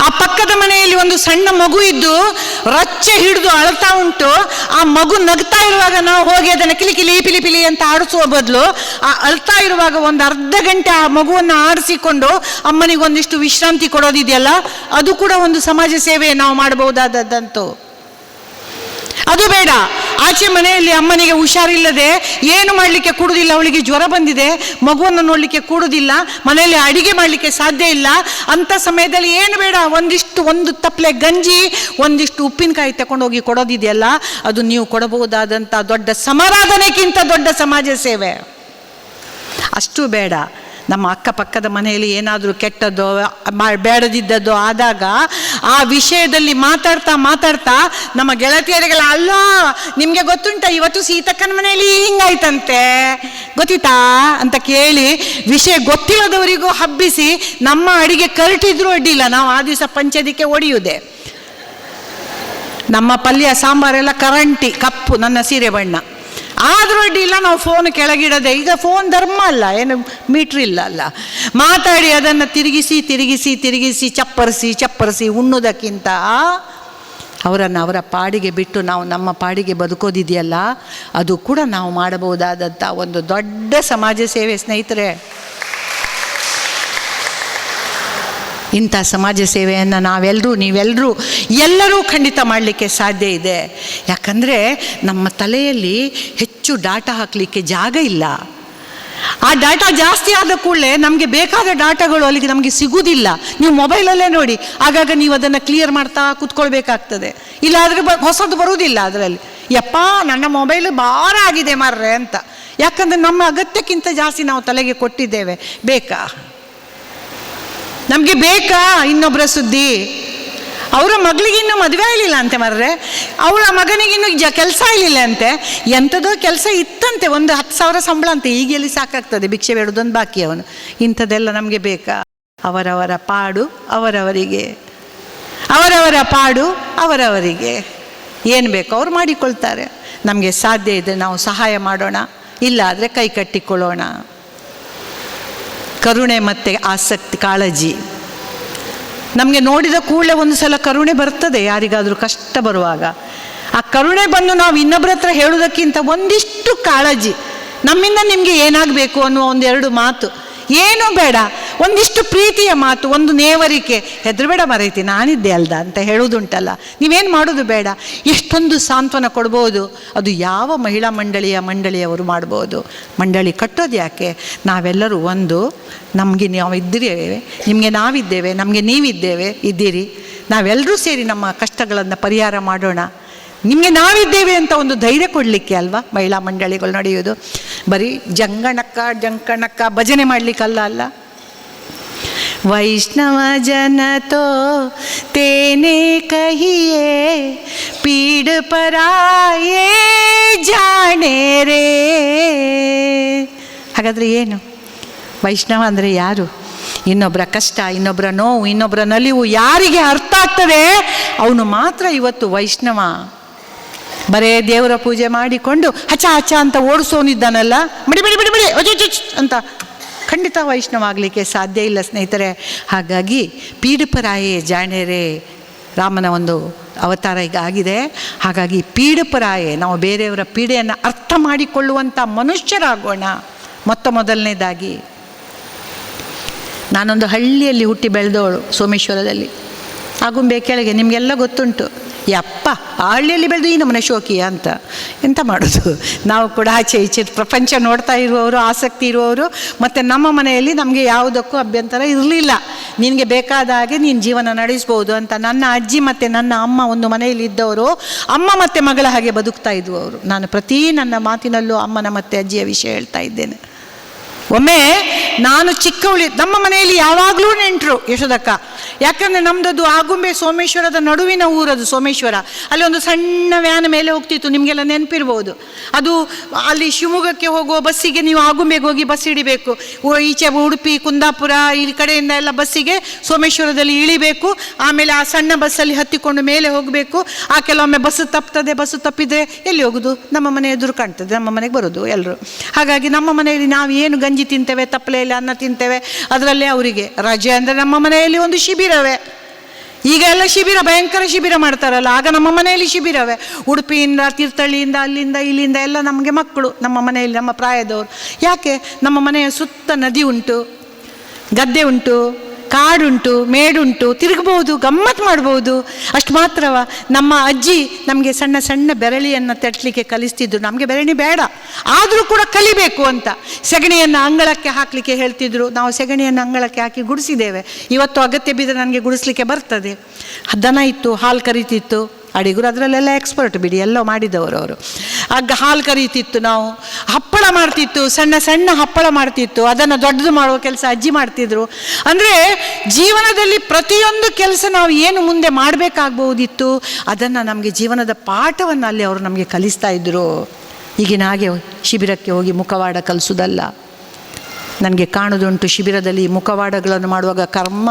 ಆ ಪಕ್ಕದ ಮನೆಯಲ್ಲಿ ಒಂದು ಸಣ್ಣ ಮಗು ಇದ್ದು ರಚ್ಚೆ ಹಿಡಿದು ಅಳ್ತಾ ಉಂಟು. ಆ ಮಗು ನಗ್ತಾ ಇರುವಾಗ ನಾವು ಹೋಗಿ ಅದನ್ನು ಕಿಲಿಕಿಲಿ ಪಿಲಿ ಅಂತ ಆಡಿಸುವ ಬದಲು, ಆ ಅಳ್ತಾ ಇರುವಾಗ ಒಂದು ಅರ್ಧ ಗಂಟೆ ಆ ಮಗುವನ್ನು ಆಡಿಸಿಕೊಂಡು ಅಮ್ಮನಿಗೆ ಒಂದಿಷ್ಟು ವಿಶ್ರಾಂತಿ ಕೊಡೋದಿದೆಯಲ್ಲ, ಅದು ಕೂಡ ಒಂದು ಸಮಾಜ ಸೇವೆ ನಾವು ಮಾಡಬಹುದಾದದ್ದಂತೂ. ಅದು ಬೇಡ, ಆಚೆ ಮನೆಯಲ್ಲಿ ಅಮ್ಮನಿಗೆ ಹುಷಾರಿಲ್ಲದೆ ಏನು ಮಾಡಲಿಕ್ಕೆ ಕೂಡುದಿಲ್ಲ, ಅವಳಿಗೆ ಜ್ವರ ಬಂದಿದೆ, ಮಗುವನ್ನು ನೋಡಲಿಕ್ಕೆ ಕೂಡುದಿಲ್ಲ, ಮನೆಯಲ್ಲಿ ಅಡಿಗೆ ಮಾಡಲಿಕ್ಕೆ ಸಾಧ್ಯ ಇಲ್ಲ, ಅಂಥ ಸಮಯದಲ್ಲಿ ಏನು ಬೇಡ, ಒಂದು ತಪ್ಪಲೆ ಗಂಜಿ, ಒಂದಿಷ್ಟು ಉಪ್ಪಿನಕಾಯಿ ತಗೊಂಡೋಗಿ ಕೊಡೋದಿದೆಯಲ್ಲ, ಅದು ನೀವು ಕೊಡಬಹುದಾದಂಥ ದೊಡ್ಡ ಸಮಾರಾಧನೆಗಿಂತ ದೊಡ್ಡ ಸಮಾಜ ಸೇವೆ. ಅಷ್ಟು ಬೇಡ. ನಮ್ಮ ಅಕ್ಕಪಕ್ಕದ ಮನೆಯಲ್ಲಿ ಏನಾದರೂ ಕೆಟ್ಟದ್ದೋ ಬೇಡದಿದ್ದದ್ದೋ ಆದಾಗ ಆ ವಿಷಯದಲ್ಲಿ ಮಾತಾಡ್ತಾ ನಮ್ಮ ಗೆಳತಿಯರಿಗೆಲ್ಲ, ಅಲ್ಲ ನಿಮಗೆ ಗೊತ್ತುಂಟ ಇವತ್ತು ಸೀತಕ್ಕನ ಮನೆಯಲ್ಲಿ ಹಿಂಗಾಯ್ತಂತೆ ಗೊತ್ತಿತ್ತಾ ಅಂತ ಕೇಳಿ ವಿಷಯ ಗೊತ್ತಿಲ್ಲದವರಿಗೂ ಹಬ್ಬಿಸಿ ನಮ್ಮ ಅಡಿಗೆ ಕರಟಿದ್ರೂ ಅಡ್ಡಿಲ್ಲ, ನಾವು ಆ ದಿವಸ ಪಂಚದಿಕ್ಕೆ ಒಡೆಯುವುದೇ. ನಮ್ಮ ಪಲ್ಯ ಸಾಂಬಾರೆಲ್ಲ ಕರಂಟಿ ಕಪ್ಪು, ನನ್ನ ಸೀರೆ ಬಣ್ಣ, ಆದರೂ ಅಡ್ಡಿಲ್ಲ, ನಾವು ಫೋನ್ ಕೆಳಗಿಡದೆ. ಈಗ ಫೋನ್ ಧರ್ಮ ಅಲ್ಲ, ಏನು ಮೀಟ್ರ್ ಇಲ್ಲ ಅಲ್ಲ, ಮಾತಾಡಿ ಅದನ್ನು ತಿರುಗಿಸಿ ಚಪ್ಪರಿಸಿ ಉಣ್ಣುವುದಕ್ಕಿಂತ ಅವರನ್ನು ಅವರ ಪಾಡಿಗೆ ಬಿಟ್ಟು ನಾವು ನಮ್ಮ ಪಾಡಿಗೆ ಬದುಕೋದಿದೆಯಲ್ಲ, ಅದು ಕೂಡ ನಾವು ಮಾಡಬಹುದಾದಂಥ ಒಂದು ದೊಡ್ಡ ಸಮಾಜ ಸೇವೆ ಸ್ನೇಹಿತರೆ. ಇಂಥ ಸಮಾಜ ಸೇವೆಯನ್ನು ನೀವೆಲ್ಲರೂ ಖಂಡಿತ ಮಾಡಲಿಕ್ಕೆ ಸಾಧ್ಯ ಇದೆ. ಯಾಕಂದರೆ ನಮ್ಮ ತಲೆಯಲ್ಲಿ ಹೆಚ್ಚು ಡಾಟಾ ಹಾಕಲಿಕ್ಕೆ ಜಾಗ ಇಲ್ಲ. ಆ ಡಾಟಾ ಜಾಸ್ತಿ ಆದ ಕೂಡಲೇ ನಮಗೆ ಬೇಕಾದ ಡಾಟಾಗಳು ಅಲ್ಲಿಗೆ ನಮಗೆ ಸಿಗುವುದಿಲ್ಲ. ನೀವು ಮೊಬೈಲಲ್ಲೇ ನೋಡಿ, ಆಗಾಗ ನೀವು ಅದನ್ನು ಕ್ಲಿಯರ್ ಮಾಡ್ತಾ ಕೂತ್ಕೊಳ್ಬೇಕಾಗ್ತದೆ, ಇಲ್ಲಾದರೆ ಹೊಸದು ಬರುವುದಿಲ್ಲ ಅದರಲ್ಲಿ. ಯಪ್ಪ ನನ್ನ ಮೊಬೈಲು ಭಾರ ಆಗಿದೆ ಮಾರ್ರೆ ಅಂತ. ಯಾಕಂದರೆ ನಮ್ಮ ಅಗತ್ಯಕ್ಕಿಂತ ಜಾಸ್ತಿ ನಾವು ತಲೆಗೆ ಕೊಟ್ಟಿದ್ದೇವೆ. ನಮಗೆ ಬೇಕಾ ಇನ್ನೊಬ್ಬರ ಸುದ್ದಿ? ಅವರ ಮಗಳಿಗಿನ್ನೂ ಮದುವೆ ಆಗಲಿಲ್ಲ ಅಂತೆ ಮಾರ್ರೆ, ಅವಳ ಮಗನಿಗಿನ್ನೂ ಕೆಲಸ ಆಗಲಿಲ್ಲ ಅಂತೆ, ಎಂಥದೋ ಕೆಲಸ ಇತ್ತಂತೆ, ಒಂದು 10,000 ಸಂಬಳ ಅಂತೆ, ಈಗ ಎಲ್ಲಿ ಸಾಕಾಗ್ತದೆ, ಭಿಕ್ಷೆ ಬೇಡೋದೊಂದು ಬಾಕಿ ಅವನು. ಇಂಥದ್ದೆಲ್ಲ ನಮಗೆ ಬೇಕಾ? ಅವರವರ ಪಾಡು ಅವರವರಿಗೆ ಏನು ಬೇಕೋ ಅವ್ರು ಮಾಡಿಕೊಳ್ತಾರೆ. ನಮಗೆ ಸಾಧ್ಯ ಇದೆ ನಾವು ಸಹಾಯ ಮಾಡೋಣ, ಇಲ್ಲ ಆದರೆ ಕೈ ಕಟ್ಟಿಕೊಳ್ಳೋಣ. ಕರುಣೆ ಮತ್ತು ಆಸಕ್ತಿ, ಕಾಳಜಿ. ನಮಗೆ ನೋಡಿದ ಕೂಡಲೇ ಒಂದು ಸಲ ಕರುಣೆ ಬರ್ತದೆ ಯಾರಿಗಾದರೂ ಕಷ್ಟ ಬರುವಾಗ. ಆ ಕರುಣೆ ಬಂದು ನಾವು ಇನ್ನೊಬ್ಬರ ಹತ್ರ ಹೇಳೋದಕ್ಕಿಂತ ಒಂದಿಷ್ಟು ಕಾಳಜಿ, ನಮ್ಮಿಂದ ನಿಮಗೆ ಏನಾಗಬೇಕು ಅನ್ನುವ 1-2 ಮಾತು, ಏನೂ ಬೇಡ, ಒಂದಿಷ್ಟು ಪ್ರೀತಿಯ ಮಾತು, ಒಂದು ನೇವರಿಕೆ, ಹೆದರಬೇಡ ಮರೈತಿ ನಾನಿದ್ದೆ ಅಲ್ದ ಅಂತ ಹೇಳುವುದುಂಟಲ್ಲ, ನೀವೇನು ಮಾಡೋದು ಬೇಡ. ಎಷ್ಟೊಂದು ಸಾಂತ್ವನ ಕೊಡ್ಬೋದು. ಅದು ಯಾವ ಮಹಿಳಾ ಮಂಡಳಿಯವರು ಮಾಡ್ಬೋದು. ಮಂಡಳಿ ಕಟ್ಟೋದು ಯಾಕೆ? ನಾವೆಲ್ಲರೂ ಒಂದು, ನಮಗೆ ನಾವು ಇದ್ದೇವೆ, ನಿಮಗೆ ನಾವಿದ್ದೇವೆ, ನಮಗೆ ಇದ್ದೀರಿ, ನಾವೆಲ್ಲರೂ ಸೇರಿ ನಮ್ಮ ಕಷ್ಟಗಳನ್ನು ಪರಿಹಾರ ಮಾಡೋಣ. ನಿಮಗೆ ನಾವಿದ್ದೇವೆ ಅಂತ ಒಂದು ಧೈರ್ಯ ಕೊಡಲಿಕ್ಕೆ ಅಲ್ವಾ ಮಹಿಳಾ ಮಂಡಳಿಗಳು ನಡೆಯೋದು. ಬರೀ ಜಂಕಣಕ್ಕ ಭಜನೆ ಮಾಡಲಿಕ್ಕಲ್ಲ ಅಲ್ಲ. ವೈಷ್ಣವ ಜನತೋ ತೇನೆ ಕಹಿಯೇ ಪೀಡ ಪರಾಯೇ ಜಾಣೆ ರೇ. ಹಾಗಾದರೆ ಏನು ವೈಷ್ಣವ ಅಂದರೆ ಯಾರು? ಇನ್ನೊಬ್ಬರ ಕಷ್ಟ, ಇನ್ನೊಬ್ಬರ ನೋವು, ಇನ್ನೊಬ್ಬರ ನಲಿವು ಯಾರಿಗೆ ಅರ್ಥ ಆಗ್ತದೆ ಅವನು ಮಾತ್ರ ಇವತ್ತು ವೈಷ್ಣವ. ಬರೇ ದೇವರ ಪೂಜೆ ಮಾಡಿಕೊಂಡು ಹಚ ಅಂತ ಓಡಿಸೋನಿದ್ದಾನಲ್ಲ, ಬಿಡಿ ಅಂತ ಖಂಡಿತ ವೈಷ್ಣವ ಆಗಲಿಕ್ಕೆ ಸಾಧ್ಯ ಇಲ್ಲ ಸ್ನೇಹಿತರೆ. ಹಾಗಾಗಿ ಪೀಡಪರಾಯೇ ಜಾಣೆರೇ ರಾಮನ ಒಂದು ಅವತಾರ ಈಗ ಆಗಿದೆ. ಹಾಗಾಗಿ ಪೀಡಪರಾಯೇ, ನಾವು ಬೇರೆಯವರ ಪೀಡೆಯನ್ನು ಅರ್ಥ ಮಾಡಿಕೊಳ್ಳುವಂಥ ಮನುಷ್ಯರಾಗೋಣ. ಮೊದಲನೇದಾಗಿ ನಾನೊಂದು ಹಳ್ಳಿಯಲ್ಲಿ ಹುಟ್ಟಿ ಬೆಳೆದವಳು, ಸೋಮೇಶ್ವರದಲ್ಲಿ, ಆಗುಂಬೆ ಕೆಳಗೆ. ನಿಮಗೆಲ್ಲ ಗೊತ್ತುಂಟು. ಯಪ್ಪ, ಆ ಹಳ್ಳಿಯಲ್ಲಿ ಬೆಳೆದು ಈ ನಮ್ಮನೆ ಶೋಕಿಯ ಅಂತ. ಎಂತ ಮಾಡೋದು, ನಾವು ಕೂಡ ಆಚೆ ಈಚೆ ಪ್ರಪಂಚ ನೋಡ್ತಾ ಇರುವವರು, ಆಸಕ್ತಿ ಇರುವವರು. ಮತ್ತು ನಮ್ಮ ಮನೆಯಲ್ಲಿ ನಮಗೆ ಯಾವುದಕ್ಕೂ ಅಭ್ಯಂತರ ಇರಲಿಲ್ಲ. ನಿನಗೆ ಬೇಕಾದ ಹಾಗೆ ನೀನು ಜೀವನ ನಡೆಸ್ಬೋದು ಅಂತ. ನನ್ನ ಅಜ್ಜಿ ಮತ್ತು ನನ್ನ ಅಮ್ಮ ಒಂದು ಮನೆಯಲ್ಲಿ ಇದ್ದವರು, ಅಮ್ಮ ಮತ್ತು ಮಗಳ ಹಾಗೆ ಬದುಕ್ತಾ ಇದ್ದರು. ನಾನು ನನ್ನ ಮಾತಿನಲ್ಲೂ ಅಮ್ಮನ ಮತ್ತು ಅಜ್ಜಿಯ ವಿಷಯ ಹೇಳ್ತಾ ಇದ್ದೇನೆ. ಒಮ್ಮೆ ನಾನು ಚಿಕ್ಕವಳಿ, ನಮ್ಮ ಮನೆಯಲ್ಲಿ ಯಾವಾಗಲೂ ನೆಂಟರು ಯಶೋದಕ್ಕ. ಯಾಕಂದರೆ ನಮ್ಮದು ಆಗುಂಬೆ ಸೋಮೇಶ್ವರದ ನಡುವಿನ ಊರದು ಸೋಮೇಶ್ವರ. ಅಲ್ಲಿ ಒಂದು ಸಣ್ಣ ವ್ಯಾನ್ ಮೇಲೆ ಹೋಗ್ತಿತ್ತು, ನಿಮಗೆಲ್ಲ ನೆನಪಿರ್ಬೋದು. ಅದು ಅಲ್ಲಿ ಶಿವಮೊಗ್ಗಕ್ಕೆ ಹೋಗುವ ಬಸ್ಸಿಗೆ ನೀವು ಆಗುಂಬೆಗೆ ಹೋಗಿ ಬಸ್ ಹಿಡಿಬೇಕು. ಈಚೆ ಉಡುಪಿ, ಕುಂದಾಪುರ ಈ ಕಡೆಯಿಂದ ಎಲ್ಲ ಬಸ್ಸಿಗೆ ಸೋಮೇಶ್ವರದಲ್ಲಿ ಇಳಿಬೇಕು. ಆಮೇಲೆ ಆ ಸಣ್ಣ ಬಸ್ಸಲ್ಲಿ ಹತ್ತಿಕೊಂಡು ಮೇಲೆ ಹೋಗಬೇಕು. ಆ ಕೆಲವೊಮ್ಮೆ ಬಸ್ಸು ತಪ್ತದೆ, ಬಸ್ಸು ತಪ್ಪಿದರೆ ಎಲ್ಲಿ ಹೋಗೋದು? ನಮ್ಮ ಮನೆ ಎದುರು ಕಾಣ್ತದೆ, ನಮ್ಮ ಮನೆಗೆ ಬರೋದು ಎಲ್ಲರೂ. ಹಾಗಾಗಿ ನಮ್ಮ ಮನೆಯಲ್ಲಿ ನಾವು ಏನು ಗಂಜಿ ತಿಂತೇವೆ, ತಪ್ಪಲೆಯಲ್ಲಿ ಅನ್ನ ತಿಂತೇವೆ, ಅದರಲ್ಲೇ ಅವರಿಗೆ ರಜೆ ಅಂದರೆ ನಮ್ಮ ಮನೆಯಲ್ಲಿ ಒಂದು ಶಿಬಿರವೇ. ಈಗ ಎಲ್ಲ ಶಿಬಿರ, ಭಯಂಕರ ಶಿಬಿರ ಮಾಡ್ತಾರಲ್ಲ, ಆಗ ನಮ್ಮ ಮನೆಯಲ್ಲಿ ಶಿಬಿರವೇ. ಉಡುಪಿಯಿಂದ, ತೀರ್ಥಹಳ್ಳಿಯಿಂದ, ಅಲ್ಲಿಂದ ಇಲ್ಲಿಂದ ಎಲ್ಲ ನಮಗೆ ಮಕ್ಕಳು ನಮ್ಮ ಮನೆಯಲ್ಲಿ, ನಮ್ಮ ಪ್ರಾಯದವರು. ಯಾಕೆ? ನಮ್ಮ ಮನೆಯ ಸುತ್ತ ನದಿ ಉಂಟು, ಗದ್ದೆ ಉಂಟು, ಕಾಡುಂಟು, ಮೇಡುಂಟು, ತಿರುಗಬಹುದು, ಗಮ್ಮತ್ತು ಮಾಡ್ಬೋದು. ಅಷ್ಟು ಮಾತ್ರವ, ನಮ್ಮ ಅಜ್ಜಿ ನಮಗೆ ಸಣ್ಣ ಸಣ್ಣ ಬೆರಳಿಯನ್ನು ತಟ್ಟಲಿಕ್ಕೆ ಕಲಿಸ್ತಿದ್ರು. ನಮಗೆ ಬೆರಣಿ ಬೇಡ, ಆದರೂ ಕೂಡ ಕಲಿಬೇಕು ಅಂತ. ಸೆಗಣಿಯನ್ನು ಅಂಗಳಕ್ಕೆ ಹಾಕಲಿಕ್ಕೆ ಹೇಳ್ತಿದ್ರು. ನಾವು ಸೆಗಣಿಯನ್ನು ಅಂಗಳಕ್ಕೆ ಹಾಕಿ ಗುಡಿಸಿದ್ದೇವೆ. ಇವತ್ತು ಅಗತ್ಯ ಬಿದ್ದರೆ ನನಗೆ ಗುಡಿಸ್ಲಿಕ್ಕೆ ಬರ್ತದೆ. ದನ ಇತ್ತು, ಹಾಲು ಕರೀತಿತ್ತು. ಅಡಿಗರು ಅದರಲ್ಲೆಲ್ಲ ಎಕ್ಸ್ಪರ್ಟ್ ಬಿಡಿ, ಎಲ್ಲೋ ಮಾಡಿದವರು ಅವರು. ಆಗ ಹಾಲು ಕರೀತಿತ್ತು, ನಾವು ಹಪ್ಪಳ ಮಾಡ್ತಿತ್ತು, ಸಣ್ಣ ಸಣ್ಣ ಹಪ್ಪಳ ಮಾಡ್ತಿತ್ತು. ಅದನ್ನು ದೊಡ್ಡದು ಮಾಡುವ ಕೆಲಸ ಅಜ್ಜಿ ಮಾಡ್ತಿದ್ರು. ಅಂದರೆ ಜೀವನದಲ್ಲಿ ಪ್ರತಿಯೊಂದು ಕೆಲಸ ನಾವು ಏನು ಮುಂದೆ ಮಾಡಬೇಕಾಗ್ಬೋದಿತ್ತು, ಅದನ್ನು ನಮಗೆ ಜೀವನದ ಪಾಠವನ್ನು ಅಲ್ಲಿ ಅವರು ನಮಗೆ ಕಲಿಸ್ತಾ ಇದ್ದರು. ಈಗಿನ ಹಾಗೆ ಶಿಬಿರಕ್ಕೆ ಹೋಗಿ ಮುಖವಾಡ ಕಲಿಸೋದಲ್ಲ. ನನಗೆ ಕಾಣುದುಂಟು ಶಿಬಿರದಲ್ಲಿ ಮುಖವಾಡಗಳನ್ನು ಮಾಡುವಾಗ ಕರ್ಮ.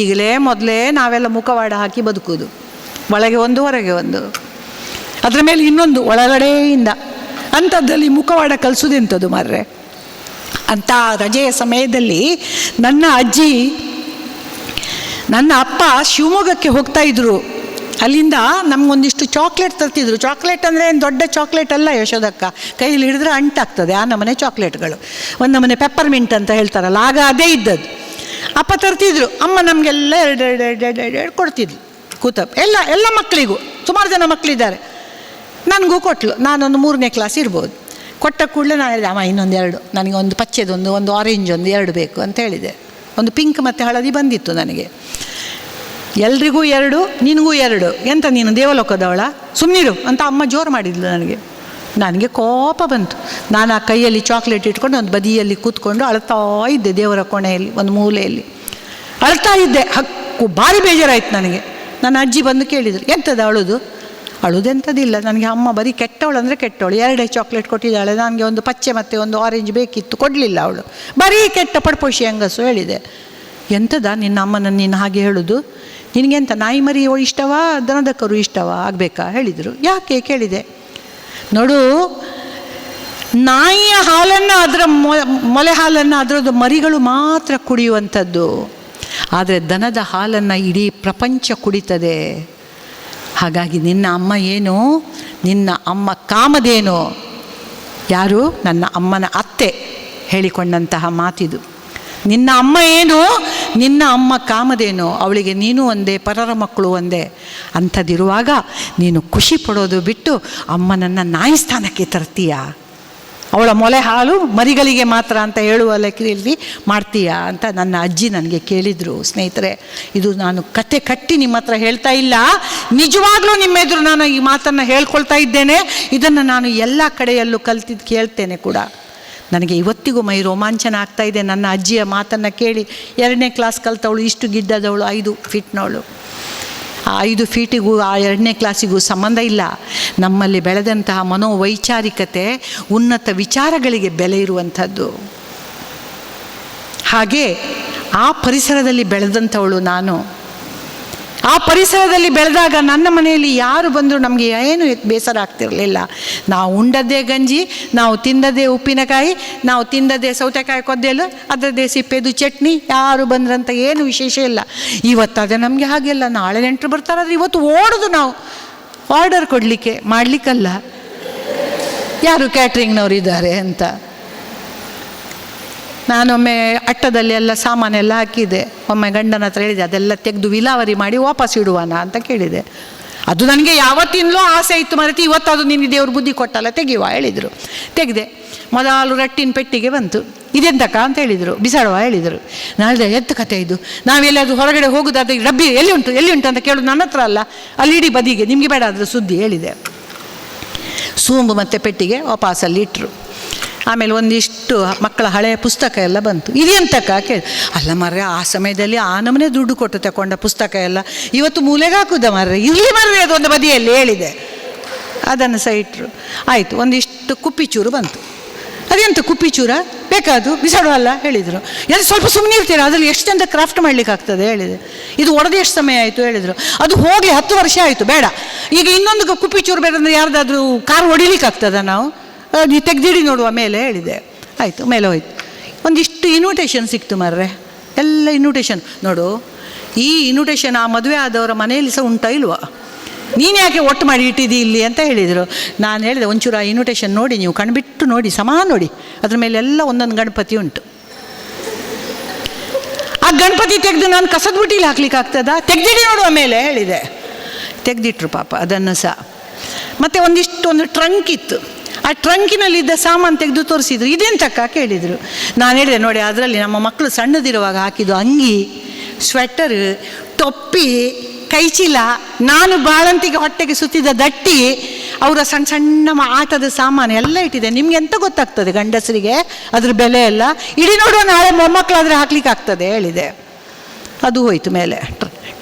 ಈಗಲೇ ಮೊದಲೇ ನಾವೆಲ್ಲ ಮುಖವಾಡ ಹಾಕಿ ಬದುಕುವುದು, ಒಳಗೆ ಒಂದು ಹೊರಗೆ ಒಂದು, ಅದರ ಮೇಲೆ ಇನ್ನೊಂದು ಒಳಗಡೆಯಿಂದ. ಅಂಥದ್ದಲ್ಲಿ ಮುಖವಾಡ ಕಲಿಸೋದೆಂಥದ್ದು ಮಾರ್ರೆ. ಅಂಥ ರಜೆಯ ಸಮಯದಲ್ಲಿ ನನ್ನ ಅಜ್ಜಿ, ನನ್ನ ಅಪ್ಪ ಶಿವಮೊಗ್ಗಕ್ಕೆ ಹೋಗ್ತಾ ಇದ್ರು. ಅಲ್ಲಿಂದ ನಮಗೊಂದಿಷ್ಟು ಚಾಕ್ಲೇಟ್ ತರ್ತಿದ್ರು. ಚಾಕ್ಲೇಟ್ ಅಂದರೆ ಏನು ದೊಡ್ಡ ಚಾಕ್ಲೇಟ್ ಅಲ್ಲ ಯಶೋದಕ್ಕ, ಕೈಯಲ್ಲಿ ಹಿಡಿದ್ರೆ ಅಂಟಾಗ್ತದೆ ಆ ನಮನೆ ಚಾಕ್ಲೇಟ್ಗಳು. ಒಂದು ನಮನೆ ಪೆಪ್ಪರ್ಮಿಂಟ್ ಅಂತ ಹೇಳ್ತಾರಲ್ಲ, ಆಗ ಅದೇ ಇದ್ದದ್ದು. ಅಪ್ಪ ತರ್ತಿದ್ರು, ಅಮ್ಮ ನಮಗೆಲ್ಲ ಎರಡು ಕೊಡ್ತಿದ್ಲು. ಎಲ್ಲ ಮಕ್ಕಳಿಗೂ, ಸುಮಾರು ಜನ ಮಕ್ಕಳಿದ್ದಾರೆ, ನನಗೂ ಕೊಟ್ಟಳು. ನಾನೊಂದು 3ನೇ ಕ್ಲಾಸ್ ಇರ್ಬೋದು. ಕೊಟ್ಟ ಕೂಡಲೇ ನಾನು ಹೇಳಿದೆ, ಅಮ್ಮ ಇನ್ನೊಂದು 2, ನನಗೆ ಒಂದು ಪಚ್ಚೆದೊಂದು, ಒಂದು ಆರೆಂಜ್ ಒಂದು 2 ಬೇಕು ಅಂತ ಹೇಳಿದೆ. ಒಂದು ಪಿಂಕ್ ಮತ್ತು ಹಳದಿ ಬಂದಿತ್ತು ನನಗೆ. ಎಲ್ರಿಗೂ 2, ನಿನಗೂ 2, ಎಂತ ನೀನು ದೇವಲೋಕದವಳ, ಸುಮ್ಮನಿರು ಅಂತ ಅಮ್ಮ ಜೋರು ಮಾಡಿದ್ಲು ನನಗೆ. ನನಗೆ ಕೋಪ ಬಂತು. ನಾನು ಆ ಕೈಯಲ್ಲಿ ಚಾಕ್ಲೇಟ್ ಇಟ್ಕೊಂಡು ಒಂದು ಬದಿಯಲ್ಲಿ ಕೂತ್ಕೊಂಡು ಅಳ್ತಾ ಇದ್ದೆ, ದೇವರ ಕೋಣೆಯಲ್ಲಿ ಒಂದು ಮೂಲೆಯಲ್ಲಿ ಅಳ್ತಾ ಇದ್ದೆ. ಭಾರಿ ಬೇಜಾರಾಯ್ತು ನನಗೆ. ನನ್ನ ಅಜ್ಜಿ ಬಂದು ಕೇಳಿದರು, ಎಂಥದ್ದು ಅಳುದು? ಅಳುದೆಂಥದ್ದಿಲ್ಲ, ನನಗೆ ಅಮ್ಮ ಬರೀ ಕೆಟ್ಟವಳು ಅಂದರೆ ಕೆಟ್ಟವಳು, 2 ಚಾಕ್ಲೇಟ್ ಕೊಟ್ಟಿದ್ದಾಳೆ, ನನಗೆ ಒಂದು ಪಚ್ಚೆ ಮತ್ತು ಒಂದು ಆರೆಂಜ್ ಬೇಕಿತ್ತು, ಕೊಡಲಿಲ್ಲ ಅವಳು, ಬರೀ ಕೆಟ್ಟ ಪಡ್ಪೋಷಿ ಹೆಂಗಸು ಹೇಳಿದೆ. ಎಂಥದ ನಿನ್ನ ಅಮ್ಮನನ್ನು ನೀನು ಹಾಗೆ ಹೇಳೋದು? ನಿನಗೆಂತ ನಾಯಿ ಮರಿ ಇಷ್ಟವಾ, ದನದ ಕರು ಇಷ್ಟವಾ ಆಗಬೇಕಾ ಹೇಳಿದರು. ಯಾಕೆ ಕೇಳಿದೆ. ನೋಡು, ನಾಯಿಯ ಹಾಲನ್ನು, ಅದರ ಮೊಲೆ ಹಾಲನ್ನು ಅದರದ್ದು ಮರಿಗಳು ಮಾತ್ರ ಕುಡಿಯುವಂಥದ್ದು. ಆದರೆ ದನದ ಹಾಲನ್ನು ಇಡೀ ಪ್ರಪಂಚ ಕುಡಿತದೆ. ಹಾಗಾಗಿ ನಿನ್ನ ಅಮ್ಮ ಏನು, ನಿನ್ನ ಅಮ್ಮ ಕಾಮಧೇನು. ಯಾರು? ನನ್ನ ಅಮ್ಮನ ಅತ್ತೆ ಹೇಳಿಕೊಂಡಂತಹ ಮಾತಿದು. ನಿನ್ನ ಅಮ್ಮ ಏನು, ನಿನ್ನ ಅಮ್ಮ ಕಾಮದೇನು, ಅವಳಿಗೆ ನೀನು ಒಂದೇ, ಪರರ ಮಕ್ಕಳು ಒಂದೇ. ಅಂಥದ್ದಿರುವಾಗ ನೀನು ಖುಷಿ ಪಡೋದು ಬಿಟ್ಟು ಅಮ್ಮನನ್ನು ನಾಯಿ ಸ್ಥಾನಕ್ಕೆ ತರ್ತೀಯ, ಅವಳ ಮೊಲೆ ಹಾಲು ಮರಿಗಳಿಗೆ ಮಾತ್ರ ಅಂತ ಹೇಳುವ ಲೆಕ್ಕದಲ್ಲಿ ಮಾಡ್ತೀಯಾ ಅಂತ ನನ್ನ ಅಜ್ಜಿ ನನಗೆ ಕೇಳಿದರು. ಸ್ನೇಹಿತರೆ, ಇದು ನಾನು ಕತೆ ಕಟ್ಟಿ ನಿಮ್ಮ ಹತ್ರ ಹೇಳ್ತಾ ಇಲ್ಲ, ನಿಜವಾಗ್ಲೂ ನಿಮ್ಮ ಎದುರು ನಾನು ಈ ಮಾತನ್ನು ಹೇಳ್ಕೊಳ್ತಾ ಇದ್ದೇನೆ. ಇದನ್ನು ನಾನು ಎಲ್ಲ ಕಡೆಯಲ್ಲೂ ಕಲ್ತಿದ್ದು ಕೇಳ್ತೇನೆ ಕೂಡ. ನನಗೆ ಇವತ್ತಿಗೂ ಮೈ ರೋಮಾಂಚನ ಆಗ್ತಾ ಇದೆ ನನ್ನ ಅಜ್ಜಿಯ ಮಾತನ್ನು ಕೇಳಿ. 2ನೇ ಕ್ಲಾಸ್ ಕಲ್ತವಳು, ಇಷ್ಟು ಗಿಡ್ಡದವಳು, 5 ಫೀಟ್ನವಳು. ಆ 5 ಫೀಟಿಗೂ ಆ 2ನೇ ಕ್ಲಾಸಿಗೂ ಸಂಬಂಧ ಇಲ್ಲ. ನಮ್ಮಲ್ಲಿ ಬೆಳೆದಂತಹ ಮನೋವೈಚಾರಿಕತೆ ಉನ್ನತ ವಿಚಾರಗಳಿಗೆ ಬೆಲೆ ಇರುವಂಥದ್ದು. ಹಾಗೆ ಆ ಪರಿಸರದಲ್ಲಿ ಬೆಳೆದಂಥವಳು ನಾನು. ಆ ಪರಿಸರದಲ್ಲಿ ಬೆಳೆದಾಗ ನನ್ನ ಮನೆಯಲ್ಲಿ ಯಾರು ಬಂದರೂ ನಮಗೆ ಏನು ಬೇಸರ ಆಗ್ತಿರಲಿಲ್ಲ. ನಾವು ಉಂಡದ್ದೇ ಗಂಜಿ, ನಾವು ತಿಂದದ್ದೇ ಉಪ್ಪಿನಕಾಯಿ, ನಾವು ತಿಂದದ್ದೇ ಸೌತೆಕಾಯಿ ಕೊದ್ದೆಲು, ಅದರದ್ದೇ ಸಿಪ್ಪೆದು ಚಟ್ನಿ, ಯಾರು ಬಂದ್ರಂತ ಏನು ವಿಶೇಷ ಇಲ್ಲ. ಇವತ್ತು ಅದೇ ನಮಗೆ ಹಾಗೆಲ್ಲ, ನಾಳೆ ನೆಂಟರು ಬರ್ತಾರಾದ್ರೆ ಇವತ್ತು ಓಡೋದು ನಾವು ಆರ್ಡರ್ ಕೊಡಲಿಕ್ಕೆ, ಮಾಡಲಿಕ್ಕಲ್ಲ, ಯಾರು ಕ್ಯಾಟ್ರಿಂಗ್ನವ್ರು ಇದ್ದಾರೆ ಅಂತ. ನಾನೊಮ್ಮೆ ಅಟ್ಟದಲ್ಲಿ ಎಲ್ಲ ಸಾಮಾನೆಲ್ಲ ಹಾಕಿದೆ. ಒಮ್ಮೆ ಗಂಡನ ಹತ್ರ ಹೇಳಿದೆ, ಅದೆಲ್ಲ ತೆಗೆದು ವಿಲಾವರಿ ಮಾಡಿ ವಾಪಸ್ ಇಡುವಾನ ಅಂತ ಕೇಳಿದೆ. ಅದು ನನಗೆ ಯಾವತ್ತಿನಲೂ ಆಸೆ ಇತ್ತು ಮರೆತು, ಇವತ್ತು ಅದು ನಿನಗೆ ದೇವ್ರ ಬುದ್ಧಿ ಕೊಟ್ಟಲ್ಲ, ತೆಗೆಯುವ ಹೇಳಿದರು. ತೆಗೆದೆ. ಮೊದಲು ರಟ್ಟಿನ ಪೆಟ್ಟಿಗೆ ಬಂತು. ಇದೆಂತಕ್ಕ ಅಂತ ಹೇಳಿದರು. ಬಿಸಾಡುವ ಹೇಳಿದರು. ನಾಳೆ ಎತ್ತ ಕತೆ ಇದು, ನಾವೆಲ್ಲಾದರೂ ಹೊರಗಡೆ ಹೋಗೋದಾದ್ರೆ ಡಬ್ಬಿ ಎಲ್ಲಿ ಉಂಟು ಅಂತ ಕೇಳೋದು ನನ್ನ ಹತ್ರ ಅಲ್ಲ, ಅಲ್ಲಿ ಇಡೀ ಬದಿಗೆ, ನಿಮಗೆ ಬೇಡ ಅದ್ರ ಸುದ್ದಿ ಹೇಳಿದೆ. ಸೂಂಬು ಮತ್ತು ಪೆಟ್ಟಿಗೆ ವಾಪಸ್ಸಲ್ಲಿ ಇಟ್ಟರು. ಆಮೇಲೆ ಒಂದಿಷ್ಟು ಮಕ್ಕಳ ಹಳೆಯ ಪುಸ್ತಕ ಎಲ್ಲ ಬಂತು. ಇದೆಂತಕ್ಕ ಕೇಳಿ, ಅಲ್ಲ ಮರ್ರೆ, ಆ ಸಮಯದಲ್ಲಿ ಆ ನಮನೆ ದುಡ್ಡು ಕೊಟ್ಟು ತಗೊಂಡ ಪುಸ್ತಕ ಎಲ್ಲ ಇವತ್ತು ಮೂಲೆಗೆ ಹಾಕುದ ಮರ್ರೆ, ಇರಲಿ ಮರ್ರೆ ಅದು ಒಂದು ಬದಿಯಲ್ಲಿ ಹೇಳಿದೆ. ಅದನ್ನು ಸಹ ಇಟ್ಟರು. ಆಯಿತು. ಒಂದಿಷ್ಟು ಕುಪ್ಪಿಚೂರು ಬಂತು. ಅದೆಂತ ಕುಪ್ಪಿಚೂರ ಬೇಕಾದು ಬಿಸಾಡುವಲ್ಲ ಹೇಳಿದರು. ಎಲ್ಲ ಸ್ವಲ್ಪ ಸುಮ್ಮನೆ ಇರ್ತೀರ, ಅದರಲ್ಲಿ ಎಷ್ಟು ಅಂತ ಕ್ರಾಫ್ಟ್ ಮಾಡಲಿಕ್ಕೆ ಆಗ್ತದೆ ಹೇಳಿದೆ. ಇದು ಒಡೆದು ಎಷ್ಟು ಸಮಯ ಆಯಿತು ಹೇಳಿದರು. ಅದು ಹೋಗಲಿ 10 ವರ್ಷ ಆಯಿತು, ಬೇಡ, ಈಗ ಇನ್ನೊಂದು ಕುಪ್ಪಿಚೂರು ಬೇಕಂದ್ರೆ ಯಾರ್ದಾದ್ರೂ ಕಾರು ಹೊಡಿಲಿಕ್ಕೆ ಆಗ್ತದ, ನಾವು ನೀವು ತೆಗೆದಿಡಿ ನೋಡುವ ಮೇಲೆ ಹೇಳಿದೆ. ಆಯಿತು, ಮೇಲೆ ಹೋಯ್ತು. ಒಂದಿಷ್ಟು ಇನ್ವಿಟೇಷನ್ ಸಿಕ್ತು ಮರ್ರೆ, ಎಲ್ಲ ಇನ್ವಿಟೇಷನ್. ನೋಡು, ಈ ಇನ್ವಿಟೇಷನ್ ಆ ಮದುವೆ ಆದವರ ಮನೆಯಲ್ಲಿ ಸಹ ಉಂಟಾ ಇಲ್ವಾ, ನೀನು ಯಾಕೆ ಒಟ್ಟು ಮಾಡಿ ಇಟ್ಟಿದ್ದೀ ಇಲ್ಲಿ ಅಂತ ಹೇಳಿದರು. ನಾನು ಹೇಳಿದೆ, ಒಂಚೂರು ಆ ಇನ್ವಿಟೇಷನ್ ನೋಡಿ, ನೀವು ಕಣ್ಬಿಟ್ಟು ನೋಡಿ, ಸಮ ನೋಡಿ, ಅದ್ರ ಮೇಲೆ ಎಲ್ಲ ಒಂದೊಂದು ಗಣಪತಿ ಉಂಟು. ಆ ಗಣಪತಿ ತೆಗೆದು ನಾನು ಕಸದ ಬುಟ್ಟಿಲಿ ಹಾಕ್ಲಿಕ್ಕೆ ಆಗ್ತದಾ, ತೆಗೆದಿಡಿ ನೋಡುವ ಮೇಲೆ ಹೇಳಿದೆ. ತೆಗೆದಿಟ್ರು ಪಾಪ ಅದನ್ನು ಸಹ. ಮತ್ತು ಒಂದು ಟ್ರಂಕ್ ಇತ್ತು. ಆ ಟ್ರಂಕಿನಲ್ಲಿದ್ದ ಸಾಮಾನು ತೆಗೆದು ತೋರಿಸಿದ್ರು. ಇದೆಂತಕ್ಕ ಕೇಳಿದರು. ನಾನು ಹೇಳಿದೆ, ನೋಡಿ, ಅದರಲ್ಲಿ ನಮ್ಮ ಮಕ್ಕಳು ಸಣ್ಣದಿರುವಾಗ ಹಾಕಿದ್ದು ಅಂಗಿ, ಸ್ವೆಟರ್, ಟೊಪ್ಪಿ, ಕೈಚೀಲ, ನಾನು ಬಾಳಂತಿಗೆ ಹೊಟ್ಟೆಗೆ ಸುತ್ತಿದ ದಟ್ಟಿ, ಅವರ ಸಣ್ಣ ಸಣ್ಣ ಆಟದ ಸಾಮಾನು ಎಲ್ಲ ಇಟ್ಟಿದೆ. ನಿಮ್ಗೆ ಎಂತ ಗೊತ್ತಾಗ್ತದೆ ಗಂಡಸರಿಗೆ ಅದ್ರ ಬೆಲೆ ಎಲ್ಲ, ಇಡೀ ನೋಡುವ, ನಾಳೆ ಮೊಮ್ಮಕ್ಕಳಾದರೆ ಹಾಕ್ಲಿಕ್ಕೆ ಆಗ್ತದೆ ಹೇಳಿದೆ. ಅದು ಹೋಯ್ತು ಮೇಲೆ.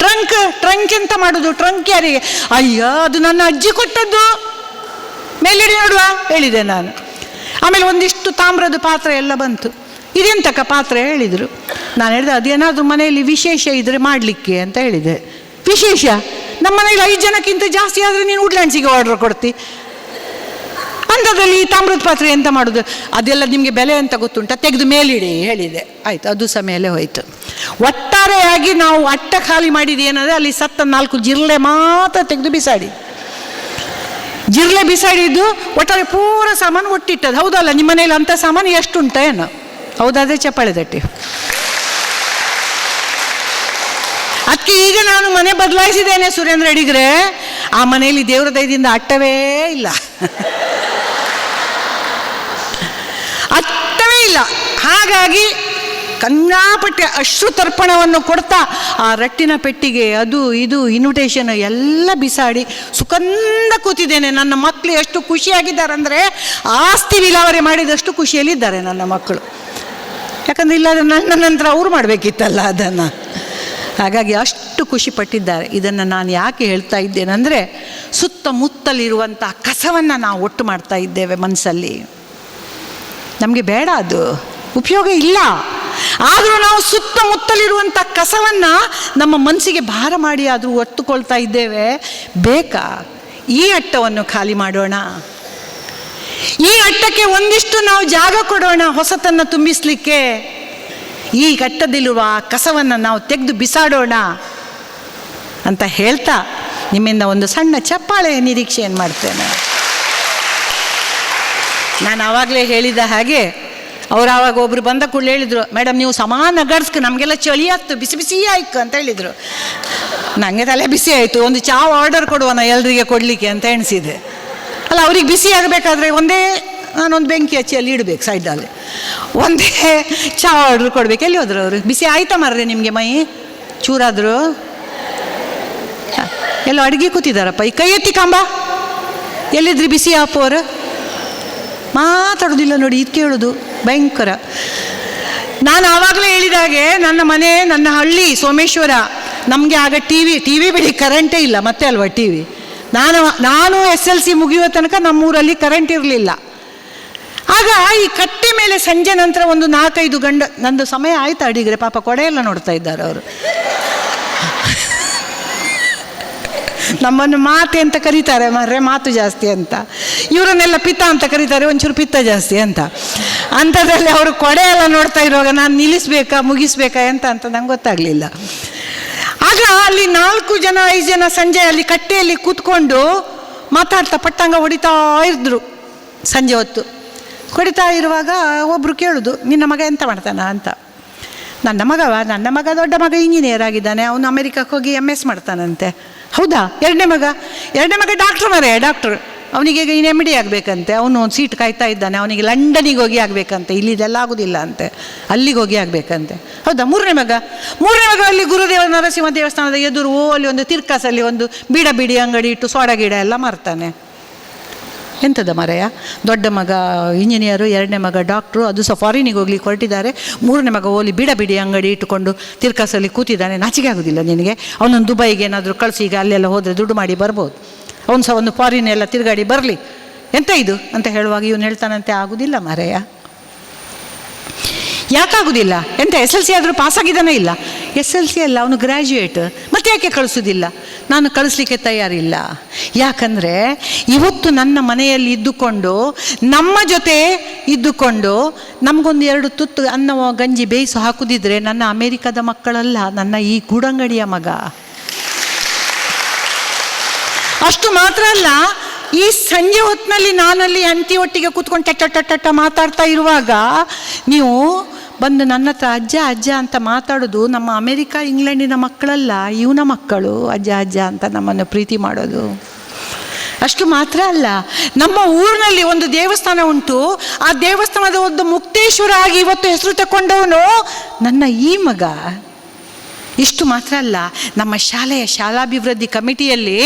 ಟ್ರಂಕ್ ಎಂತ ಮಾಡೋದು, ಟ್ರಂಕ್ ಯಾರಿಗೆ? ಅಯ್ಯೋ, ಅದು ನನ್ನ ಅಜ್ಜಿ ಕೊಟ್ಟದ್ದು, ಮೇಲಿಡಿ ನೋಡುವ ಹೇಳಿದೆ ನಾನು. ಆಮೇಲೆ ಒಂದಿಷ್ಟು ತಾಮ್ರದ ಪಾತ್ರೆ ಎಲ್ಲ ಬಂತು. ಇದೆಂತಕ್ಕ ಪಾತ್ರೆ ಹೇಳಿದರು. ನಾನು ಹೇಳಿದೆ, ಅದೇನಾದರೂ ಮನೆಯಲ್ಲಿ ವಿಶೇಷ ಇದ್ದರೆ ಮಾಡಲಿಕ್ಕೆ ಅಂತ ಹೇಳಿದೆ. ವಿಶೇಷ? ನಮ್ಮ ಮನೇಲಿ 5 ಜನಕ್ಕಿಂತ ಜಾಸ್ತಿ ಆದರೆ ನೀನು ವುಡ್ಲ್ಯಾಂಡ್ಸಿಗೆ ಆರ್ಡರ್ ಕೊಡ್ತಿ, ಅಂಥದ್ರಲ್ಲಿ ಈ ತಾಮ್ರದ ಪಾತ್ರೆ ಎಂತ ಮಾಡೋದು? ಅದೆಲ್ಲ ನಿಮಗೆ ಬೆಲೆ ಅಂತ ಗೊತ್ತುಂಟ, ತೆಗೆದು ಮೇಲಿಡಿ ಹೇಳಿದೆ. ಆಯಿತು, ಅದು ಸಹ ಮೇಲೆ ಹೋಯಿತು. ಒಟ್ಟಾರೆಯಾಗಿ ನಾವು ಅಟ್ಟ ಖಾಲಿ ಮಾಡಿದ್ದು ಏನಂದರೆ, ಅಲ್ಲಿ ಸತ್ತ 4 ಜಿರಳೆ ಮಾತ್ರ ತೆಗೆದು ಬಿಸಾಡಿ, ಜಿರಳೆ ಬಿಸಾಡಿದ್ದು ಒಟ್ಟಾರೆ ಪೂರ ಸಾಮಾನು ಒಟ್ಟಿಟ್ಟದ್ದು. ಹೌದಲ್ಲ, ನಿಮ್ಮ ಮನೇಲಿ ಅಂಥ ಸಾಮಾನು ಎಷ್ಟುಂಟ ಏನೋ? ಹೌದಾದರೆ ಚಪ್ಪಾಳೆ ತಟ್ಟಿ. ಅದಕ್ಕೆ ಈಗ ನಾನು ಮನೆ ಬದಲಾಯಿಸಿದ್ದೇನೆ ಸುರೇಂದ್ರ ಅಡಿಗರೆ. ಆ ಮನೆಯಲ್ಲಿ ದೇವರ ದಯದಿಂದ ಅಟ್ಟವೇ ಇಲ್ಲ, ಅಟ್ಟವೇ ಇಲ್ಲ. ಹಾಗಾಗಿ ಕನ್ನಾಪಟ್ಟೆ ಅಶ್ರು ತರ್ಪಣವನ್ನು ಕೊಡ್ತಾ ಆ ರಟ್ಟಿನ ಪೆಟ್ಟಿಗೆ, ಅದು ಇದು ಇನ್ವಿಟೇಷನ್ ಎಲ್ಲ ಬಿಸಾಡಿ ಸುಖಂದ ಕೂತಿದ್ದೇನೆ. ನನ್ನ ಮಕ್ಕಳು ಎಷ್ಟು ಖುಷಿಯಾಗಿದ್ದಾರೆ ಅಂದರೆ, ಆಸ್ತಿ ವಿಲಾವರಿ ಮಾಡಿದಷ್ಟು ಖುಷಿಯಲ್ಲಿದ್ದಾರೆ ನನ್ನ ಮಕ್ಕಳು. ಯಾಕಂದರೆ ಇಲ್ಲಾಂದರೆ ನನ್ನ ನಂತರ ಅವರು ಮಾಡಬೇಕಿತ್ತಲ್ಲ ಅದನ್ನು. ಹಾಗಾಗಿ ಅಷ್ಟು ಖುಷಿಪಟ್ಟಿದ್ದಾರೆ. ಇದನ್ನು ನಾನು ಯಾಕೆ ಹೇಳ್ತಾ ಇದ್ದೇನೆಂದರೆ, ಸುತ್ತಮುತ್ತಲಿರುವಂಥ ಕಸವನ್ನು ನಾವು ಒಟ್ಟು ಮಾಡ್ತಾ ಇದ್ದೇವೆ ಮನಸ್ಸಲ್ಲಿ. ನಮಗೆ ಬೇಡ, ಅದು ಉಪಯೋಗ ಇಲ್ಲ. ಆದರೂ ನಾವು ಸುತ್ತಮುತ್ತಲಿರುವಂಥ ಕಸವನ್ನು ನಮ್ಮ ಮನಸ್ಸಿಗೆ ಭಾರ ಮಾಡಿ ಆದರೂ ಒತ್ತುಕೊಳ್ತಾ ಇದ್ದೇವೆ. ಬೇಕಾ? ಈ ಅಟ್ಟವನ್ನು ಖಾಲಿ ಮಾಡೋಣ, ಈ ಅಟ್ಟಕ್ಕೆ ಒಂದಿಷ್ಟು ನಾವು ಜಾಗ ಕೊಡೋಣ ಹೊಸತನ್ನು ತುಂಬಿಸಲಿಕ್ಕೆ. ಈ ಅಟ್ಟದಲ್ಲಿರುವ ಕಸವನ್ನು ನಾವು ತೆಗೆದು ಬಿಸಾಡೋಣ ಅಂತ ಹೇಳ್ತಾ ನಿಮ್ಮಿಂದ ಒಂದು ಸಣ್ಣ ಚಪ್ಪಾಳೆ ನಿರೀಕ್ಷೆಯನ್ನು ಮಾಡ್ತೇನೆ. ನಾನು ಆವಾಗಲೇ ಹೇಳಿದ ಹಾಗೆ ಅವ್ರು ಆವಾಗ ಒಬ್ರು ಬಂದ ಕೂಡಲೇ ಹೇಳಿದರು, ಮೇಡಮ್ ನೀವು ಸಮಾನ ಗಡ್ಸ್ಕ, ನಮಗೆಲ್ಲ ಚಳಿ ಆಯ್ತು, ಬಿಸಿ ಬಿಸಿ ಆಯ್ತು ಅಂತ ಹೇಳಿದರು. ನನಗೆ ತಲೆ ಬಿಸಿ ಆಯಿತು, ಒಂದು ಚಾ ಆರ್ಡರ್ ಕೊಡುವನ ಎಲ್ಲರಿಗೆ ಕೊಡಲಿಕ್ಕೆ ಅಂತ ಎಣಿಸಿದೆ. ಅಲ್ಲ, ಅವ್ರಿಗೆ ಬಿಸಿ ಆಗಬೇಕಾದ್ರೆ ನಾನೊಂದು ಬೆಂಕಿ ಹಚ್ಚಿ ಅಲ್ಲಿ ಇಡಬೇಕು ಸೈಡಲ್ಲಿ, ಒಂದೇ ಚಾ ಆರ್ಡ್ರ್ ಕೊಡ್ಬೇಕು. ಎಲ್ಲಿ ಹೋದ್ರು ಅವರು? ಬಿಸಿ ಆಯ್ತಾ ಮಾರ್ರೆ ನಿಮಗೆ ಮೈ ಚೂರಾದರು? ಎಲ್ಲ ಅಡುಗೆ ಕೂತಿದ್ದಾರಪ್ಪ. ಈ ಕೈ ಎತ್ತಿ ಕಾಂಬ, ಎಲ್ಲಿದ್ರಿ ಬಿಸಿ ಆಪೋರು? ಮಾತಾಡೋದಿಲ್ಲ ನೋಡಿ, ಇದು ಕೇಳೋದು ಭಯಂಕರ. ನಾನು ಆವಾಗಲೇ ಹೇಳಿದಾಗೆ ನನ್ನ ಮನೆ, ನನ್ನ ಹಳ್ಳಿ ಸೋಮೇಶ್ವರ. ನಮಗೆ ಆಗ ಟಿ ವಿ ಬಿಡಿ, ಕರೆಂಟೇ ಇಲ್ಲ ಮತ್ತೆ ಅಲ್ವಾ ಟಿ ವಿ. ನಾನು SLC ಮುಗಿಯುವ ತನಕ ನಮ್ಮೂರಲ್ಲಿ ಕರೆಂಟ್ ಇರಲಿಲ್ಲ. ಆಗ ಈ ಕಟ್ಟೆ ಮೇಲೆ ಸಂಜೆ ನಂತರ ಒಂದು 4-5 ಗಂಟೆ, ನಂದು ಸಮಯ ಆಯ್ತು ಅಡಿಗ್ರೆ, ಪಾಪ ಕೊಡೆ ಎಲ್ಲ ನೋಡ್ತಾ ಇದ್ದಾರೆ ಅವರು. ನಮ್ಮನ್ನು ಮಾತೆ ಅಂತ ಕರೀತಾರೆ ಮಾರ್ರೆ, ಮಾತು ಜಾಸ್ತಿ ಅಂತ. ಇವರನ್ನೆಲ್ಲ ಪಿತ್ತ ಅಂತ ಕರೀತಾರೆ, ಒಂಚೂರು ಪಿತ್ತ ಜಾಸ್ತಿ ಅಂತ. ಅಂಥದ್ರಲ್ಲಿ ಅವರು ಕೊಡೆ ಎಲ್ಲ ನೋಡ್ತಾ ಇರುವಾಗ ನಾನು ನಿಲ್ಲಿಸ್ಬೇಕಾ ಮುಗಿಸ್ಬೇಕಾ ಅಂತ ನಂಗೆ ಗೊತ್ತಾಗಲಿಲ್ಲ. ಆಗ ಅಲ್ಲಿ 4 ಜನ 5 ಜನ ಸಂಜೆ ಅಲ್ಲಿ ಕಟ್ಟೆಯಲ್ಲಿ ಕೂತ್ಕೊಂಡು ಮಾತಾಡ್ತಾ ಪಟ್ಟಂಗ ಹೊಡಿತಾ ಇದ್ರು. ಸಂಜೆ ಹೊತ್ತು ಹೊಡಿತಾ ಇರುವಾಗ ಒಬ್ಬರು ಕೇಳೋದು, ನಿನ್ನ ಮಗ ಎಂತ ಮಾಡ್ತಾನ ಅಂತ. ನನ್ನ ಮಗ ದೊಡ್ಡ ಮಗ ಇಂಜಿನಿಯರ್ ಆಗಿದ್ದಾನೆ, ಅವನು ಅಮೆರಿಕಕ್ಕೆ ಹೋಗಿ MS ಮಾಡ್ತಾನಂತೆ. ಹೌದಾ? ಎರಡನೇ ಮಗ ಡಾಕ್ಟ್ರ್. ಅವನಿಗೆ ಈಗ MD ಆಗಬೇಕಂತೆ. ಅವನು ಒಂದು ಸೀಟ್ ಕಾಯ್ತಾ ಇದ್ದಾನೆ, ಅವನಿಗೆ ಲಂಡನಿಗೆ ಹೋಗಿ ಆಗಬೇಕಂತೆ, ಇಲ್ಲಿ ಇದೆಲ್ಲ ಆಗೋದಿಲ್ಲ ಅಂತೆ, ಅಲ್ಲಿಗೆ ಹೋಗಿ ಆಗಬೇಕಂತೆ. ಹೌದಾ? ಮೂರನೇ ಮಗ ಅಲ್ಲಿ ಗುರುದೇವ ನರಸಿಂಹ ದೇವಸ್ಥಾನದ ಎದುರು ಅಲ್ಲಿ ಒಂದು ತಿರ್ಕಾಸಲ್ಲಿ ಒಂದು ಬೀಡಿ ಅಂಗಡಿ ಇಟ್ಟು ಸೋಡಾ ಗಿಡ ಎಲ್ಲ ಮಾರ್ತಾನೆ. ಎಂಥದ ಮರೆಯ? ದೊಡ್ಡ ಮಗ ಇಂಜಿನಿಯರು, ಎರಡನೇ ಮಗ ಡಾಕ್ಟ್ರು, ಅದು ಸಹ ಫಾರಿನಿಗೆ ಹೋಗ್ಲಿಕ್ಕೆ ಹೊರಟಿದ್ದಾರೆ. ಮೂರನೇ ಮಗ ಓಲಿ ಬೀಡಿ ಅಂಗಡಿ ಇಟ್ಟುಕೊಂಡು ತಿರ್ಕಾಸಲ್ಲಿ ಕೂತಿದ್ದಾನೆ. ನಾಚಿಕೆ ಆಗೋದಿಲ್ಲ ನಿನಗೆ? ಅವನೊಂದು ದುಬೈಗೆ ಏನಾದರೂ ಕಳಿಸಿ, ಈಗ ಅಲ್ಲೆಲ್ಲ ಹೋದರೆ ದುಡ್ಡು ಮಾಡಿ ಬರ್ಬೋದು. ಅವನು ಸಹ ಒಂದು ಫಾರಿನ್ ಎಲ್ಲ ತಿರುಗಾಡಿ ಬರಲಿ, ಎಂತ ಇದು ಅಂತ ಹೇಳುವಾಗ ಇವನು ಹೇಳ್ತಾನಂತೆ, ಆಗೋದಿಲ್ಲ ಮರೆಯ. ಯಾಕಾಗೋದಿಲ್ಲ? ಎಂತ SLC ಆದರೂ ಪಾಸಾಗಿದ್ದಾನೆ? ಇಲ್ಲ, SLC ಅಲ್ಲ, ಅವನು ಗ್ರ್ಯಾಜುಯೇಟ್. ಮತ್ತೆ ಯಾಕೆ ಕಳಿಸೋದಿಲ್ಲ? ನಾನು ಕಳಿಸ್ಲಿಕ್ಕೆ ತಯಾರಿಲ್ಲ. ಯಾಕಂದರೆ ಇವತ್ತು ನನ್ನ ಮನೆಯಲ್ಲಿ ಇದ್ದುಕೊಂಡು, ನಮ್ಮ ಜೊತೆ ಇದ್ದುಕೊಂಡು, ನಮಗೊಂದು 2 ತುತ್ತು ಅನ್ನವ ಗಂಜಿ ಬೇಯಿಸು ಹಾಕುದಿದ್ರೆ ನನ್ನ ಅಮೇರಿಕದ ಮಕ್ಕಳಲ್ಲ, ನನ್ನ ಈ ಗೂಡಂಗಡಿಯ ಮಗ. ಅಷ್ಟು ಮಾತ್ರ ಅಲ್ಲ, ಈ ಸಂಜೆ ಹೊತ್ತಿನಲ್ಲಿ ನಾನಲ್ಲಿ ಹೆಂಡತಿ ಒಟ್ಟಿಗೆ ಕೂತ್ಕೊಂಡು ಟಟ್ಟ ಮಾತಾಡ್ತಾ ಇರುವಾಗ ನೀವು ಬಂದು ನನ್ನ ಹತ್ರ ಅಜ್ಜ ಅಂತ ಮಾತಾಡೋದು ನಮ್ಮ ಅಮೇರಿಕಾ ಇಂಗ್ಲೆಂಡಿನ ಮಕ್ಕಳಲ್ಲ, ಇವನ ಮಕ್ಕಳು. ಅಜ್ಜ ಅಂತ ನಮ್ಮನ್ನು ಪ್ರೀತಿ ಮಾಡೋದು. ಅಷ್ಟು ಮಾತ್ರ ಅಲ್ಲ, ನಮ್ಮ ಊರಿನಲ್ಲಿ ಒಂದು ದೇವಸ್ಥಾನ ಉಂಟು, ಆ ದೇವಸ್ಥಾನದ ಒಂದು ಮುಕ್ತೇಶ್ವರ ಆಗಿ ಇವತ್ತು ಹೆಸರು ತಗೊಂಡವನು ನನ್ನ ಈ ಮಗ. ಇಷ್ಟು ಮಾತ್ರ ಅಲ್ಲ, ನಮ್ಮ ಶಾಲಾಭಿವೃದ್ಧಿ ಕಮಿಟಿಯಲ್ಲಿ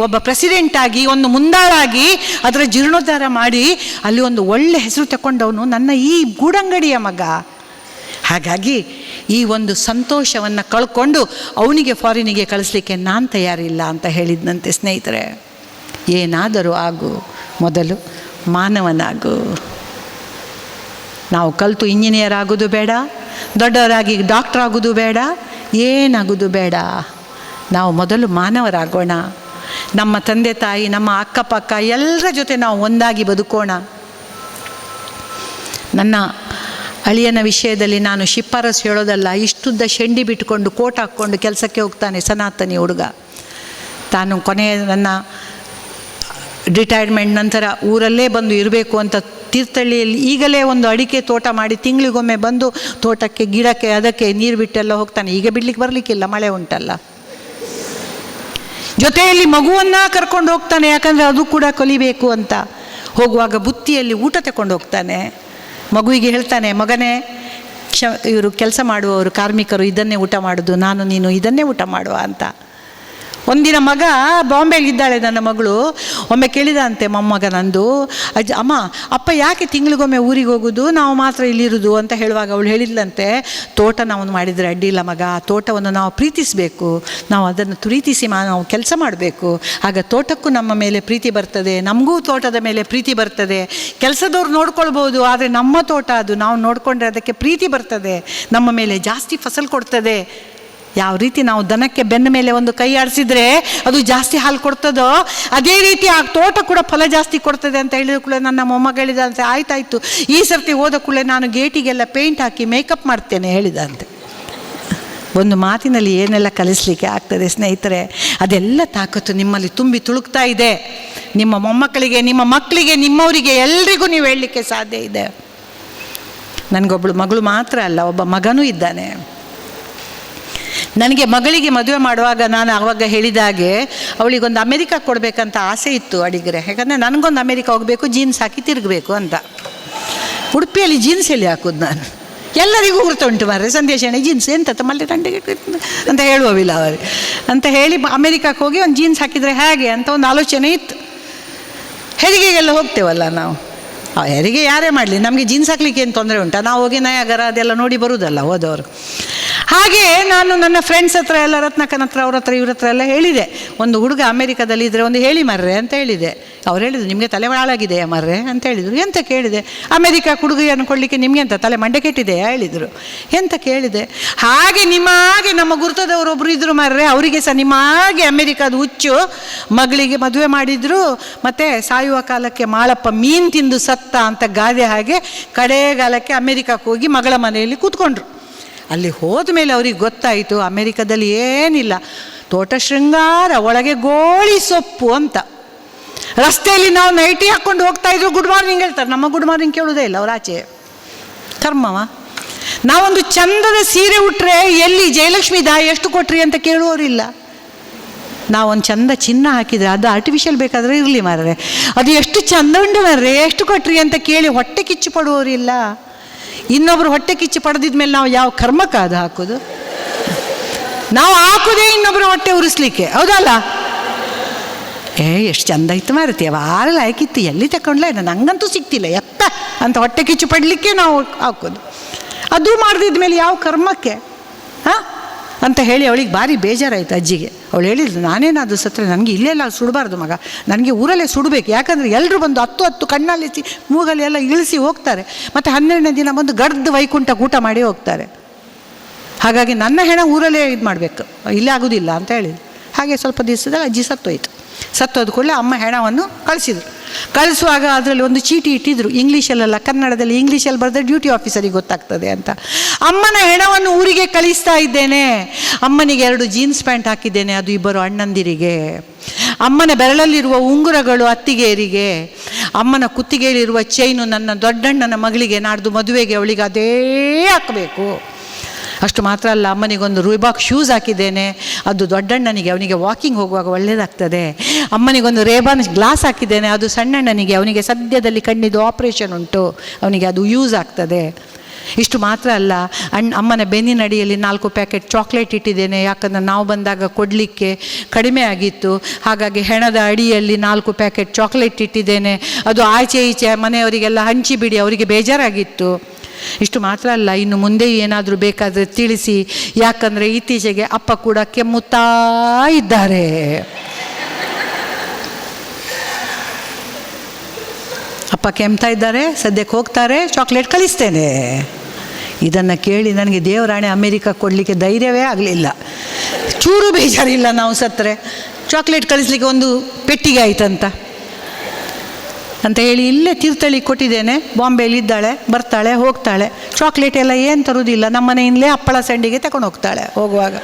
ಒಬ್ಬ ಪ್ರೆಸಿಡೆಂಟ್ ಆಗಿ, ಒಂದು ಮುಂದಾಳಾಗಿ ಅದರ ಜೀರ್ಣೋದ್ಧಾರ ಮಾಡಿ ಅಲ್ಲಿ ಒಂದು ಒಳ್ಳೆ ಹೆಸರು ತಗೊಂಡವನು ನನ್ನ ಈ ಗೂಡಂಗಡಿಯ ಮಗ. ಹಾಗಾಗಿ ಈ ಒಂದು ಸಂತೋಷವನ್ನು ಕಳ್ಕೊಂಡು ಅವನಿಗೆ ಫಾರಿನಿಗೆ ಕಳಿಸ್ಲಿಕ್ಕೆ ನಾನು ತಯಾರಿಲ್ಲ ಅಂತ ಹೇಳಿದ್ನಂತೆ. ಸ್ನೇಹಿತರೆ, ಏನಾದರೂ ಆಗು, ಮೊದಲು ಮಾನವನಾಗು. ನಾವು ಕಲಿತು ಇಂಜಿನಿಯರ್ ಆಗೋದು ಬೇಡ, ದೊಡ್ಡವರಾಗಿ ಡಾಕ್ಟರ್ ಆಗೋದು ಬೇಡ, ಏನಾಗೋದು ಬೇಡ. ನಾವು ಮೊದಲು ಮಾನವರಾಗೋಣ. ನಮ್ಮ ತಂದೆ ತಾಯಿ, ನಮ್ಮ ಅಕ್ಕಪಕ್ಕ ಎಲ್ಲರ ಜೊತೆ ನಾವು ಒಂದಾಗಿ ಬದುಕೋಣ. ನನ್ನ ಅಳಿಯನ ವಿಷಯದಲ್ಲಿ ನಾನು ಶಿಫಾರಸು ಹೇಳೋದಲ್ಲ, ಇಷ್ಟುದ್ದ ಶೆಂಡಿ ಬಿಟ್ಕೊಂಡು ಕೋಟ್ ಹಾಕ್ಕೊಂಡು ಕೆಲಸಕ್ಕೆ ಹೋಗ್ತಾನೆ ಸನಾತನಿ ಹುಡುಗ. ತಾನು ನನ್ನ ರಿಟೈರ್ಮೆಂಟ್ ನಂತರ ಊರಲ್ಲೇ ಬಂದು ಇರಬೇಕು ಅಂತ ತೀರ್ಥಹಳ್ಳಿಯಲ್ಲಿ ಈಗಲೇ ಒಂದು ಅಡಿಕೆ ತೋಟ ಮಾಡಿ ತಿಂಗಳಿಗೊಮ್ಮೆ ಬಂದು ತೋಟಕ್ಕೆ, ಗಿಡಕ್ಕೆ, ಅದಕ್ಕೆ ನೀರು ಬಿಟ್ಟೆಲ್ಲ ಹೋಗ್ತಾನೆ. ಈಗ ಬಿಡ್ಲಿಕ್ಕೆ ಬರಲಿಕ್ಕಿಲ್ಲ, ಮಳೆ ಉಂಟಲ್ಲ. ಜೊತೆಯಲ್ಲಿ ಮಗುವನ್ನು ಕರ್ಕೊಂಡು ಹೋಗ್ತಾನೆ, ಯಾಕಂದರೆ ಅದು ಕೂಡ ಕಲಿಬೇಕು ಅಂತ. ಹೋಗುವಾಗ ಬುತ್ತಿಯಲ್ಲಿ ಊಟ ತಗೊಂಡು ಹೋಗ್ತಾನೆ. ಮಗುವಿಗೆ ಹೇಳ್ತಾನೆ, ಮಗನೇ, ಇವರು ಕೆಲಸ ಮಾಡುವವರು ಕಾರ್ಮಿಕರು ಇದನ್ನೇ ಊಟ ಮಾಡೋದು, ನೀನು ಇದನ್ನೇ ಊಟ ಮಾಡುವ ಅಂತ. ಒಂದಿನ ಮಗ ಬಾಂಬೆಲಿದ್ದಾಳೆ ನನ್ನ ಮಗಳು, ಒಮ್ಮೆ ಕೇಳಿದ ಅಂತೆ ಮೊಮ್ಮಗ ನಂದು, ಅಮ್ಮ ಅಪ್ಪ ಯಾಕೆ ತಿಂಗಳಿಗೊಮ್ಮೆ ಊರಿಗೆ ಹೋಗೋದು, ನಾವು ಮಾತ್ರ ಇಲ್ಲಿರೋದು ಅಂತ ಹೇಳುವಾಗ ಅವಳು ಹೇಳಿದ್ಲಂತೆ, ತೋಟ ನಾವು ಮಾಡಿದರೆ ಅಡ್ಡಿಲ್ಲ ಮಗ, ತೋಟವನ್ನು ನಾವು ಪ್ರೀತಿಸಬೇಕು, ನಾವು ಅದನ್ನು ಪ್ರೀತಿಸಿ ನಾವು ಕೆಲಸ ಮಾಡಬೇಕು, ಆಗ ತೋಟಕ್ಕೂ ನಮ್ಮ ಮೇಲೆ ಪ್ರೀತಿ ಬರ್ತದೆ, ನಮಗೂ ತೋಟದ ಮೇಲೆ ಪ್ರೀತಿ ಬರ್ತದೆ. ಕೆಲಸದವ್ರು ನೋಡ್ಕೊಳ್ಬೋದು, ಆದರೆ ನಮ್ಮ ತೋಟ ಅದು, ನಾವು ನೋಡಿಕೊಂಡ್ರೆ ಅದಕ್ಕೆ ಪ್ರೀತಿ ಬರ್ತದೆ, ನಮ್ಮ ಮೇಲೆ ಜಾಸ್ತಿ ಫಸಲು ಕೊಡ್ತದೆ. ಯಾವ ರೀತಿ ನಾವು ದನಕ್ಕೆ ಬೆನ್ನ ಮೇಲೆ ಒಂದು ಕೈ ಆಡಿಸಿದ್ರೆ ಅದು ಜಾಸ್ತಿ ಹಾಲು ಕೊಡ್ತದೋ, ಅದೇ ರೀತಿ ಆ ತೋಟ ಕೂಡ ಫಲ ಜಾಸ್ತಿ ಕೊಡ್ತದೆ ಅಂತ ಹೇಳಿದ ಕೂಡಲೇ ನನ್ನ ಮೊಮ್ಮಗ ಹೇಳಿದಂತೆ, ಆಯ್ತಾಯ್ತು, ಈ ಸರ್ತಿ ಹೋದ ಕೂಡಲೇ ನಾನು ಗೇಟಿಗೆಲ್ಲ ಪೇಂಟ್ ಹಾಕಿ ಮೇಕಪ್ ಮಾಡ್ತೇನೆ ಹೇಳಿದಂತೆ. ಒಂದು ಮಾತಿನಲ್ಲಿ ಏನೆಲ್ಲ ಕಲಿಸ್ಲಿಕ್ಕೆ ಆಗ್ತದೆ ಸ್ನೇಹಿತರೆ. ಅದೆಲ್ಲ ತಾಕತ್ತು ನಿಮ್ಮಲ್ಲಿ ತುಂಬಿ ತುಳುಕ್ತಾ ಇದೆ. ನಿಮ್ಮ ಮೊಮ್ಮಕ್ಕಳಿಗೆ, ನಿಮ್ಮ ಮಕ್ಕಳಿಗೆ, ನಿಮ್ಮವರಿಗೆ ಎಲ್ರಿಗೂ ನೀವು ಹೇಳಲಿಕ್ಕೆ ಸಾಧ್ಯ ಇದೆ. ನನಗೊಬ್ಬಳು ಮಗಳು ಮಾತ್ರ ಅಲ್ಲ, ಒಬ್ಬ ಮಗನೂ ಇದ್ದಾನೆ. ನನಗೆ ಮಗಳಿಗೆ ಮದುವೆ ಮಾಡುವಾಗ ನಾನು ಆವಾಗ ಹೇಳಿದಾಗೆ ಅವಳಿಗೊಂದು ಅಮೆರಿಕ ಕೊಡಬೇಕಂತ ಆಸೆ ಇತ್ತು ಅಡಿಗರೆ. ಯಾಕಂದರೆ ನನಗೊಂದು ಅಮೆರಿಕ ಹೋಗಬೇಕು, ಜೀನ್ಸ್ ಹಾಕಿ ತಿರುಗಬೇಕು ಅಂತ. ಉಡುಪಿಯಲ್ಲಿ ಜೀನ್ಸ್ ಎಲ್ಲಿ ಹಾಕೋದು ನಾನು? ಎಲ್ಲರಿಗೂ ಗುರುತುಂಟು ಮಾರ್ರೆ, ಸಂದೇಶ ಜೀನ್ಸ್ ಎಂತ ಮಲ್ಲೆ ತಂಡೆಗೆ ಅಂತ ಹೇಳುವವಿಲ್ಲ ಅವರು ಅಂತ ಹೇಳಿ ಅಮೆರಿಕಕ್ಕೆ ಹೋಗಿ ಒಂದು ಜೀನ್ಸ್ ಹಾಕಿದರೆ ಹೇಗೆ ಅಂತ ಒಂದು ಆಲೋಚನೆ ಇತ್ತು. ಹೆರಿಗೆಗೆಲ್ಲ ಹೋಗ್ತೇವಲ್ಲ ನಾವು, ಹೆರಿಗೆ ಯಾರೇ ಮಾಡಲಿ ನಮಗೆ ಜೀನ್ಸ್ ಹಾಕ್ಲಿಕ್ಕೆ ಏನು ತೊಂದರೆ ಉಂಟಾ? ನಾವು ಹೋಗಿ ನಯಾಗರ ಅದೆಲ್ಲ ನೋಡಿ ಬರುವುದಲ್ಲ ಹೋದವರು. ಹಾಗೆ ನಾನು ನನ್ನ ಫ್ರೆಂಡ್ಸ್ ಹತ್ರ ಎಲ್ಲ ರತ್ನಕ್ಕನ ಹತ್ರ ಅವ್ರ ಹತ್ರ ಇವ್ರ ಹತ್ರ ಎಲ್ಲ ಹೇಳಿದೆ, ಒಂದು ಹುಡುಗ ಅಮೆರಿಕದಲ್ಲಿ ಇದ್ದರೆ ಒಂದು ಹೇಳಿ ಮರ್ರೆ ಅಂತ ಹೇಳಿದೆ. ಅವ್ರು ಹೇಳಿದ್ರು ನಿಮಗೆ ತಲೆ ಹಾಳಾಗಿದೆಯಾ ಮರ್ರೆ ಅಂತ ಹೇಳಿದರು. ಎಂತ ಕೇಳಿದೆ, ಅಮೆರಿಕ ಹುಡುಗಿಯನ್ನು ಕೊಡಲಿಕ್ಕೆ ನಿಮಗೆ ಅಂತ ತಲೆ ಮಂಡೆ ಕೆಟ್ಟಿದೆಯಾ ಹೇಳಿದರು. ಎಂತ ಕೇಳಿದೆ, ಹಾಗೆ ನಿಮ್ಮ ಹಾಗೆ ನಮ್ಮ ಗುರುತದವರೊಬ್ಬರು ಇದ್ದರು ಮರ್ರೆ, ಅವರಿಗೆ ಸಹ ನಿಮ್ಮ ಹಾಗೆ ಅಮೆರಿಕದ ಹುಚ್ಚು, ಮಗಳಿಗೆ ಮದುವೆ ಮಾಡಿದರು, ಮತ್ತು ಸಾಯುವ ಕಾಲಕ್ಕೆ ಮಾಳಪ್ಪ ಮೀನು ತಿಂದು ಸತ್ತ ಅಂತ ಗಾದೆ ಹಾಗೆ ಕಡೆಗಾಲಕ್ಕೆ ಅಮೆರಿಕಕ್ಕೆ ಹೋಗಿ ಮಗಳ ಮನೆಯಲ್ಲಿ ಕೂತ್ಕೊಂಡ್ರು. ಅಲ್ಲಿ ಹೋದ ಮೇಲೆ ಅವ್ರಿಗೆ ಗೊತ್ತಾಯಿತು ಅಮೆರಿಕದಲ್ಲಿ ಏನಿಲ್ಲ, ತೋಟ ಶೃಂಗಾರ, ಒಳಗೆ ಗೋಳಿ ಸೊಪ್ಪು ಅಂತ. ರಸ್ತೆಯಲ್ಲಿ ನಾವು ನೈಟಿ ಹಾಕ್ಕೊಂಡು ಹೋಗ್ತಾ ಇದ್ರು, ಗುಡ್ ಮಾರ್ನಿಂಗ್ ಹೇಳ್ತಾರೆ, ನಮ್ಮ ಗುಡ್ ಮಾರ್ನಿಂಗ್ ಕೇಳೋದೇ ಇಲ್ಲ ಅವ್ರ ಆಚೆ. ಕರ್ಮವ. ನಾವೊಂದು ಚಂದದ ಸೀರೆ ಉಟ್ರೆ ಎಲ್ಲಿ ಜಯಲಕ್ಷ್ಮಿ ದಾ ಎಷ್ಟು ಕೊಟ್ರಿ ಅಂತ ಕೇಳುವವರಿಲ್ಲ. ನಾವೊಂದು ಚಂದ ಚಿನ್ನ ಹಾಕಿದರೆ ಅದು ಆರ್ಟಿಫಿಷಿಯಲ್ ಬೇಕಾದರೆ ಇರಲಿ ಮಾರ್ರೆ, ಅದು ಎಷ್ಟು ಚಂದ ಉಂಟು ಮಾರ್ರೆ ಎಷ್ಟು ಕೊಟ್ರಿ ಅಂತ ಕೇಳಿ ಹೊಟ್ಟೆ ಕಿಚ್ಚು ಪಡುವವರಿಲ್ಲ. ಇನ್ನೊಬ್ರು ಹೊಟ್ಟೆ ಕಿಚ್ಚು ಪಡೆದಿದ ಮೇಲೆ ನಾವು ಯಾವ ಕರ್ಮಕ್ಕೆ ಅದು ಹಾಕೋದು? ನಾವು ಹಾಕೋದೇ ಇನ್ನೊಬ್ರು ಹೊಟ್ಟೆ ಉರಿಸ್ಲಿಕ್ಕೆ, ಹೌದಲ್ಲ? ಎಷ್ಟು ಚಂದ ಇತ್ತು ಮಾರುತಿ, ವಾರ ಲಾಯ್ಕಿತ್ತು, ಎಲ್ಲಿ ತಗೊಂಡ್ಲ ನಂಗಂತೂ ಸಿಕ್ತಿಲ್ಲ ಎತ್ತ ಅಂತ ಹೊಟ್ಟೆ ಕಿಚ್ಚು ಪಡಲಿಕ್ಕೆ ನಾವು ಹಾಕೋದು. ಅದು ಮಾಡಿದ ಮೇಲೆ ಯಾವ ಕರ್ಮಕ್ಕೆ ಹಾಂ ಅಂತ ಹೇಳಿ ಅವಳಿಗೆ ಭಾರಿ ಬೇಜಾರಾಯಿತು ಅಜ್ಜಿಗೆ. ಅವಳು ಹೇಳಿದ್ಲು, ನಾನೇನಾದರೂ ಸತ್ತರೆ ನನಗೆ ಇಲ್ಲೆಲ್ಲ ಸುಡಬಾರ್ದು ಮಗ, ನನಗೆ ಊರಲ್ಲೇ ಸುಡಬೇಕು. ಯಾಕಂದರೆ ಎಲ್ಲರೂ ಬಂದು 10 ಕಣ್ಣಲ್ಲಿ ಮೂಗಲ್ಲಿ ಎಲ್ಲ ಇಳಿಸಿ ಹೋಗ್ತಾರೆ, ಮತ್ತು 12ನೇ ದಿನ ಬಂದು ಗಡ್ದು ವೈಕುಂಠ ಊಟ ಮಾಡಿ ಹೋಗ್ತಾರೆ. ಹಾಗಾಗಿ ನನ್ನ ಹೆಣ ಊರಲ್ಲೇ ಇದು ಮಾಡಬೇಕು, ಇಲ್ಲೇ ಆಗೋದಿಲ್ಲ ಅಂತ ಹೇಳಿದ್ರು. ಹಾಗೆ ಸ್ವಲ್ಪ ದಿವಸದಾಗ ಅಜ್ಜಿ ಸತ್ತೋಯ್ತು. ಸತ್ತೋದ ಕೂಡಲೇ ಅಮ್ಮ ಹೆಣವನ್ನು ಕಳಿಸಿದ್ರು. ಕಳಿಸುವಾಗ ಅದರಲ್ಲಿ ಒಂದು ಚೀಟಿ ಇಟ್ಟಿದ್ರು, ಇಂಗ್ಲೀಷಲ್ಲೆಲ್ಲ, ಕನ್ನಡದಲ್ಲಿ ಇಂಗ್ಲೀಷಲ್ಲಿ ಬರೆದ್ರೆ ಡ್ಯೂಟಿ ಆಫೀಸರಿಗೆ ಗೊತ್ತಾಗ್ತದೆ ಅಂತ. ಅಮ್ಮನ ಹೆಣವನ್ನು ಊರಿಗೆ ಕಳಿಸ್ತಾ ಇದ್ದೇನೆ. ಅಮ್ಮನಿಗೆ 2 ಜೀನ್ಸ್ ಪ್ಯಾಂಟ್ ಹಾಕಿದ್ದೇನೆ, ಅದು 2 ಅಣ್ಣಂದಿರಿಗೆ. ಅಮ್ಮನ ಬೆರಳಲ್ಲಿರುವ ಉಂಗುರಗಳು ಅತ್ತಿಗೆಯರಿಗೆ. ಅಮ್ಮನ ಕುತ್ತಿಗೆಯಲ್ಲಿರುವ ಚೈನು ನನ್ನ ದೊಡ್ಡಣ್ಣನ ಮಗಳಿಗೆ ನಾಡ್ದು ಮದುವೆಗೆ ಅವಳಿಗೆ ಅದೇ ಹಾಕಬೇಕು. ಅಷ್ಟು ಮಾತ್ರ ಅಲ್ಲ, ಅಮ್ಮನಿಗೊಂದು ರೂಬಾಕ್ ಶೂಸ್ ಹಾಕಿದ್ದೇನೆ, ಅದು ದೊಡ್ಡಣ್ಣನಿಗೆ, ಅವನಿಗೆ ವಾಕಿಂಗ್ ಹೋಗುವಾಗ ಒಳ್ಳೆಯದಾಗ್ತದೆ. ಅಮ್ಮನಿಗೊಂದು ರೇಬಾನ್ ಗ್ಲಾಸ್ ಹಾಕಿದ್ದೇನೆ, ಅದು ಸಣ್ಣಣ್ಣನಿಗೆ, ಅವನಿಗೆ ಸದ್ಯದಲ್ಲಿ ಕಣ್ಣಿದ್ದು ಆಪ್ರೇಷನ್ ಉಂಟು, ಅವನಿಗೆ ಅದು ಯೂಸ್ ಆಗ್ತದೆ. ಇಷ್ಟು ಮಾತ್ರ ಅಲ್ಲ, ಅಮ್ಮನ ಬೆನ್ನಿನಡಿಯಲ್ಲಿ 4 ಪ್ಯಾಕೆಟ್ ಚಾಕ್ಲೇಟ್ ಇಟ್ಟಿದ್ದೇನೆ, ಯಾಕಂದರೆ ನಾವು ಬಂದಾಗ ಕೊಡಲಿಕ್ಕೆ ಕಡಿಮೆ ಆಗಿತ್ತು. ಹಾಗಾಗಿ ಹೆಣದ ಅಡಿಯಲ್ಲಿ 4 ಪ್ಯಾಕೆಟ್ ಚಾಕ್ಲೇಟ್ ಇಟ್ಟಿದ್ದೇನೆ, ಅದು ಆಚೆ ಈಚೆ ಮನೆಯವರಿಗೆಲ್ಲ ಹಂಚಿಬಿಡಿ, ಅವರಿಗೆ ಬೇಜಾರಾಗಿತ್ತು. ಇಷ್ಟು ಮಾತ್ರ ಅಲ್ಲ, ಇನ್ನು ಮುಂದೆ ಏನಾದರೂ ಬೇಕಾದರೆ ತಿಳಿಸಿ, ಯಾಕಂದರೆ ಇತ್ತೀಚೆಗೆ ಅಪ್ಪ ಕೂಡ ಕೆಮ್ಮುತ್ತಾ ಇದ್ದಾರೆ. ಅಪ್ಪ ಕೆಮ್ತಾ ಇದ್ದಾರೆ, ಸದ್ಯಕ್ಕೆ ಹೋಗ್ತಾರೆ, ಚಾಕ್ಲೇಟ್ ಕಳಿಸ್ತೇನೆ. ಇದನ್ನು ಕೇಳಿ ನನಗೆ ದೇವರಾಣೆ ಅಮೇರಿಕಾ ಕೊಡಲಿಕ್ಕೆ ಧೈರ್ಯವೇ ಆಗಲಿಲ್ಲ. ಚೂರು ಬೇಜಾರಿಲ್ಲ, ನಾವು ಸತ್ತರೆ ಚಾಕ್ಲೇಟ್ ಕಳಿಸ್ಲಿಕ್ಕೆ ಒಂದು ಪೆಟ್ಟಿಗೆ ಆಯ್ತಂತ ಅಂತ ಹೇಳಿ ಇಲ್ಲೇ ತೀರ್ಥಹಳ್ಳಿ ಕೊಟ್ಟಿದ್ದೇನೆ. ಬಾಂಬೆಯಲ್ಲಿ ಇದ್ದಾಳೆ, ಬರ್ತಾಳೆ, ಹೋಗ್ತಾಳೆ. ಚಾಕ್ಲೇಟ್ ಎಲ್ಲ ಏನು ತರುವುದಿಲ್ಲ, ನಮ್ಮ ಮನೆಯಿಂದಲೇ ಹಪ್ಪಳ ಸಂಡಿಗೆ ತಗೊಂಡು ಹೋಗ್ತಾಳೆ ಹೋಗುವಾಗ.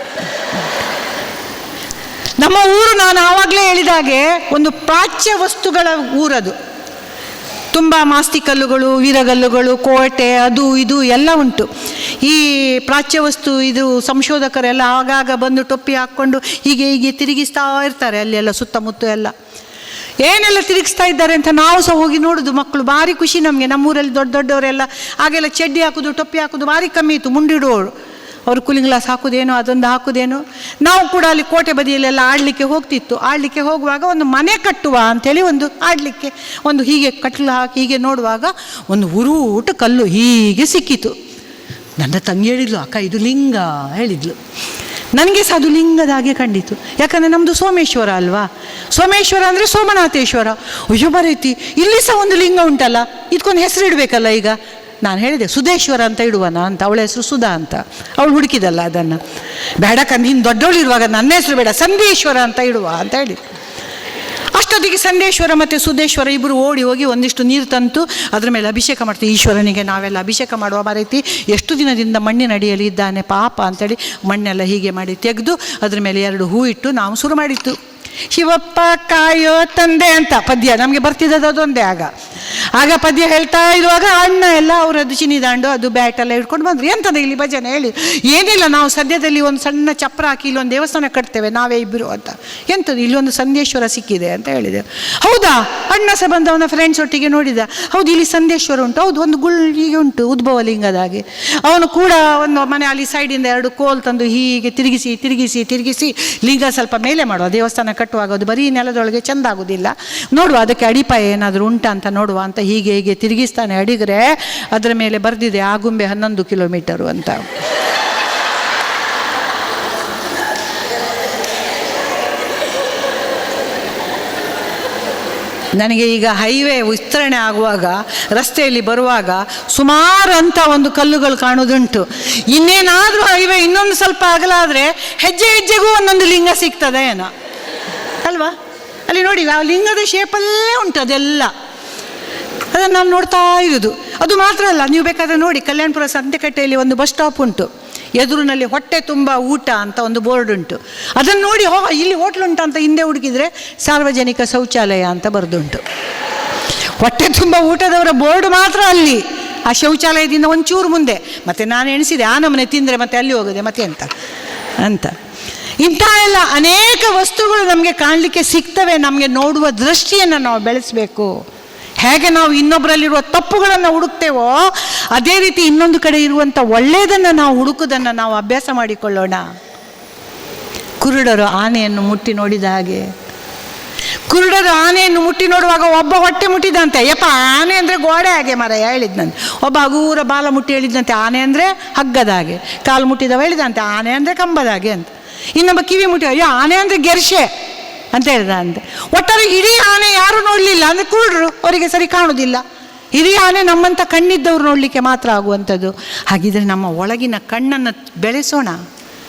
ನಮ್ಮ ಊರು ನಾನು ಆವಾಗಲೇ ಹೇಳಿದಾಗೆ ಒಂದು ಪ್ರಾಚ್ಯ ವಸ್ತುಗಳ ಊರದು. ತುಂಬ ಮಾಸ್ತಿ ಕಲ್ಲುಗಳು, ವೀರಗಲ್ಲುಗಳು, ಕೋಟೆ, ಅದು ಇದು ಎಲ್ಲ ಉಂಟು. ಈ ಪ್ರಾಚ್ಯ ವಸ್ತು ಇದು ಸಂಶೋಧಕರೆಲ್ಲ ಆಗಾಗ ಬಂದು ಟೊಪ್ಪಿ ಹಾಕ್ಕೊಂಡು ಹೀಗೆ ಹೀಗೆ ತಿರುಗಿಸ್ತಾ ಇರ್ತಾರೆ. ಅಲ್ಲೆಲ್ಲ ಸುತ್ತಮುತ್ತ ಎಲ್ಲ ಏನೆಲ್ಲ ತಿರುಗಿಸ್ತಾ ಇದ್ದಾರೆ ಅಂತ ನಾವು ಸಹ ಹೋಗಿ ನೋಡೋದು. ಮಕ್ಕಳು ಭಾರಿ ಖುಷಿ ನಮಗೆ. ನಮ್ಮೂರಲ್ಲಿ ದೊಡ್ಡವರೆಲ್ಲ ಆಗೆಲ್ಲ ಚಡ್ಡಿ ಹಾಕೋದು, ಟೊಪ್ಪಿ ಹಾಕೋದು ಭಾರಿ ಕಮ್ಮಿ ಇತ್ತು. ಮುಂಡಿಡೋರು ಅವರು ಕೂಲಿಂಗ್ ಗ್ಲಾಸ್ ಹಾಕೋದೇನೋ, ಅದೊಂದು ಹಾಕೋದೇನೋ. ನಾವು ಕೂಡ ಅಲ್ಲಿ ಕೋಟೆ ಬದಿಯಲ್ಲೆಲ್ಲ ಆಡಲಿಕ್ಕೆ ಹೋಗ್ತಿತ್ತು. ಆಡಲಿಕ್ಕೆ ಹೋಗುವಾಗ ಒಂದು ಮನೆ ಕಟ್ಟುವ ಅಂಥೇಳಿ ಒಂದು ಆಡಲಿಕ್ಕೆ ಒಂದು ಹೀಗೆ ಕಟ್ಲು ಹಾಕಿ ಹೀಗೆ ನೋಡುವಾಗ ಒಂದು ಉರುಟ ಕಲ್ಲು ಹೀಗೆ ಸಿಕ್ಕಿತು. ನನ್ನ ತಂಗಿ ಹೇಳಿದ್ಲು, ಅಕ್ಕ ಇದು ಲಿಂಗ ಹೇಳಿದ್ಲು. ನನಗೆ ಸಹ ಅದು ಲಿಂಗದ ಹಾಗೆ ಕಂಡಿತು. ಯಾಕಂದರೆ ನಮ್ಮದು ಸೋಮೇಶ್ವರ ಅಲ್ವಾ. ಸೋಮೇಶ್ವರ ಅಂದರೆ ಸೋಮನಾಥೇಶ್ವರ. ಅಯ್ಯೋ ಬರೈತಿ, ಇಲ್ಲಿ ಸಹ ಒಂದು ಲಿಂಗ ಉಂಟಲ್ಲ, ಇದಕ್ಕೊಂದು ಹೆಸರು ಇಡಬೇಕಲ್ಲ. ಈಗ ನಾನು ಹೇಳಿದೆ ಸುಧೇಶ್ವರ ಅಂತ ಇಡುವನ ಅಂತ. ಅವಳ ಹೆಸರು ಸುಧಾ ಅಂತ. ಅವಳು ಹುಡುಕಿದಲ್ಲ ಅದನ್ನು. ಬೇಡ ನೀನು ದೊಡ್ಡವಳು ಇರುವಾಗ ನನ್ನ ಹೆಸರು ಬೇಡ, ಸಂದೇಶ್ವರ ಅಂತ ಇಡುವ ಅಂತ ಹೇಳಿ. ಅಷ್ಟೊತ್ತಿಗೆ ಸಂದೇಶ್ವರ ಮತ್ತು ಸುಧೇಶ್ವರ ಇಬ್ಬರು ಓಡಿ ಹೋಗಿ ಒಂದಿಷ್ಟು ನೀರು ತಂತು, ಅದ್ರ ಮೇಲೆ ಅಭಿಷೇಕ ಮಾಡ್ತೀವಿ. ಈಶ್ವರನಿಗೆ ನಾವೆಲ್ಲ ಅಭಿಷೇಕ ಮಾಡುವ ಬರೈತಿ, ಎಷ್ಟು ದಿನದಿಂದ ಮಣ್ಣಿನ ಅಡಿಯಲ್ಲಿ ಇದ್ದಾನೆ ಪಾಪ ಅಂತೇಳಿ ಮಣ್ಣೆಲ್ಲ ಹೀಗೆ ಮಾಡಿ ತೆಗೆದು ಅದ್ರ ಮೇಲೆ 2 ಹೂ ಇಟ್ಟು ನಾವು ಶುರು ಮಾಡಿತ್ತು. ಶಿವಪ್ಪ ಕಾಯೋ ತಂದೆ ಅಂತ ಪದ್ಯ ನಮಗೆ ಬರ್ತಿದ್ದದ್ದು ಅದೊಂದೇ. ಆಗ ಪದ್ಯ ಹೇಳ್ತಾ ಇರುವಾಗ ಅಣ್ಣ ಎಲ್ಲ ಅವರದ್ದು ಚಿನಿದಾಂಡು ಅದು ಬ್ಯಾಟೆಲ್ಲ ಹಿಡ್ಕೊಂಡು ಬಂದರು. ಎಂಥದ್ದು ಇಲ್ಲಿ ಭಜನೆ ಹೇಳಿ? ಏನಿಲ್ಲ, ನಾವು ಸದ್ಯದಲ್ಲಿ ಒಂದು ಸಣ್ಣ ಚಪ್ರ ಹಾಕಿ ಇಲ್ಲೊಂದು ದೇವಸ್ಥಾನ ಕಟ್ತೇವೆ ನಾವೇ ಇಬ್ಬರು ಅಂತ. ಎಂಥದ್ದು ಇಲ್ಲೊಂದು ಸಂದೇಶ್ವರ ಸಿಕ್ಕಿದೆ ಅಂತ ಹೇಳಿದೆ. ಹೌದಾ? ಅಣ್ಣ ಸಹ ಬಂದ ಅವನ ಫ್ರೆಂಡ್ಸ್ ಒಟ್ಟಿಗೆ ನೋಡಿದ. ಹೌದು, ಇಲ್ಲಿ ಸಂದೇಶ್ವರ ಉಂಟು. ಹೌದು, ಒಂದು ಗುಳ್ಳಿಗೆ ಉಂಟು ಉದ್ಭವ ಲಿಂಗದಾಗಿ. ಅವನು ಕೂಡ ಒಂದು ಮನೆ ಅಲ್ಲಿ ಸೈಡಿಂದ 2 ಕೋಲ್ ತಂದು ಹೀಗೆ ತಿರುಗಿಸಿ ತಿರುಗಿಸಿ ತಿರುಗಿಸಿ ಲಿಂಗ ಸ್ವಲ್ಪ ಮೇಲೆ ಮಾಡುವ. ದೇವಸ್ಥಾನ ಕಟ್ಟುವಾಗ ಅದು ಬರೀ ನೆಲದೊಳಗೆ ಚೆಂದ ಆಗೋದಿಲ್ಲ, ನೋಡುವ ಅದಕ್ಕೆ ಅಡಿಪಾಯ ಏನಾದರೂ ಉಂಟಾ ಅಂತ ನೋಡುವ ಅಂತ ಹೀಗೆ ಹೀಗೆ ತಿರುಗಿಸ್ತಾನೆ. ಅಡಿಗರೆ ಅದರ ಮೇಲೆ ಬರೆದಿದೆ ಆಗುಂಬೆ 11 ಕಿಲೋಮೀಟರು ಅಂತ. ನನಗೆ ಈಗ ಹೈವೇ ವಿಸ್ತರಣೆ ಆಗುವಾಗ ರಸ್ತೆಯಲ್ಲಿ ಬರುವಾಗ ಸುಮಾರು ಅಂತ ಒಂದು ಕಲ್ಲುಗಳು ಕಾಣೋದುಂಟು. ಇನ್ನೇನಾದರೂ ಹೈವೇ ಇನ್ನೊಂದು ಸ್ವಲ್ಪ ಅಗಲ ಆದರೆ ಹೆಜ್ಜೆ ಹೆಜ್ಜೆಗೂ ಒಂದೊಂದು ಲಿಂಗ ಸಿಗ್ತದೆ ಏನೋ ಅಲ್ವಾ? ಅಲ್ಲಿ ನೋಡಿ, ಆ ಲಿಂಗದ ಶೇಪಲ್ಲೇ ಉಂಟು ಅದೆಲ್ಲ. ಅದನ್ನು ನಾನು ನೋಡ್ತಾ ಇರೋದು. ಅದು ಮಾತ್ರ ಅಲ್ಲ, ನೀವು ಬೇಕಾದರೆ ನೋಡಿ, ಕಲ್ಯಾಣಪುರ ಸಂತೆಕಟ್ಟೆಯಲ್ಲಿ ಒಂದು ಬಸ್ ಸ್ಟಾಪ್ ಉಂಟು. ಎದುರಿನಲ್ಲಿ ಹೊಟ್ಟೆ ತುಂಬ ಊಟ ಅಂತ ಒಂದು ಬೋರ್ಡ್ ಉಂಟು. ಅದನ್ನು ನೋಡಿ, ಇಲ್ಲಿ ಹೋಟ್ಲ್ ಉಂಟು ಅಂತ ಹಿಂದೆ ಹುಡುಕಿದ್ರೆ ಸಾರ್ವಜನಿಕ ಶೌಚಾಲಯ ಅಂತ ಬರೆದುಂಟು. ಹೊಟ್ಟೆ ತುಂಬ ಊಟದವರ ಬೋರ್ಡ್ ಮಾತ್ರ ಅಲ್ಲಿ, ಆ ಶೌಚಾಲಯದಿಂದ ಒಂಚೂರು ಮುಂದೆ. ಮತ್ತು ನಾನು ಎಣಿಸಿದೆ, ಆ ನಮ್ಮನೆ ತಿಂದರೆ ಮತ್ತೆ ಅಲ್ಲಿ ಹೋಗಿದೆ ಮತ್ತೆ ಅಂತ. ಇಂಥ ಎಲ್ಲ ಅನೇಕ ವಸ್ತುಗಳು ನಮಗೆ ಕಾಣಲಿಕ್ಕೆ ಸಿಗ್ತವೆ. ನಮಗೆ ನೋಡುವ ದೃಷ್ಟಿಯನ್ನು ನಾವು ಬೆಳೆಸಬೇಕು. ಹೇಗೆ ನಾವು ಇನ್ನೊಬ್ಬರಲ್ಲಿರುವ ತಪ್ಪುಗಳನ್ನು ಹುಡುಕ್ತೇವೋ ಅದೇ ರೀತಿ ಇನ್ನೊಂದು ಕಡೆ ಇರುವಂಥ ಒಳ್ಳೆಯದನ್ನು ನಾವು ಹುಡುಕೋದನ್ನು ನಾವು ಅಭ್ಯಾಸ ಮಾಡಿಕೊಳ್ಳೋಣ. ಕುರುಡರು ಆನೆಯನ್ನು ಮುಟ್ಟಿ ನೋಡಿದ ಹಾಗೆ, ಕುರುಡರು ಆನೆಯನ್ನು ಮುಟ್ಟಿ ನೋಡುವಾಗ ಒಬ್ಬ ಹೊಟ್ಟೆ ಮುಟ್ಟಿದಂತೆ, ಯಪ್ಪ ಆನೆ ಅಂದರೆ ಗೋಡೆ ಹಾಗೆ ಮರ ಹೇಳಿದ್ನಂತೆ. ಒಬ್ಬ ಹಗೂರ ಬಾಲ ಮುಟ್ಟಿ ಹೇಳಿದಂತೆ, ಆನೆ ಅಂದರೆ ಹಗ್ಗದ ಹಾಗೆ. ಕಾಲು ಮುಟ್ಟಿದವ ಹೇಳಿದಂತೆ, ಆನೆ ಅಂದರೆ ಕಂಬದ ಹಾಗೆ ಅಂತ. ಇನ್ನೊಬ್ಬ ಕಿವಿ ಮುಟ್ಟಿ, ಅಯ್ಯೋ ಆನೆ ಅಂದರೆ ಗೆರ್ಷೆ ಅಂತ ಹೇಳ್ದ ಅಂತೆ. ಒಟ್ಟಾರೆ ಇಡೀ ಆನೆ ಯಾರು ನೋಡಲಿಲ್ಲ ಅಂದರೆ ಕುರುಡರು, ಅವರಿಗೆ ಸರಿ ಕಾಣೋದಿಲ್ಲ. ಇಡೀ ಆನೆ ನಮ್ಮಂಥ ಕಣ್ಣಿದ್ದವ್ರು ನೋಡಲಿಕ್ಕೆ ಮಾತ್ರ ಆಗುವಂಥದ್ದು. ಹಾಗಿದ್ರೆ ನಮ್ಮ ಒಳಗಿನ ಕಣ್ಣನ್ನು ಬೆಳೆಸೋಣ,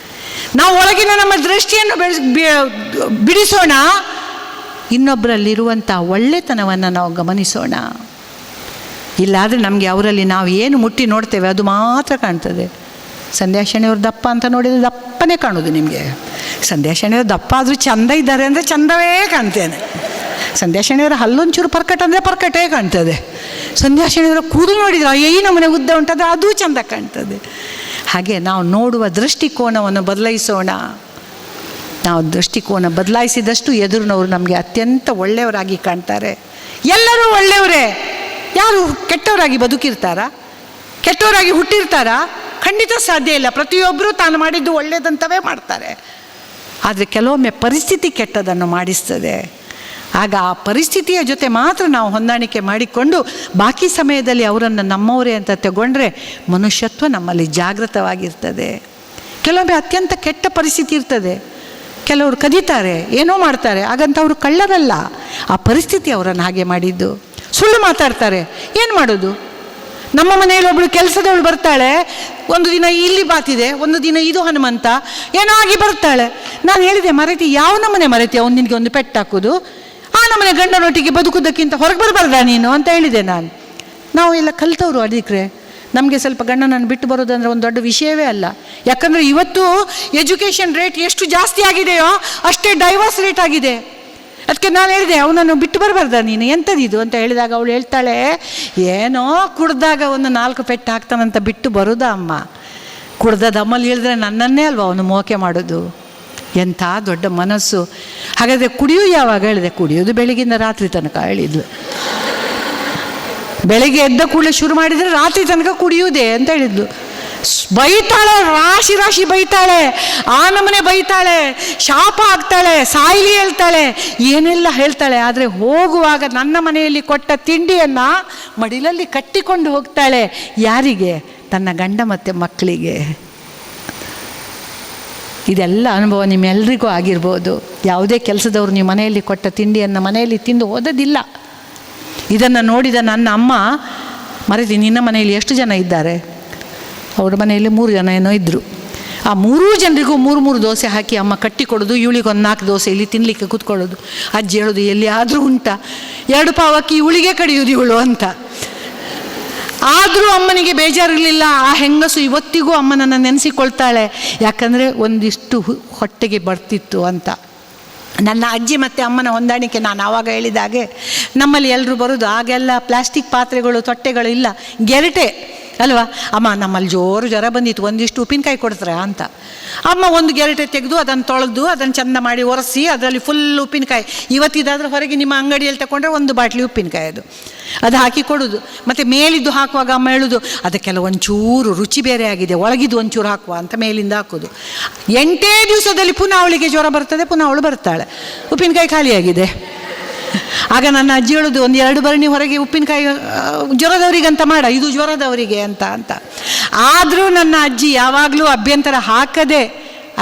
ನಾವು ಒಳಗಿನ ನಮ್ಮ ದೃಷ್ಟಿಯನ್ನು ಬಿಡಿಸೋಣ, ಇನ್ನೊಬ್ಬರಲ್ಲಿರುವಂಥ ಒಳ್ಳೆತನವನ್ನು ನಾವು ಗಮನಿಸೋಣ. ಇಲ್ಲಾದರೆ ನಮಗೆ ಅವರಲ್ಲಿ ನಾವು ಏನು ಮುಟ್ಟಿ ನೋಡ್ತೇವೆ ಅದು ಮಾತ್ರ ಕಾಣ್ತದೆ. ಸಂಧ್ಯಾಶಣಿಯವ್ರು ದಪ್ಪ ಅಂತ ನೋಡಿದರೆ ದಪ್ಪನೇ ಕಾಣೋದು ನಿಮಗೆ. ಸಂಧ್ಯಾಶಣಿಯವ್ರು ದಪ್ಪ ಆದರೂ ಚಂದ ಇದ್ದಾರೆ ಅಂದರೆ ಚಂದವೇ ಕಾಣ್ತೇನೆ. ಸಂಧ್ಯಾಶಣಿಯವರ ಹಲ್ಲೊಂಚೂರು ಪರ್ಕಟ್ ಅಂದರೆ ಪರ್ಕಟೇ ಕಾಣ್ತದೆ. ಸಂಧ್ಯಾಶಣಿಯವರ ಕೂದಲು ನೋಡಿದರೆ ಈ ನಮ್ಮನೆ ಉದ್ದ ಉಂಟಂದರೆ ಅದೂ ಚಂದ ಕಾಣ್ತದೆ. ಹಾಗೆ ನಾವು ನೋಡುವ ದೃಷ್ಟಿಕೋನವನ್ನು ಬದಲಾಯಿಸೋಣ. ನಾವು ದೃಷ್ಟಿಕೋನ ಬದಲಾಯಿಸಿದಷ್ಟು ಎದುರಿನವರು ನಮಗೆ ಅತ್ಯಂತ ಒಳ್ಳೆಯವರಾಗಿ ಕಾಣ್ತಾರೆ. ಎಲ್ಲರೂ ಒಳ್ಳೆಯವರೇ, ಯಾರು ಕೆಟ್ಟವರಾಗಿ ಬದುಕಿರ್ತಾರಾ? ಕೆಟ್ಟವರಾಗಿ ಹುಟ್ಟಿರ್ತಾರಾ? ಖಂಡಿತ ಸಾಧ್ಯ ಇಲ್ಲ. ಪ್ರತಿಯೊಬ್ಬರೂ ತಾನು ಮಾಡಿದ್ದು ಒಳ್ಳೆಯದಂತವೇ ಮಾಡ್ತಾರೆ. ಆದರೆ ಕೆಲವೊಮ್ಮೆ ಪರಿಸ್ಥಿತಿ ಕೆಟ್ಟದನ್ನು ಮಾಡಿಸ್ತದೆ. ಆಗ ಆ ಪರಿಸ್ಥಿತಿಯ ಜೊತೆ ಮಾತ್ರ ನಾವು ಹೊಂದಾಣಿಕೆ ಮಾಡಿಕೊಂಡು ಬಾಕಿ ಸಮಯದಲ್ಲಿ ಅವರನ್ನು ನಮ್ಮವರೇ ಅಂತ ತಗೊಂಡ್ರೆ ಮನುಷ್ಯತ್ವ ನಮ್ಮಲ್ಲಿ ಜಾಗೃತವಾಗಿರ್ತದೆ. ಕೆಲವೊಮ್ಮೆ ಅತ್ಯಂತ ಕೆಟ್ಟ ಪರಿಸ್ಥಿತಿ ಇರ್ತದೆ, ಕೆಲವರು ಕದೀತಾರೆ, ಏನೋ ಮಾಡ್ತಾರೆ, ಹಾಗಂತವರು ಕಳ್ಳರಲ್ಲ. ಆ ಪರಿಸ್ಥಿತಿ ಅವರನ್ನು ಹಾಗೆ ಮಾಡಿದ್ದು. ಸುಳ್ಳು ಮಾತಾಡ್ತಾರೆ, ಏನು ಮಾಡೋದು? ನಮ್ಮ ಮನೆಯಲ್ಲಿ ಒಬ್ಬಳು ಕೆಲಸದವಳು ಬರ್ತಾಳೆ, ಒಂದು ದಿನ ಇಲ್ಲಿ ಬಾತಿದೆ, ಒಂದು ದಿನ ಇದು ಹನುಮಂತ, ಏನೋ ಆಗಿ ಬರ್ತಾಳೆ. ನಾನು ಹೇಳಿದೆ, ಮರೈತಿ ಯಾವ ನಮ್ಮನೆ ಮರೈತಿ ಅವ್ನು ನಿನಗೆ ಒಂದು ಪೆಟ್ಟು ಹಾಕೋದು, ಆ ನಮ್ಮನೆ ಗಂಡನೊಟ್ಟಿಗೆ ಬದುಕೋದಕ್ಕಿಂತ ಹೊರಗೆ ಬರಬಾರ್ದ ನೀನು ಅಂತ ಹೇಳಿದೆ ನಾನು. ನಾವು ಎಲ್ಲ ಕಲಿತವರು ಅದಕ್ಕೆ ನಮಗೆ ಸ್ವಲ್ಪ ಗಂಡನನ್ನು ಬಿಟ್ಟು ಬರೋದಂದ್ರೆ ಒಂದು ದೊಡ್ಡ ವಿಷಯವೇ ಅಲ್ಲ. ಯಾಕಂದರೆ ಇವತ್ತು ಎಜುಕೇಷನ್ ರೇಟ್ ಎಷ್ಟು ಜಾಸ್ತಿ ಆಗಿದೆಯೋ ಅಷ್ಟೇ ಡೈವರ್ಸ್ ರೇಟ್ ಆಗಿದೆ. ಅದಕ್ಕೆ ನಾನು ಹೇಳಿದೆ, ಅವನನ್ನು ಬಿಟ್ಟು ಬರಬಾರ್ದ ನೀನು, ಎಂಥದಿದು ಅಂತ ಹೇಳಿದಾಗ ಅವಳು ಹೇಳ್ತಾಳೆ, ಏನೋ ಕುಡ್ದಾಗ ಒಂದು 4 ಪೆಟ್ಟು ಹಾಕ್ತಾನಂತ ಬಿಟ್ಟು ಬರೋದಾ ಅಮ್ಮ? ಕುಡ್ದ ದಮ್ಮಲ್ಲಿ ಹೇಳಿದ್ರೆ ನನ್ನನ್ನೇ ಅಲ್ವಾ ಅವನು ಮೋಕೆ ಮಾಡೋದು? ಎಂಥ ದೊಡ್ಡ ಮನಸ್ಸು. ಹಾಗಾದರೆ ಕುಡಿಯೋ ಯಾವಾಗ ಹೇಳಿದೆ? ಕುಡಿಯೋದು ಬೆಳಗಿಂದ ರಾತ್ರಿ ತನಕ ಹೇಳಿದ್ಲು. ಬೆಳಗ್ಗೆ ಎದ್ದ ಕೂಡಲೇ ಶುರು ಮಾಡಿದರೆ ರಾತ್ರಿ ತನಕ ಕುಡಿಯುವುದೇ ಅಂತ ಹೇಳಿದ್ಲು. ಬೈತಾಳೆ, ರಾಶಿ ರಾಶಿ ಬೈತಾಳೆ, ಆ ನಮ್ಮನೆ ಬೈತಾಳೆ, ಶಾಪ ಆಗ್ತಾಳೆ, ಸಾಯಿಲಿ ಹೇಳ್ತಾಳೆ, ಏನೆಲ್ಲ ಹೇಳ್ತಾಳೆ. ಆದರೆ ಹೋಗುವಾಗ ನನ್ನ ಮನೆಯಲ್ಲಿ ಕೊಟ್ಟ ತಿಂಡಿಯನ್ನು ಮಡಿಲಲ್ಲಿ ಕಟ್ಟಿಕೊಂಡು ಹೋಗ್ತಾಳೆ. ಯಾರಿಗೆ? ತನ್ನ ಗಂಡ ಮತ್ತು ಮಕ್ಕಳಿಗೆ. ಇದೆಲ್ಲ ಅನುಭವ ನಿಮ್ಮೆಲ್ಲರಿಗೂ ಆಗಿರ್ಬೋದು. ಯಾವುದೇ ಕೆಲಸದವರು ನೀವು ಮನೆಯಲ್ಲಿ ಕೊಟ್ಟ ತಿಂಡಿಯನ್ನು ಮನೆಯಲ್ಲಿ ತಿಂದು ಓದೋದಿಲ್ಲ. ಇದನ್ನು ನೋಡಿದ ನನ್ನ ಅಮ್ಮ, ಮರೆತಿ ನಿನ್ನ ಮನೆಯಲ್ಲಿ ಎಷ್ಟು ಜನ ಇದ್ದಾರೆ? ಅವ್ರ ಮನೆಯಲ್ಲಿ 3 ಜನ ಏನೋ ಇದ್ದರು. ಆ 3 ಜನರಿಗೂ 3 ದೋಸೆ ಹಾಕಿ ಅಮ್ಮ ಕಟ್ಟಿಕೊಡೋದು, ಇವಳಿಗೆ ಒಂದು 4 ದೋಸೆ ಇಲ್ಲಿ ತಿನ್ನಲಿಕ್ಕೆ ಕೂತ್ಕೊಳ್ಳೋದು. ಅಜ್ಜಿ ಹೇಳೋದು, ಎಲ್ಲಿ ಆದರೂ ಉಂಟಾ 2 ಪಾವಕ್ಕಿ ಇವಳಿಗೆ ಕಡಿಯೋದು ಇವಳು ಅಂತ. ಆದರೂ ಅಮ್ಮನಿಗೆ ಬೇಜಾರಿರಲಿಲ್ಲ. ಆ ಹೆಂಗಸು ಇವತ್ತಿಗೂ ಅಮ್ಮನನ್ನು ನೆನೆಸಿಕೊಳ್ತಾಳೆ. ಯಾಕಂದರೆ ಒಂದಿಷ್ಟು ಹೊಟ್ಟೆಗೆ ಬರ್ತಿತ್ತು ಅಂತ. ನನ್ನ ಅಜ್ಜಿ ಮತ್ತು ಅಮ್ಮನ ಹೊಂದಾಣಿಕೆ ನಾನು ಆವಾಗ ಹೇಳಿದಾಗೆ ನಮ್ಮಲ್ಲಿ ಎಲ್ಲರೂ ಬರೋದು ಆಗೆಲ್ಲ ಪ್ಲಾಸ್ಟಿಕ್ ಪಾತ್ರೆಗಳು ತೊಟ್ಟೆಗಳು ಇಲ್ಲ, ಗೆರಟೆ ಅಲ್ವಾ. ಅಮ್ಮ ನಮ್ಮಲ್ಲಿ ಜೋರು ಜ್ವರ ಬಂದಿತ್ತು, ಒಂದಿಷ್ಟು ಉಪ್ಪಿನಕಾಯಿ ಕೊಡ್ತಾರೆ ಅಂತ. ಅಮ್ಮ ಒಂದು ಗೆರಟೆ ತೆಗೆದು ಅದನ್ನು ತೊಳೆದು ಅದನ್ನು ಚೆಂದ ಮಾಡಿ ಒರೆಸಿ ಅದರಲ್ಲಿ ಫುಲ್ ಉಪ್ಪಿನಕಾಯಿ. ಇವತ್ತಿದಾದರೆ ಹೊರಗೆ ನಿಮ್ಮ ಅಂಗಡಿಯಲ್ಲಿ ತಗೊಂಡ್ರೆ ಒಂದು ಬಾಟ್ಲಿ ಉಪ್ಪಿನಕಾಯಿ ಅದು ಹಾಕಿ ಕೊಡೋದು. ಮತ್ತು ಮೇಲಿದ್ದು ಹಾಕುವಾಗ ಅಮ್ಮ ಹೇಳೋದು ಅದಕ್ಕೆಲ್ಲ ಒಂಚೂರು ರುಚಿ ಬೇರೆ ಆಗಿದೆ, ಒಳಗಿದ್ದು ಒಂಚೂರು ಹಾಕುವ ಅಂತ ಮೇಲಿಂದ ಹಾಕೋದು. 8 ದಿವಸದಲ್ಲಿ ಪುನಃ ಅವಳಿಗೆ ಜ್ವರ ಬರ್ತದೆ, ಪುನಃ ಅವಳು ಬರ್ತಾಳೆ, ಉಪ್ಪಿನಕಾಯಿ ಖಾಲಿಯಾಗಿದೆ. ಆಗ ನನ್ನ ಅಜ್ಜಿ ಹೇಳೋದು 1-2 ಭರಣಿ ಹೊರಗೆ ಉಪ್ಪಿನಕಾಯಿ ಜ್ವರದವರಿಗಂತ ಮಾಡ, ಇದು ಜ್ವರದವರಿಗೆ ಅಂತ. ಆದರೂ ನನ್ನ ಅಜ್ಜಿ ಯಾವಾಗಲೂ ಅಭ್ಯಂತರ ಹಾಕದೆ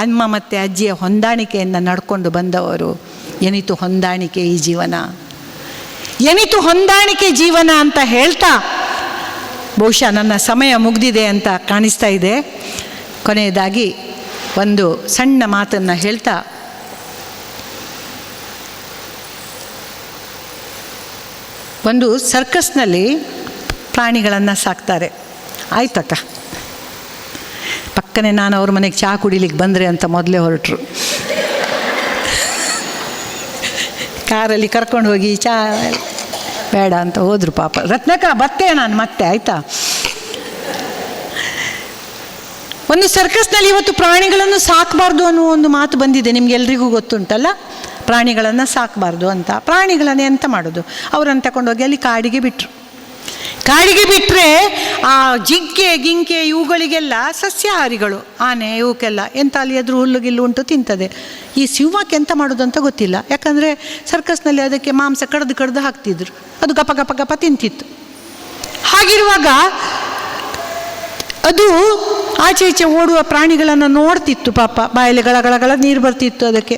ಅಮ್ಮ ಮತ್ತು ಅಜ್ಜಿಯ ಹೊಂದಾಣಿಕೆಯನ್ನು ನಡ್ಕೊಂಡು ಬಂದವರು. ಏನಿತು ಹೊಂದಾಣಿಕೆ ಈ ಜೀವನ, ಏನಿತು ಹೊಂದಾಣಿಕೆ ಜೀವನ ಅಂತ ಹೇಳ್ತಾ ಬಹುಶಃ ನನ್ನ ಸಮಯ ಮುಗಿದಿದೆ ಅಂತ ಕಾಣಿಸ್ತಾ ಇದೆ. ಕೊನೆಯದಾಗಿ ಒಂದು ಸಣ್ಣ ಮಾತನ್ನು ಹೇಳ್ತಾ, ಒಂದು ಸರ್ಕಸ್ನಲ್ಲಿ ಪ್ರಾಣಿಗಳನ್ನು ಸಾಕ್ತಾರೆ. ಆಯ್ತಕ್ಕ, ಪಕ್ಕನೆ ನಾನು ಅವ್ರ ಮನೆಗೆ ಚಹಾ ಕುಡಿಲಿಕ್ಕೆ ಬಂದರೆ ಅಂತ ಮೊದಲೇ ಹೊರಟರು. ಕಾರಲ್ಲಿ ಕರ್ಕೊಂಡು ಹೋಗಿ ಚಹಾ ಬೇಡ ಅಂತ ಹೋದರು ಪಾಪ. ರತ್ನಕ್ಕ ಬತ್ತೆ ನಾನು ಮತ್ತೆ, ಆಯಿತಾ. ಒಂದು ಸರ್ಕಸ್ನಲ್ಲಿ ಇವತ್ತು ಪ್ರಾಣಿಗಳನ್ನು ಸಾಕಬಾರ್ದು ಅನ್ನೋ ಒಂದು ಮಾತು ಬಂದಿದೆ, ನಿಮ್ಗೆಲ್ರಿಗೂ ಗೊತ್ತುಂಟಲ್ಲ. ಪ್ರಾಣಿಗಳನ್ನು ಸಾಕಬಾರ್ದು ಅಂತ. ಪ್ರಾಣಿಗಳನ್ನು ಎಂತ ಮಾಡೋದು, ಅವರನ್ನು ತಗೊಂಡೋಗಿ ಅಲ್ಲಿ ಕಾಡಿಗೆ ಬಿಟ್ಟರು. ಕಾಡಿಗೆ ಬಿಟ್ಟರೆ ಆ ಜಿಂಕೆ ಗಿಂಕೆ ಇವುಗಳಿಗೆಲ್ಲ ಸಸ್ಯಾಹಾರಿಗಳು, ಆನೆ ಇವಕ್ಕೆಲ್ಲ ಎಂತ ಅಲ್ಲಿ ಎದುರು ಹುಲ್ಲುಗಿಲ್ಲು ಉಂಟು ತಿಂತದೆ. ಈ ಸಿಂಹಕ್ಕೆ ಎಂತ ಮಾಡೋದು ಅಂತ ಗೊತ್ತಿಲ್ಲ, ಯಾಕಂದರೆ ಸರ್ಕಸ್ನಲ್ಲಿ ಅದಕ್ಕೆ ಮಾಂಸ ಕಡ್ದು ಹಾಕ್ತಿದ್ರು, ಅದು ಗಪ ಗಪ ಗಪ ತಿಂತಿತ್ತು. ಹಾಗಿರುವಾಗ ಅದು ಆಚೆ ಈಚೆ ಓಡುವ ಪ್ರಾಣಿಗಳನ್ನು ನೋಡ್ತಿತ್ತು ಪಾಪ. ಬಾಯಲ್ಲಿ ಗಳಗಳ ನೀರು ಬರ್ತಿತ್ತು, ಅದಕ್ಕೆ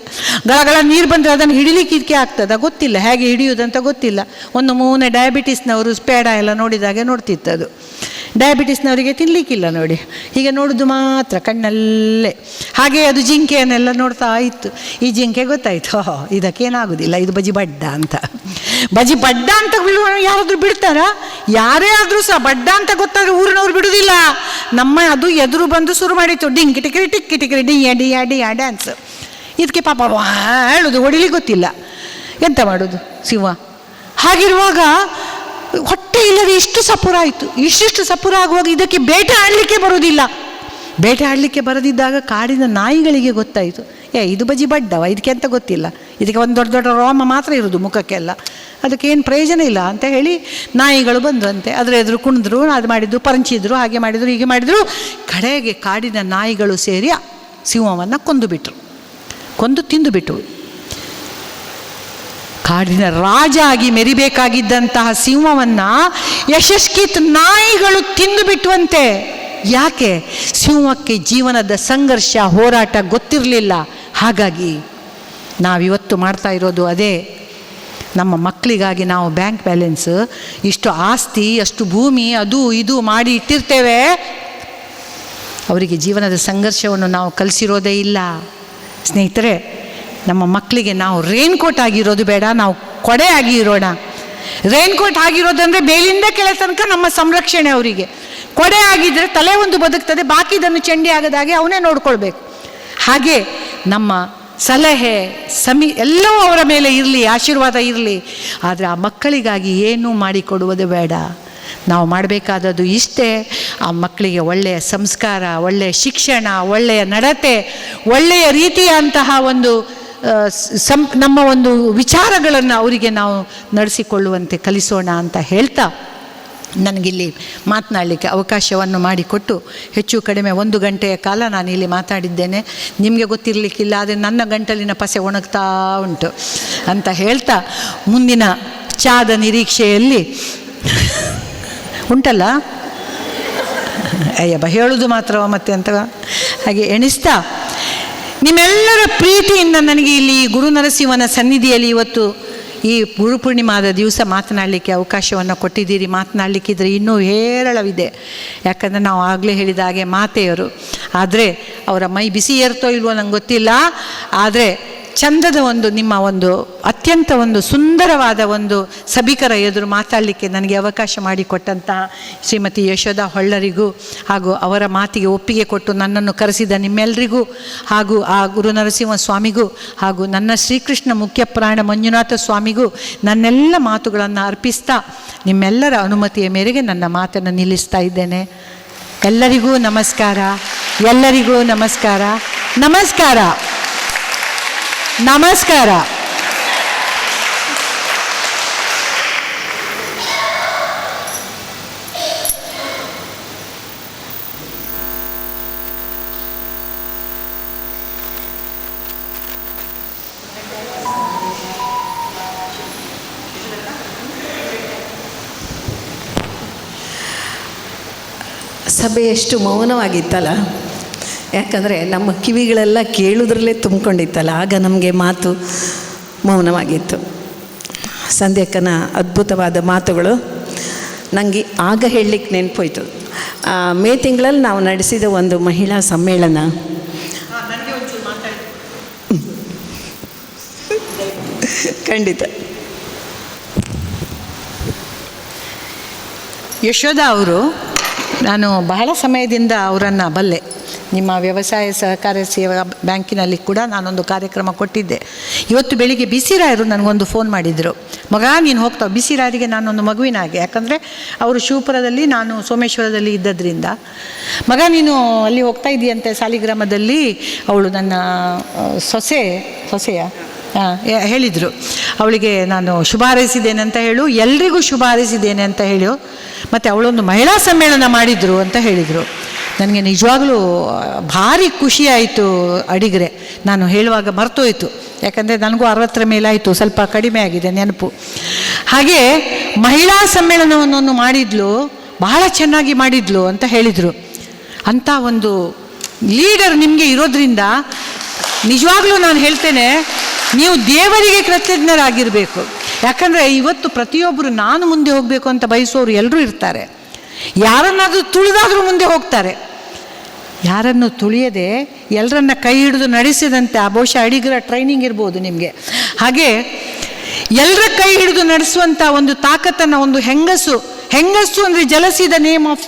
ಗಳಗಳ ನೀರು ಬಂದರೆ ಅದನ್ನು ಹಿಡಿಲಿಕ್ಕೆ ಆಗ್ತದ ಗೊತ್ತಿಲ್ಲ, ಹೇಗೆ ಹಿಡಿಯೋದಂತ ಗೊತ್ತಿಲ್ಲ. ಒಂದು ಮೂನೆ ಡಯಾಬಿಟಿಸ್ನವರು ಪೇಡ ಎಲ್ಲ ನೋಡಿದಾಗೆ ನೋಡ್ತಿತ್ತು ಅದು. ಡಯಾಬಿಟಿಸ್ನವರಿಗೆ ತಿನ್ನಲಿಕ್ಕಿಲ್ಲ ನೋಡಿ, ಹೀಗೆ ನೋಡೋದು ಮಾತ್ರ ಕಣ್ಣಲ್ಲೇ. ಹಾಗೆ ಅದು ಜಿಂಕೆಯನ್ನೆಲ್ಲ ನೋಡ್ತಾ ಇತ್ತು. ಈ ಜಿಂಕೆ ಗೊತ್ತಾಯಿತು, ಇದಕ್ಕೇನಾಗೋದಿಲ್ಲ, ಇದು ಬಜಿ ಬಡ್ಡ ಅಂತ. ಬಜಿ ಬಡ್ಡ ಅಂತ ಯಾರಾದರೂ ಬಿಡ್ತಾರಾ? ಯಾರೇ ಆದರೂ ಸಹ ಬಡ್ಡ ಅಂತ ಗೊತ್ತಾದ್ರೆ ಊರಿನವ್ರು ಬಿಡುವುದಿಲ್ಲ. ನಮ್ಮ ಅದು ಎದುರು ಬಂದು ಶುರು ಮಾಡಿತ್ತು, ಡಿಂಕಿ ಟಿಕರಿ ಟಿಕ್ಕಿ ಟಿಕರಿ ಡಿಯ ಡ್ಯಾನ್ಸ್. ಇದಕ್ಕೆ ಪಾಪ ಹೇಳೋದು ಹೊಡಿಲಿಕ್ಕೆ ಗೊತ್ತಿಲ್ಲ, ಎಂತ ಮಾಡೋದು ಸಿಂಹ. ಹಾಗಿರುವಾಗ ಹೊಟ್ಟೆ ಇಲ್ಲದೆ ಇಷ್ಟು ಸಪುರ ಆಯಿತು. ಇಷ್ಟಿಷ್ಟು ಸಪುರ ಆಗುವಾಗ ಇದಕ್ಕೆ ಬೇಟೆ ಆಡಲಿಕ್ಕೆ ಬರೋದಿಲ್ಲ. ಬೇಟೆ ಆಡಲಿಕ್ಕೆ ಬರದಿದ್ದಾಗ ಕಾಡಿನ ನಾಯಿಗಳಿಗೆ ಗೊತ್ತಾಯಿತು, ಇದು ಬಜಿ ಬಡ್ಡವ, ಇದಕ್ಕೆ ಅಂತ ಗೊತ್ತಿಲ್ಲ, ಇದಕ್ಕೆ ಒಂದು ದೊಡ್ಡ ದೊಡ್ಡ ರೋಮ ಮಾತ್ರ ಇರೋದು ಮುಖಕ್ಕೆಲ್ಲ, ಅದಕ್ಕೇನು ಪ್ರಯೋಜನ ಇಲ್ಲ ಅಂತ ಹೇಳಿ ನಾಯಿಗಳು ಬಂದ್ರಂತೆ. ಅದರ ಎದುರು ಕುಣಿದ್ರು, ಅದು ಮಾಡಿದ್ರು, ಪರಂಚಿದ್ರು, ಹಾಗೆ ಮಾಡಿದರು ಹೀಗೆ ಮಾಡಿದರು. ಕಡೆಗೆ ಕಾಡಿನ ನಾಯಿಗಳು ಸೇರಿ ಸಿಂಹವನ್ನು ಕೊಂದು ತಿಂದುಬಿಟ್ಟು ಕಾಡಿನ ರಾಜ ಆಗಿ ಮೆರಿಬೇಕಾಗಿದ್ದಂತಹ ಸಿಂಹವನ್ನು ಯಶಸ್ಕಿತ್ ನಾಯಿಗಳು ತಿಂದು ಬಿಟ್ಟುವಂತೆ. ಯಾಕೆ? ಸಿಂಹಕ್ಕೆ ಜೀವನದ ಸಂಘರ್ಷ ಹೋರಾಟ ಗೊತ್ತಿರಲಿಲ್ಲ. ಹಾಗಾಗಿ ನಾವಿವತ್ತು ಮಾಡ್ತಾ ಇರೋದು ಅದೇ. ನಮ್ಮ ಮಕ್ಕಳಿಗಾಗಿ ನಾವು ಬ್ಯಾಂಕ್ ಬ್ಯಾಲೆನ್ಸ್, ಇಷ್ಟು ಆಸ್ತಿ, ಅಷ್ಟು ಭೂಮಿ, ಅದು ಇದು ಮಾಡಿ ಇಟ್ಟಿರ್ತೇವೆ. ಅವರಿಗೆ ಜೀವನದ ಸಂಘರ್ಷವನ್ನು ನಾವು ಕಲಿಸಿರೋದೇ ಇಲ್ಲ. ಸ್ನೇಹಿತರೆ, ನಮ್ಮ ಮಕ್ಕಳಿಗೆ ನಾವು ರೇನ್ಕೋಟ್ ಆಗಿರೋದು ಬೇಡ, ನಾವು ಕೊಡೆ ಆಗಿ ಇರೋಣ. ರೇನ್ಕೋಟ್ ಆಗಿರೋದಂದರೆ ಮೇಲಿಂದ ಕೆಳ ತನಕ ನಮ್ಮ ಸಂರಕ್ಷಣೆ. ಅವರಿಗೆ ಕೊಡೆ ಆಗಿದ್ದರೆ ತಲೆ ಒಂದು ಬದುಕ್ತದೆ, ಬಾಕಿದನ್ನು ಚಂಡಿ ಆಗದಾಗೆ ಅವನೇ ನೋಡ್ಕೊಳ್ಬೇಕು. ಹಾಗೆ ನಮ್ಮ ಸಲಹೆ ಎಲ್ಲವೂ ಅವರ ಮೇಲೆ ಇರಲಿ, ಆಶೀರ್ವಾದ ಇರಲಿ. ಆದರೆ ಆ ಮಕ್ಕಳಿಗಾಗಿ ಏನೂ ಮಾಡಿಕೊಡುವುದು ಬೇಡ. ನಾವು ಮಾಡಬೇಕಾದದ್ದು ಇಷ್ಟೇ, ಆ ಮಕ್ಕಳಿಗೆ ಒಳ್ಳೆಯ ಸಂಸ್ಕಾರ, ಒಳ್ಳೆಯ ಶಿಕ್ಷಣ, ಒಳ್ಳೆಯ ನಡತೆ, ಒಳ್ಳೆಯ ರೀತಿಯಂತಹ ಒಂದು ನಮ್ಮ ಒಂದು ವಿಚಾರಗಳನ್ನು ಅವರಿಗೆ ನಾವು ನಡೆಸಿಕೊಳ್ಳುವಂತೆ ಕಲಿಸೋಣ ಅಂತ ಹೇಳ್ತಾ, ನನಗಿಲ್ಲಿ ಮಾತನಾಡಲಿಕ್ಕೆ ಅವಕಾಶವನ್ನು ಮಾಡಿಕೊಟ್ಟು ಹೆಚ್ಚು ಕಡಿಮೆ 1 ಗಂಟೆಯ ಕಾಲ ನಾನು ಇಲ್ಲಿ ಮಾತಾಡಿದ್ದೇನೆ. ನಿಮಗೆ ಗೊತ್ತಿರಲಿಕ್ಕಿಲ್ಲ, ಆದರೆ ನನ್ನ ಗಂಟಲಿನ ಪಸೆ ಒಣಗ್ತಾ ಉಂಟು ಅಂತ ಹೇಳ್ತಾ, ಮುಂದಿನ ಚಾದ ನಿರೀಕ್ಷೆಯಲ್ಲಿ ಉಂಟಲ್ಲ, ಅಯ್ಯಬ್ಬ ಹೇಳೋದು ಮಾತ್ರವ ಮತ್ತೆ ಅಂತ ಹಾಗೆ ಎಣಿಸ್ತಾ, ನಿಮ್ಮೆಲ್ಲರ ಪ್ರೀತಿಯಿಂದ ನನಗೆ ಇಲ್ಲಿ ಗುರು ನರಸಿಂಹನ ಸನ್ನಿಧಿಯಲ್ಲಿ ಇವತ್ತು ಈ ಗುರುಪೂರ್ಣಿಮಾದ ದಿವಸ ಮಾತನಾಡಲಿಕ್ಕೆ ಅವಕಾಶವನ್ನು ಕೊಟ್ಟಿದ್ದೀರಿ. ಮಾತನಾಡಲಿಕ್ಕಿದ್ರೆ ಇನ್ನೂ ಹೇರಳವಿದೆ, ಯಾಕಂದರೆ ನಾವು ಆಗಲೇ ಹೇಳಿದ ಹಾಗೆ ಮಾತೆಯರು. ಆದರೆ ಅವರ ಮೈ ಬಿಸಿ ಏರ್ತೋ ಇಲ್ವೋ ನಂಗೆ ಗೊತ್ತಿಲ್ಲ, ಆದರೆ ಚಂದದ ಒಂದು ನಿಮ್ಮ ಒಂದು ಅತ್ಯಂತ ಒಂದು ಸುಂದರವಾದ ಒಂದು ಸಭಿಕರ ಎದುರು ಮಾತಾಡಲಿಕ್ಕೆ ನನಗೆ ಅವಕಾಶ ಮಾಡಿಕೊಟ್ಟಂತಹ ಶ್ರೀಮತಿ ಯಶೋಧ ಹೊಳ್ಳರಿಗೂ ಹಾಗೂ ಅವರ ಮಾತಿಗೆ ಒಪ್ಪಿಗೆ ಕೊಟ್ಟು ನನ್ನನ್ನು ಕರೆಸಿದ ನಿಮ್ಮೆಲ್ಲರಿಗೂ ಹಾಗೂ ಆ ಗುರು ನರಸಿಂಹ ಸ್ವಾಮಿಗೂ ಹಾಗೂ ನನ್ನ ಶ್ರೀಕೃಷ್ಣ ಮುಖ್ಯಪ್ರಾಣ ಮಂಜುನಾಥ ಸ್ವಾಮಿಗೂ ನನ್ನೆಲ್ಲ ಮಾತುಗಳನ್ನು ಅರ್ಪಿಸ್ತಾ ನಿಮ್ಮೆಲ್ಲರ ಅನುಮತಿಯ ಮೇರೆಗೆ ನನ್ನ ಮಾತನ್ನು ನಿಲ್ಲಿಸ್ತಾ ಇದ್ದೇನೆ. ಎಲ್ಲರಿಗೂ ನಮಸ್ಕಾರ, ಎಲ್ಲರಿಗೂ ನಮಸ್ಕಾರ, ನಮಸ್ಕಾರ, ನಮಸ್ಕಾರ. ಸಭೆ ಎಷ್ಟು ಮೌನವಾಗಿತ್ತಲ್ಲ, ಯಾಕಂದರೆ ನಮ್ಮ ಕಿವಿಗಳೆಲ್ಲ ಕೇಳುವುದ್ರಲ್ಲೇ ತುಂಬಿಕೊಂಡಿತ್ತಲ್ಲ, ಆಗ ನಮಗೆ ಮಾತು ಮೌನವಾಗಿತ್ತು. ಸಂಧ್ಯಾಕ್ಕನ ಅದ್ಭುತವಾದ ಮಾತುಗಳು ನನಗೆ ಆಗ ಹೇಳಲಿಕ್ಕೆ ನೆನಪೋಯ್ತು. ಮೇ ತಿಂಗಳಲ್ಲಿ ನಾವು ನಡೆಸಿದ ಒಂದು ಮಹಿಳಾ ಸಮ್ಮೇಳನ, ಖಂಡಿತ ಯಶೋಧ ಅವರು, ನಾನು ಬಹಳ ಸಮಯದಿಂದ ಅವರನ್ನು ಬಲ್ಲೆ. ನಿಮ್ಮ ವ್ಯವಸಾಯ ಸಹಕಾರ ಸೇವಾ ಬ್ಯಾಂಕಿನಲ್ಲಿ ಕೂಡ ನಾನೊಂದು ಕಾರ್ಯಕ್ರಮ ಕೊಟ್ಟಿದ್ದೆ. ಇವತ್ತು ಬೆಳಿಗ್ಗೆ ಬಿಸಿ ರಾಯರು ನನಗೊಂದು ಫೋನ್ ಮಾಡಿದರು, ಮಗ ನೀನು ಹೋಗ್ತಾವೆ. ಬಿಸಿ ರಾಯರಿಗೆ ನಾನೊಂದು ಮಗುವಿನ ಹಾಗೆ, ಯಾಕಂದರೆ ಅವರು ಶಿವಪುರದಲ್ಲಿ, ನಾನು ಸೋಮೇಶ್ವರದಲ್ಲಿ ಇದ್ದದ್ರಿಂದ, ಮಗ ನೀನು ಅಲ್ಲಿ ಹೋಗ್ತಾ ಇದೆಯಂತೆ ಸಾಲಿಗ್ರಾಮದಲ್ಲಿ. ಅವಳು ನನ್ನ ಸೊಸೆಯ ಹೇಳಿದರು. ಅವಳಿಗೆ ನಾನು ಶುಭ ಹಾರೈಸಿದ್ದೇನೆ ಅಂತ ಹೇಳು, ಎಲ್ರಿಗೂ ಶುಭ ಹಾರೈಸಿದ್ದೇನೆ ಅಂತ ಹೇಳು, ಮತ್ತು ಅವಳೊಂದು ಮಹಿಳಾ ಸಮ್ಮೇಳನ ಮಾಡಿದರು ಅಂತ ಹೇಳಿದರು. ನನಗೆ ನಿಜವಾಗಲೂ ಭಾರಿ ಖುಷಿಯಾಯಿತು. ಅಡಿಗರೆ ನಾನು ಹೇಳುವಾಗ ಮರ್ತೋಯ್ತು, ಯಾಕಂದರೆ ನನಗೂ 60 ಮೇಲಾಯಿತು, ಸ್ವಲ್ಪ ಕಡಿಮೆ ಆಗಿದೆ ನೆನಪು. ಹಾಗೆ ಮಹಿಳಾ ಸಮ್ಮೇಳನವನ್ನು ಮಾಡಿದ್ಲು, ಬಹಳ ಚೆನ್ನಾಗಿ ಮಾಡಿದ್ಲು ಅಂತ ಹೇಳಿದರು. ಅಂಥ ಒಂದು ಲೀಡರ್ ನಿಮಗೆ ಇರೋದ್ರಿಂದ ನಿಜವಾಗ್ಲೂ ನಾನು ಹೇಳ್ತೇನೆ, ನೀವು ದೇವರಿಗೆ ಕೃತಜ್ಞರಾಗಿರಬೇಕು. ಯಾಕಂದರೆ ಇವತ್ತು ಪ್ರತಿಯೊಬ್ಬರು ನಾನು ಮುಂದೆ ಹೋಗಬೇಕು ಅಂತ ಬಯಸೋರು ಎಲ್ಲರೂ ಇರ್ತಾರೆ. ಯಾರನ್ನಾದರೂ ತುಳಿದಾದರೂ ಮುಂದೆ ಹೋಗ್ತಾರೆ. ಯಾರನ್ನು ತುಳಿಯದೆ ಎಲ್ಲರನ್ನ ಕೈ ಹಿಡಿದು ನಡೆಸಿದಂತೆ, ಆ ಬಹುಶಃ ಅಡಿಗರ ಟ್ರೈನಿಂಗ್ ಇರ್ಬೋದು ನಿಮಗೆ. ಹಾಗೆ ಎಲ್ಲರ ಕೈ ಹಿಡಿದು ನಡೆಸುವಂಥ ಒಂದು ತಾಕತ್ತನ್ನು ಒಂದು ಹೆಂಗಸು ಅಂದರೆ jealousy the name of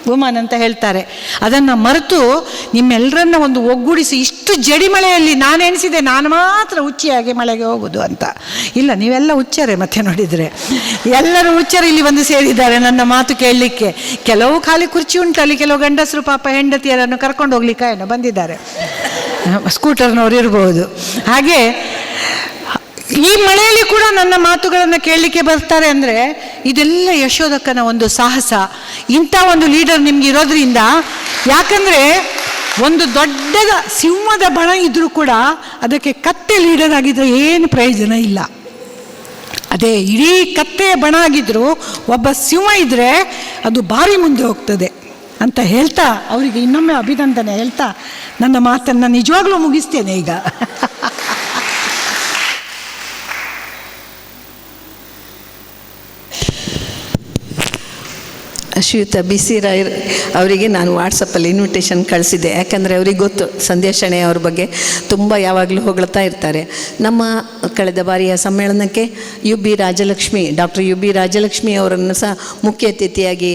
woman ಅಂತ ಹೇಳ್ತಾರೆ, ಅದನ್ನು ಮರೆತು ನಿಮ್ಮೆಲ್ಲರನ್ನ ಒಂದು ಒಗ್ಗೂಡಿಸಿ, ಇಷ್ಟು ಜಡಿಮಳೆಯಲ್ಲಿ ನಾನು ಎಣಿಸಿದೆ ನಾನು ಮಾತ್ರ ಹುಚ್ಚಿಯಾಗಿ ಮಳೆಗೆ ಹೋಗೋದು ಅಂತ. ಇಲ್ಲ, ನೀವೆಲ್ಲ ಹುಚ್ಚರೇ ಮತ್ತೆ ನೋಡಿದರೆ, ಎಲ್ಲರೂ ಹುಚ್ಚರು ಇಲ್ಲಿ ಬಂದು ಸೇರಿದ್ದಾರೆ ನನ್ನ ಮಾತು ಕೇಳಲಿಕ್ಕೆ. ಕೆಲವು ಖಾಲಿ ಕುರ್ಚಿ ಉಂಟಲ್ಲಿ, ಕೆಲವು ಗಂಡಸರು ಪಾಪ ಹೆಂಡತಿಯರನ್ನು ಕರ್ಕೊಂಡು ಹೋಗ್ಲಿಕ್ಕೆ ಏನೋ ಬಂದಿದ್ದಾರೆ, ಸ್ಕೂಟರ್ನವ್ರು ಇರ್ಬೋದು. ಹಾಗೆ ಈ ಮಳೆಯಲ್ಲಿ ಕೂಡ ನನ್ನ ಮಾತುಗಳನ್ನು ಕೇಳಲಿಕ್ಕೆ ಬರ್ತಾರೆ ಅಂದರೆ ಇದೆಲ್ಲ ಯಶೋಧಕ್ಕನ ಒಂದು ಸಾಹಸ. ಇಂಥ ಒಂದು ಲೀಡರ್ ನಿಮ್ಗೆ ಇರೋದ್ರಿಂದ, ಯಾಕಂದರೆ ಒಂದು ದೊಡ್ಡದ ಸಿಂಹದ ಬಣ ಇದ್ದರೂ ಕೂಡ ಅದಕ್ಕೆ ಕತ್ತೆ ಲೀಡರ್ ಆಗಿದ್ದರೆ ಏನು ಪ್ರಯೋಜನ ಇಲ್ಲ. ಅದೇ ಇಡೀ ಕತ್ತೆಯ ಬಣ ಆಗಿದ್ದರೂ ಒಬ್ಬ ಸಿಂಹ ಇದ್ದರೆ ಅದು ಭಾರಿ ಮುಂದೆ ಹೋಗ್ತದೆ ಅಂತ ಹೇಳ್ತಾ, ಅವರಿಗೆ ಇನ್ನೊಮ್ಮೆ ಅಭಿನಂದನೆ ಹೇಳ್ತಾ ನನ್ನ ಮಾತನ್ನು ನಿಜವಾಗ್ಲೂ ಮುಗಿಸ್ತೇನೆ ಈಗ. ಶ್ರೀಯುತ ಬಿ ಸಿ ರಾಯರ್ ಅವರಿಗೆ ನಾನು ವಾಟ್ಸಪ್ಪಲ್ಲಿ ಇನ್ವಿಟೇಷನ್ ಕಳಿಸಿದ್ದೆ. ಯಾಕಂದರೆ ಅವ್ರಿಗೆ ಗೊತ್ತು ಸಂಧ್ಯಾ ಶೆಣೈ ಅವ್ರ ಬಗ್ಗೆ ತುಂಬ ಯಾವಾಗಲೂ ಹೊಗಳ್ತಾ ಇರ್ತಾರೆ. ನಮ್ಮ ಕಳೆದ ಬಾರಿಯ ಸಮ್ಮೇಳನಕ್ಕೆ ಡಾಕ್ಟರ್ ಯು ಬಿ ರಾಜಲಕ್ಷ್ಮಿ ಅವರನ್ನು ಸಹ ಮುಖ್ಯ ಅತಿಥಿಯಾಗಿ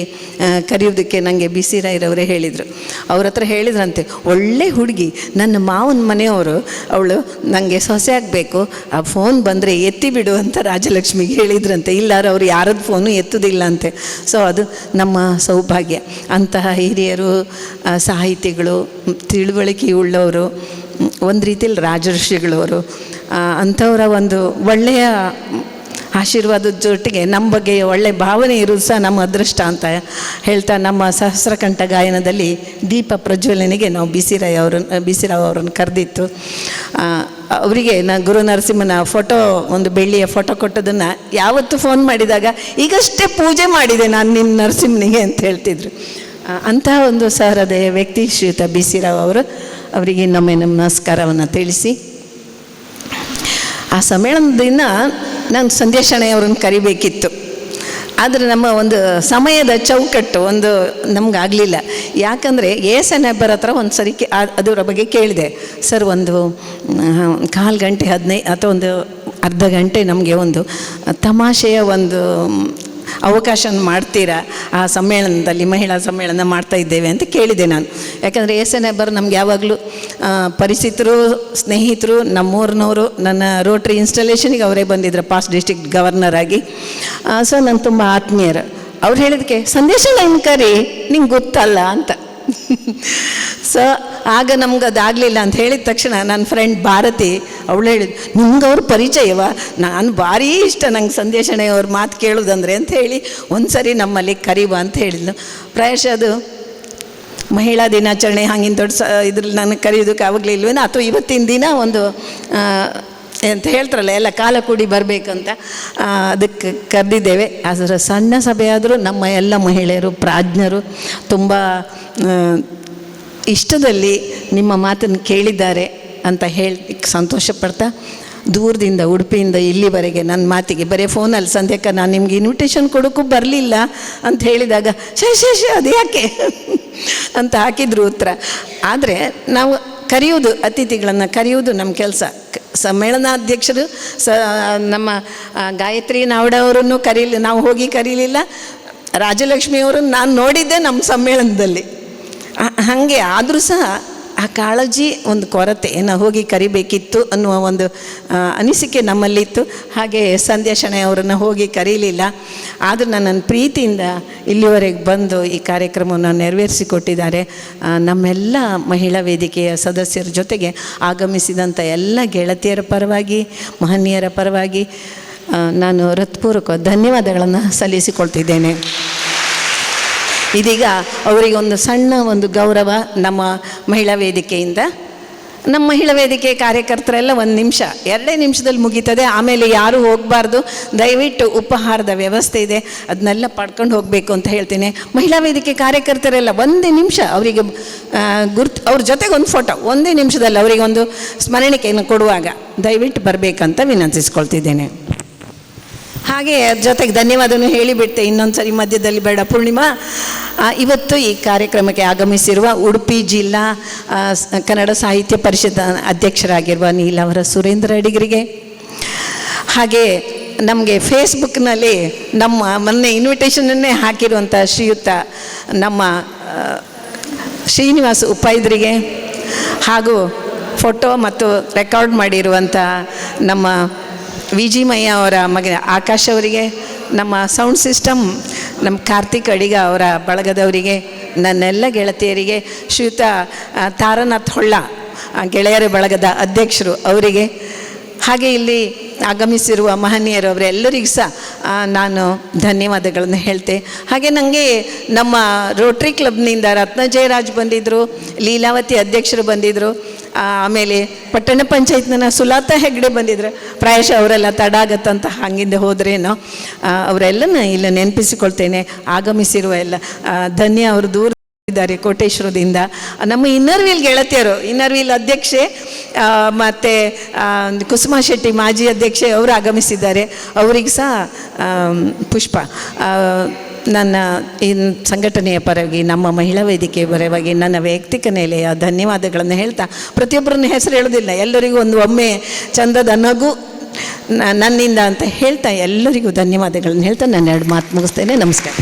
ಕರೆಯೋದಕ್ಕೆ ನನಗೆ ಬಿ ಸಿ ರಾಯರವರೇ ಹೇಳಿದರು. ಅವ್ರ ಹತ್ರ ಹೇಳಿದ್ರಂತೆ, ಒಳ್ಳೆ ಹುಡುಗಿ, ನನ್ನ ಮಾವನ ಮನೆಯವರು, ಅವಳು ನನಗೆ ಸೊಸೆ ಆಗಬೇಕು, ಆ ಫೋನ್ ಬಂದರೆ ಎತ್ತಿ ಬಿಡು ಅಂತ ರಾಜಲಕ್ಷ್ಮಿಗೆ ಹೇಳಿದ್ರಂತೆ. ಇಲ್ಲಾರ ಅವ್ರು ಯಾರದ್ದು ಫೋನು ಎತ್ತುವುದಿಲ್ಲ ಅಂತೆ. ಸೊ ಅದು ನಮ್ಮ ಸೌಭಾಗ್ಯ. ಅಂತಹ ಹಿರಿಯರು, ಸಾಹಿತಿಗಳು, ತಿಳುವಳಿಕೆಯುಳ್ಳವರು, ಒಂದು ರೀತಿಯಲ್ಲಿ ರಾಜಋಷಿಗಳವರು, ಅಂಥವರ ಒಂದು ಒಳ್ಳೆಯ ಆಶೀರ್ವಾದದ ಜೊತೆಗೆ ನಮ್ಮ ಬಗ್ಗೆ ಒಳ್ಳೆಯ ಭಾವನೆ ಇರೋದು ಸಹ ನಮ್ಮ ಅದೃಷ್ಟ ಅಂತ ಹೇಳ್ತಾ, ನಮ್ಮ ಸಹಸ್ರಕಂಠ ಗಾಯನದಲ್ಲಿ ದೀಪ ಪ್ರಜ್ವಲನೆಗೆ ನಾವು ಬಿ ಸಿ ರಾವ್ ಅವರನ್ನು ಕರೆದಿತ್ತು. ಅವರಿಗೆ ನಾನು ಗುರು ನರಸಿಂಹನ ಫೋಟೋ, ಒಂದು ಬೆಳ್ಳಿಯ ಫೋಟೋ ಕೊಟ್ಟದನ್ನು ಯಾವತ್ತು ಫೋನ್ ಮಾಡಿದಾಗ, ಈಗಷ್ಟೇ ಪೂಜೆ ಮಾಡಿದೆ ನಾನು ನಿಮ್ಮ ನರಸಿಂಹನಿಗೆ ಅಂತ ಹೇಳ್ತಿದ್ರು. ಅಂತಹ ಒಂದು ಸಹೃದಯ ವ್ಯಕ್ತಿ ಶ್ರೀಯುತ ಬಿ ಸಿ ರಾವ್ ಅವರು. ಅವರಿಗೆ ಇನ್ನೊಮ್ಮೆ ನಮ್ಮ ನಮಸ್ಕಾರವನ್ನು ತಿಳಿಸಿ, ಆ ಸಮ್ಮೇಳನದಿಂದ ನಾನು ಸಂಧ್ಯಾ ಶೆಣೈ ಅವರನ್ನು ಕರಿಬೇಕಿತ್ತು. ಆದರೆ ನಮ್ಮ ಒಂದು ಸಮಯದ ಚೌಕಟ್ಟು ಒಂದು ನಮಗಾಗಲಿಲ್ಲ. ಯಾಕಂದರೆ ಎಸ್.ಎನ್.ಎಬ್ಬರ ಹತ್ರ ಒಂದು ಸರಿ ಅದರ ಬಗ್ಗೆ ಕೇಳಿದೆ. ಸರ್, ಒಂದು 1/4 ಗಂಟೆ 15 ಅಥವಾ ಒಂದು ಅರ್ಧ ಗಂಟೆ ನಮಗೆ ಒಂದು ತಮಾಷೆಯ ಒಂದು ಅವಕಾಶ ಮಾಡ್ತೀರಾ ಆ ಸಮ್ಮೇಳನದಲ್ಲಿ, ಮಹಿಳಾ ಸಮ್ಮೇಳನ ಮಾಡ್ತಾ ಇದ್ದೇವೆ ಅಂತ ಕೇಳಿದೆ ನಾನು. ಯಾಕಂದರೆ ಎಸ್.ಎನ್.ಎಬ್ಬರು ನಮ್ಗೆ ಯಾವಾಗಲೂ ಪರಿಚಿತರು, ಸ್ನೇಹಿತರು, ನಮ್ಮೂರಿನವರು. ನನ್ನ ರೋಟ್ರಿ ಇನ್ಸ್ಟಾಲೇಷನಿಗೆ ಅವರೇ ಬಂದಿದ್ರು ಪಾಸ್ಟ್ ಡಿಸ್ಟ್ರಿಕ್ಟ್ ಗವರ್ನರ್ ಆಗಿ. ಸೊ ನಾನು ತುಂಬ ಆತ್ಮೀಯರು. ಅವ್ರು ಹೇಳಿದಕ್ಕೆ ಸಂದೇಶ ನನ್ನ ಕರಿ ನಿಂಗೆ ಗೊತ್ತಲ್ಲ ಅಂತ. ಸೊ ಆಗ ನಮ್ಗೆ ಅದಾಗಲಿಲ್ಲ ಅಂತ ಹೇಳಿದ ತಕ್ಷಣ ನನ್ನ ಫ್ರೆಂಡ್ ಭಾರತಿ ಅವಳು ಹೇಳಿದ್, ನಿಮ್ಗೆ ಅವ್ರ ಪರಿಚಯವ? ನಾನು ಭಾರೀ ಇಷ್ಟ ನಂಗೆ ಸಂದೇಶಣೆ ಅವ್ರ ಮಾತು ಕೇಳೋದಂದರೆ ಅಂತ ಹೇಳಿ ಒಂದು ಸರಿ ನಮ್ಮಲ್ಲಿ ಕರೀವ ಅಂತ ಹೇಳಿದ್ಲು. ಪ್ರಾಯಶಃ ಅದು ಮಹಿಳಾ ದಿನಾಚರಣೆ ಹಂಗಿನ ದೊಡ್ಡ ಇದ್ರಲ್ಲಿ ನನಗೆ ಕರೆಯೋದಕ್ಕೆ ಆವಾಗಲಿಲ್ವೇನೋ, ಅಥವಾ ಇವತ್ತಿನ ದಿನ ಒಂದು ಅಂತ ಹೇಳ್ತಾರಲ್ಲ ಎಲ್ಲ ಕಾಲ ಕೂಡಿ ಬರಬೇಕಂತ ಅದಕ್ಕೆ ಕರೆದಿದ್ದೇವೆ. ಅದರ ಸಣ್ಣ ಸಭೆ ಆದರೂ ನಮ್ಮ ಎಲ್ಲ ಮಹಿಳೆಯರು ಪ್ರಾಜ್ಞರು ತುಂಬ ಇಷ್ಟದಲ್ಲಿ ನಿಮ್ಮ ಮಾತನ್ನು ಕೇಳಿದ್ದಾರೆ ಅಂತ ಹೇಳಿ ಸಂತೋಷ ಪಡ್ತಾ, ದೂರದಿಂದ ಉಡುಪಿಯಿಂದ ಇಲ್ಲಿವರೆಗೆ ನನ್ನ ಮಾತಿಗೆ ಬರೀ ಫೋನಲ್ಲಿ ಸಂಧ್ಯಾಕ ನಾನು ನಿಮ್ಗೆ ಇನ್ವಿಟೇಷನ್ ಕೊಡೋಕ್ಕೂ ಬರಲಿಲ್ಲ ಅಂತ ಹೇಳಿದಾಗ ಶೇ ಅದು ಯಾಕೆ ಅಂತ ಹಾಕಿದ್ರು ಉತ್ತರ. ಆದರೆ ನಾವು ಕರೆಯೋದು, ಅತಿಥಿಗಳನ್ನು ಕರೆಯೋದು ನಮ್ಮ ಕೆಲಸ. ಸಮ್ಮೇಳನಾಧ್ಯಕ್ಷರು ನಮ್ಮ ಗಾಯತ್ರಿ ನಾವಡವರನ್ನು ನಾವು ಹೋಗಿ ಕರೀಲಿಲ್ಲ. ರಾಜಲಕ್ಷ್ಮಿಯವರನ್ನು ನಾನು ನೋಡಿದ್ದೆ ನಮ್ಮ ಸಮ್ಮೇಳನದಲ್ಲಿ. ಹಾಗೆ ಆದರೂ ಸಹ ಆ ಕಾಳಜಿ ಒಂದು ಕೊರತೆ, ನಾವು ಹೋಗಿ ಕರಿಬೇಕಿತ್ತು ಅನ್ನುವ ಒಂದು ಅನಿಸಿಕೆ ನಮ್ಮಲ್ಲಿತ್ತು. ಹಾಗೆ ಸಂದೇಶಣೆ ಅವರನ್ನು ಹೋಗಿ ಕರೀಲಿಲ್ಲ. ಆದರೂ ನನ್ನ ಪ್ರೀತಿಯಿಂದ ಇಲ್ಲಿವರೆಗೆ ಬಂದು ಈ ಕಾರ್ಯಕ್ರಮವನ್ನು ನೆರವೇರಿಸಿಕೊಟ್ಟಿದ್ದಾರೆ. ನಮ್ಮೆಲ್ಲ ಮಹಿಳಾ ವೇದಿಕೆಯ ಸದಸ್ಯರ ಜೊತೆಗೆ ಆಗಮಿಸಿದಂಥ ಎಲ್ಲ ಗೆಳತಿಯರ ಪರವಾಗಿ, ಮಹನೀಯರ ಪರವಾಗಿ ನಾನು ಹೃತ್ಪೂರ್ವಕ ಧನ್ಯವಾದಗಳನ್ನು ಸಲ್ಲಿಸಿಕೊಳ್ತಿದ್ದೇನೆ. ಇದೀಗ ಅವರಿಗೆ ಒಂದು ಸಣ್ಣ ಒಂದು ಗೌರವ ನಮ್ಮ ಮಹಿಳಾ ವೇದಿಕೆಯಿಂದ. ನಮ್ಮ ಮಹಿಳಾ ವೇದಿಕೆ ಕಾರ್ಯಕರ್ತರೆಲ್ಲ 1 ನಿಮಿಷ 2 ನಿಮಿಷದಲ್ಲಿ ಮುಗೀತದೆ. ಆಮೇಲೆ ಯಾರೂ ಹೋಗಬಾರ್ದು. ದಯವಿಟ್ಟು ಉಪಹಾರದ ವ್ಯವಸ್ಥೆ ಇದೆ, ಅದನ್ನೆಲ್ಲ ಪಡ್ಕೊಂಡು ಹೋಗಬೇಕು ಅಂತ ಹೇಳ್ತೀನಿ. ಮಹಿಳಾ ವೇದಿಕೆ ಕಾರ್ಯಕರ್ತರೆಲ್ಲ 1 ನಿಮಿಷ ಅವರಿಗೆ ಅವ್ರ ಜೊತೆಗೆ ಒಂದು ಫೋಟೋ 1 ನಿಮಿಷದಲ್ಲಿ ಅವರಿಗೆ ಒಂದು ಸ್ಮರಣಿಕೆಯನ್ನು ಕೊಡುವಾಗ ದಯವಿಟ್ಟು ಬರಬೇಕಂತ ವಿನಂತಿಸ್ಕೊಳ್ತಿದ್ದೇನೆ. ಹಾಗೆ ಜೊತೆಗೆ ಧನ್ಯವಾದವನ್ನು ಹೇಳಿಬಿಡ್ತೆ ಇನ್ನೊಂದು ಸರಿ ಮಧ್ಯದಲ್ಲಿ ಬೇಡ. ಪೂರ್ಣಿಮಾ, ಇವತ್ತು ಈ ಕಾರ್ಯಕ್ರಮಕ್ಕೆ ಆಗಮಿಸಿರುವ ಉಡುಪಿ ಜಿಲ್ಲಾ ಕನ್ನಡ ಸಾಹಿತ್ಯ ಪರಿಷತ್ ಅಧ್ಯಕ್ಷರಾಗಿರುವ ನೀಲಾವರ ಸುರೇಂದ್ರ ಅಡಿಗರಿಗೆ, ಹಾಗೆ ನಮಗೆ ಫೇಸ್ಬುಕ್ನಲ್ಲಿ ನಮ್ಮ ಮೊನ್ನೆ ಇನ್ವಿಟೇಷನನ್ನೇ ಹಾಕಿರುವಂಥ ಶ್ರೀಯುತ ನಮ್ಮ ಶ್ರೀನಿವಾಸ್ ಉಪಾಯುಧರಿಗೆ, ಹಾಗೂ ಫೋಟೋ ಮತ್ತು ರೆಕಾರ್ಡ್ ಮಾಡಿರುವಂಥ ನಮ್ಮ ವಿ.ಜಿ. ಮಯ್ಯ ಅವರ ಮಗ ಆಕಾಶ್ ಅವರಿಗೆ, ನಮ್ಮ ಸೌಂಡ್ ಸಿಸ್ಟಮ್ ನಮ್ಮ ಕಾರ್ತಿಕ್ ಅಡಿಗ ಅವರ ಬಳಗದವರಿಗೆ, ನನ್ನೆಲ್ಲ ಗೆಳತಿಯರಿಗೆ, ಶ್ರೀಯುತ ತಾರನಾಥ್ ಹೊಳ್ಳ ಗೆಳೆಯರ ಬಳಗದ ಅಧ್ಯಕ್ಷರು ಅವರಿಗೆ, ಹಾಗೆ ಇಲ್ಲಿ ಆಗಮಿಸಿರುವ ಮಹನೀಯರು ಅವರೆಲ್ಲರಿಗೂ ಸಹ ನಾನು ಧನ್ಯವಾದಗಳನ್ನು ಹೇಳ್ತೆ. ಹಾಗೆ ನನಗೆ ನಮ್ಮ ರೋಟ್ರಿ ಕ್ಲಬ್ನಿಂದ ರತ್ನ ಜಯರಾಜ್ ಬಂದಿದ್ದರು, ಲೀಲಾವತಿ ಅಧ್ಯಕ್ಷರು ಬಂದಿದ್ದರು, ಆಮೇಲೆ ಪಟ್ಟಣ ಪಂಚಾಯತ್ನ ಸುಲಾತಾ ಹೆಗ್ಡೆ ಬಂದಿದ್ರು. ಪ್ರಾಯಶಃ ಅವರೆಲ್ಲ ತಡ ಆಗತ್ತಂತ ಹಂಗಿಂದ ಹೋದ್ರೇನೋ, ಅವರೆಲ್ಲನ ಇಲ್ಲಿ ನೆನಪಿಸಿಕೊಳ್ತೇನೆ. ಆಗಮಿಸಿರುವ ಎಲ್ಲ ಧನ್ಯ ಅವರು ದೂರ ಇದ್ದಾರೆ ಕೋಟೇಶ್ವರದಿಂದ. ನಮ್ಮ ಇನ್ನರ್ವೀಲ್ ಗೆಳತಿಯರು, ಇನ್ನರ್ವೀಲ್ ಅಧ್ಯಕ್ಷೆ ಮತ್ತು ಕುಸುಮಾ ಶೆಟ್ಟಿ ಮಾಜಿ ಅಧ್ಯಕ್ಷೆ ಅವರು ಆಗಮಿಸಿದ್ದಾರೆ. ಅವರಿಗೆ ಸಹ ಪುಷ್ಪ ನನ್ನ ಈ ಸಂಘಟನೆಯ ಪರವಾಗಿ, ನಮ್ಮ ಮಹಿಳಾ ವೇದಿಕೆಯ ಪರವಾಗಿ ನನ್ನ ವೈಯಕ್ತಿಕ ನೆಲೆಯ ಧನ್ಯವಾದಗಳನ್ನು ಹೇಳ್ತಾ, ಪ್ರತಿಯೊಬ್ಬರನ್ನ ಹೆಸರು ಹೇಳೋದಿಲ್ಲ, ಎಲ್ಲರಿಗೂ ಒಮ್ಮೆ ಚಂದದ ನಗು ನನ್ನಿಂದ ಅಂತ ಹೇಳ್ತಾ ಎಲ್ಲರಿಗೂ ಧನ್ಯವಾದಗಳನ್ನು ಹೇಳ್ತಾ ನನ್ನ 2 ಮಾತು ಮುಗಿಸ್ತೇನೆ. ನಮಸ್ಕಾರ.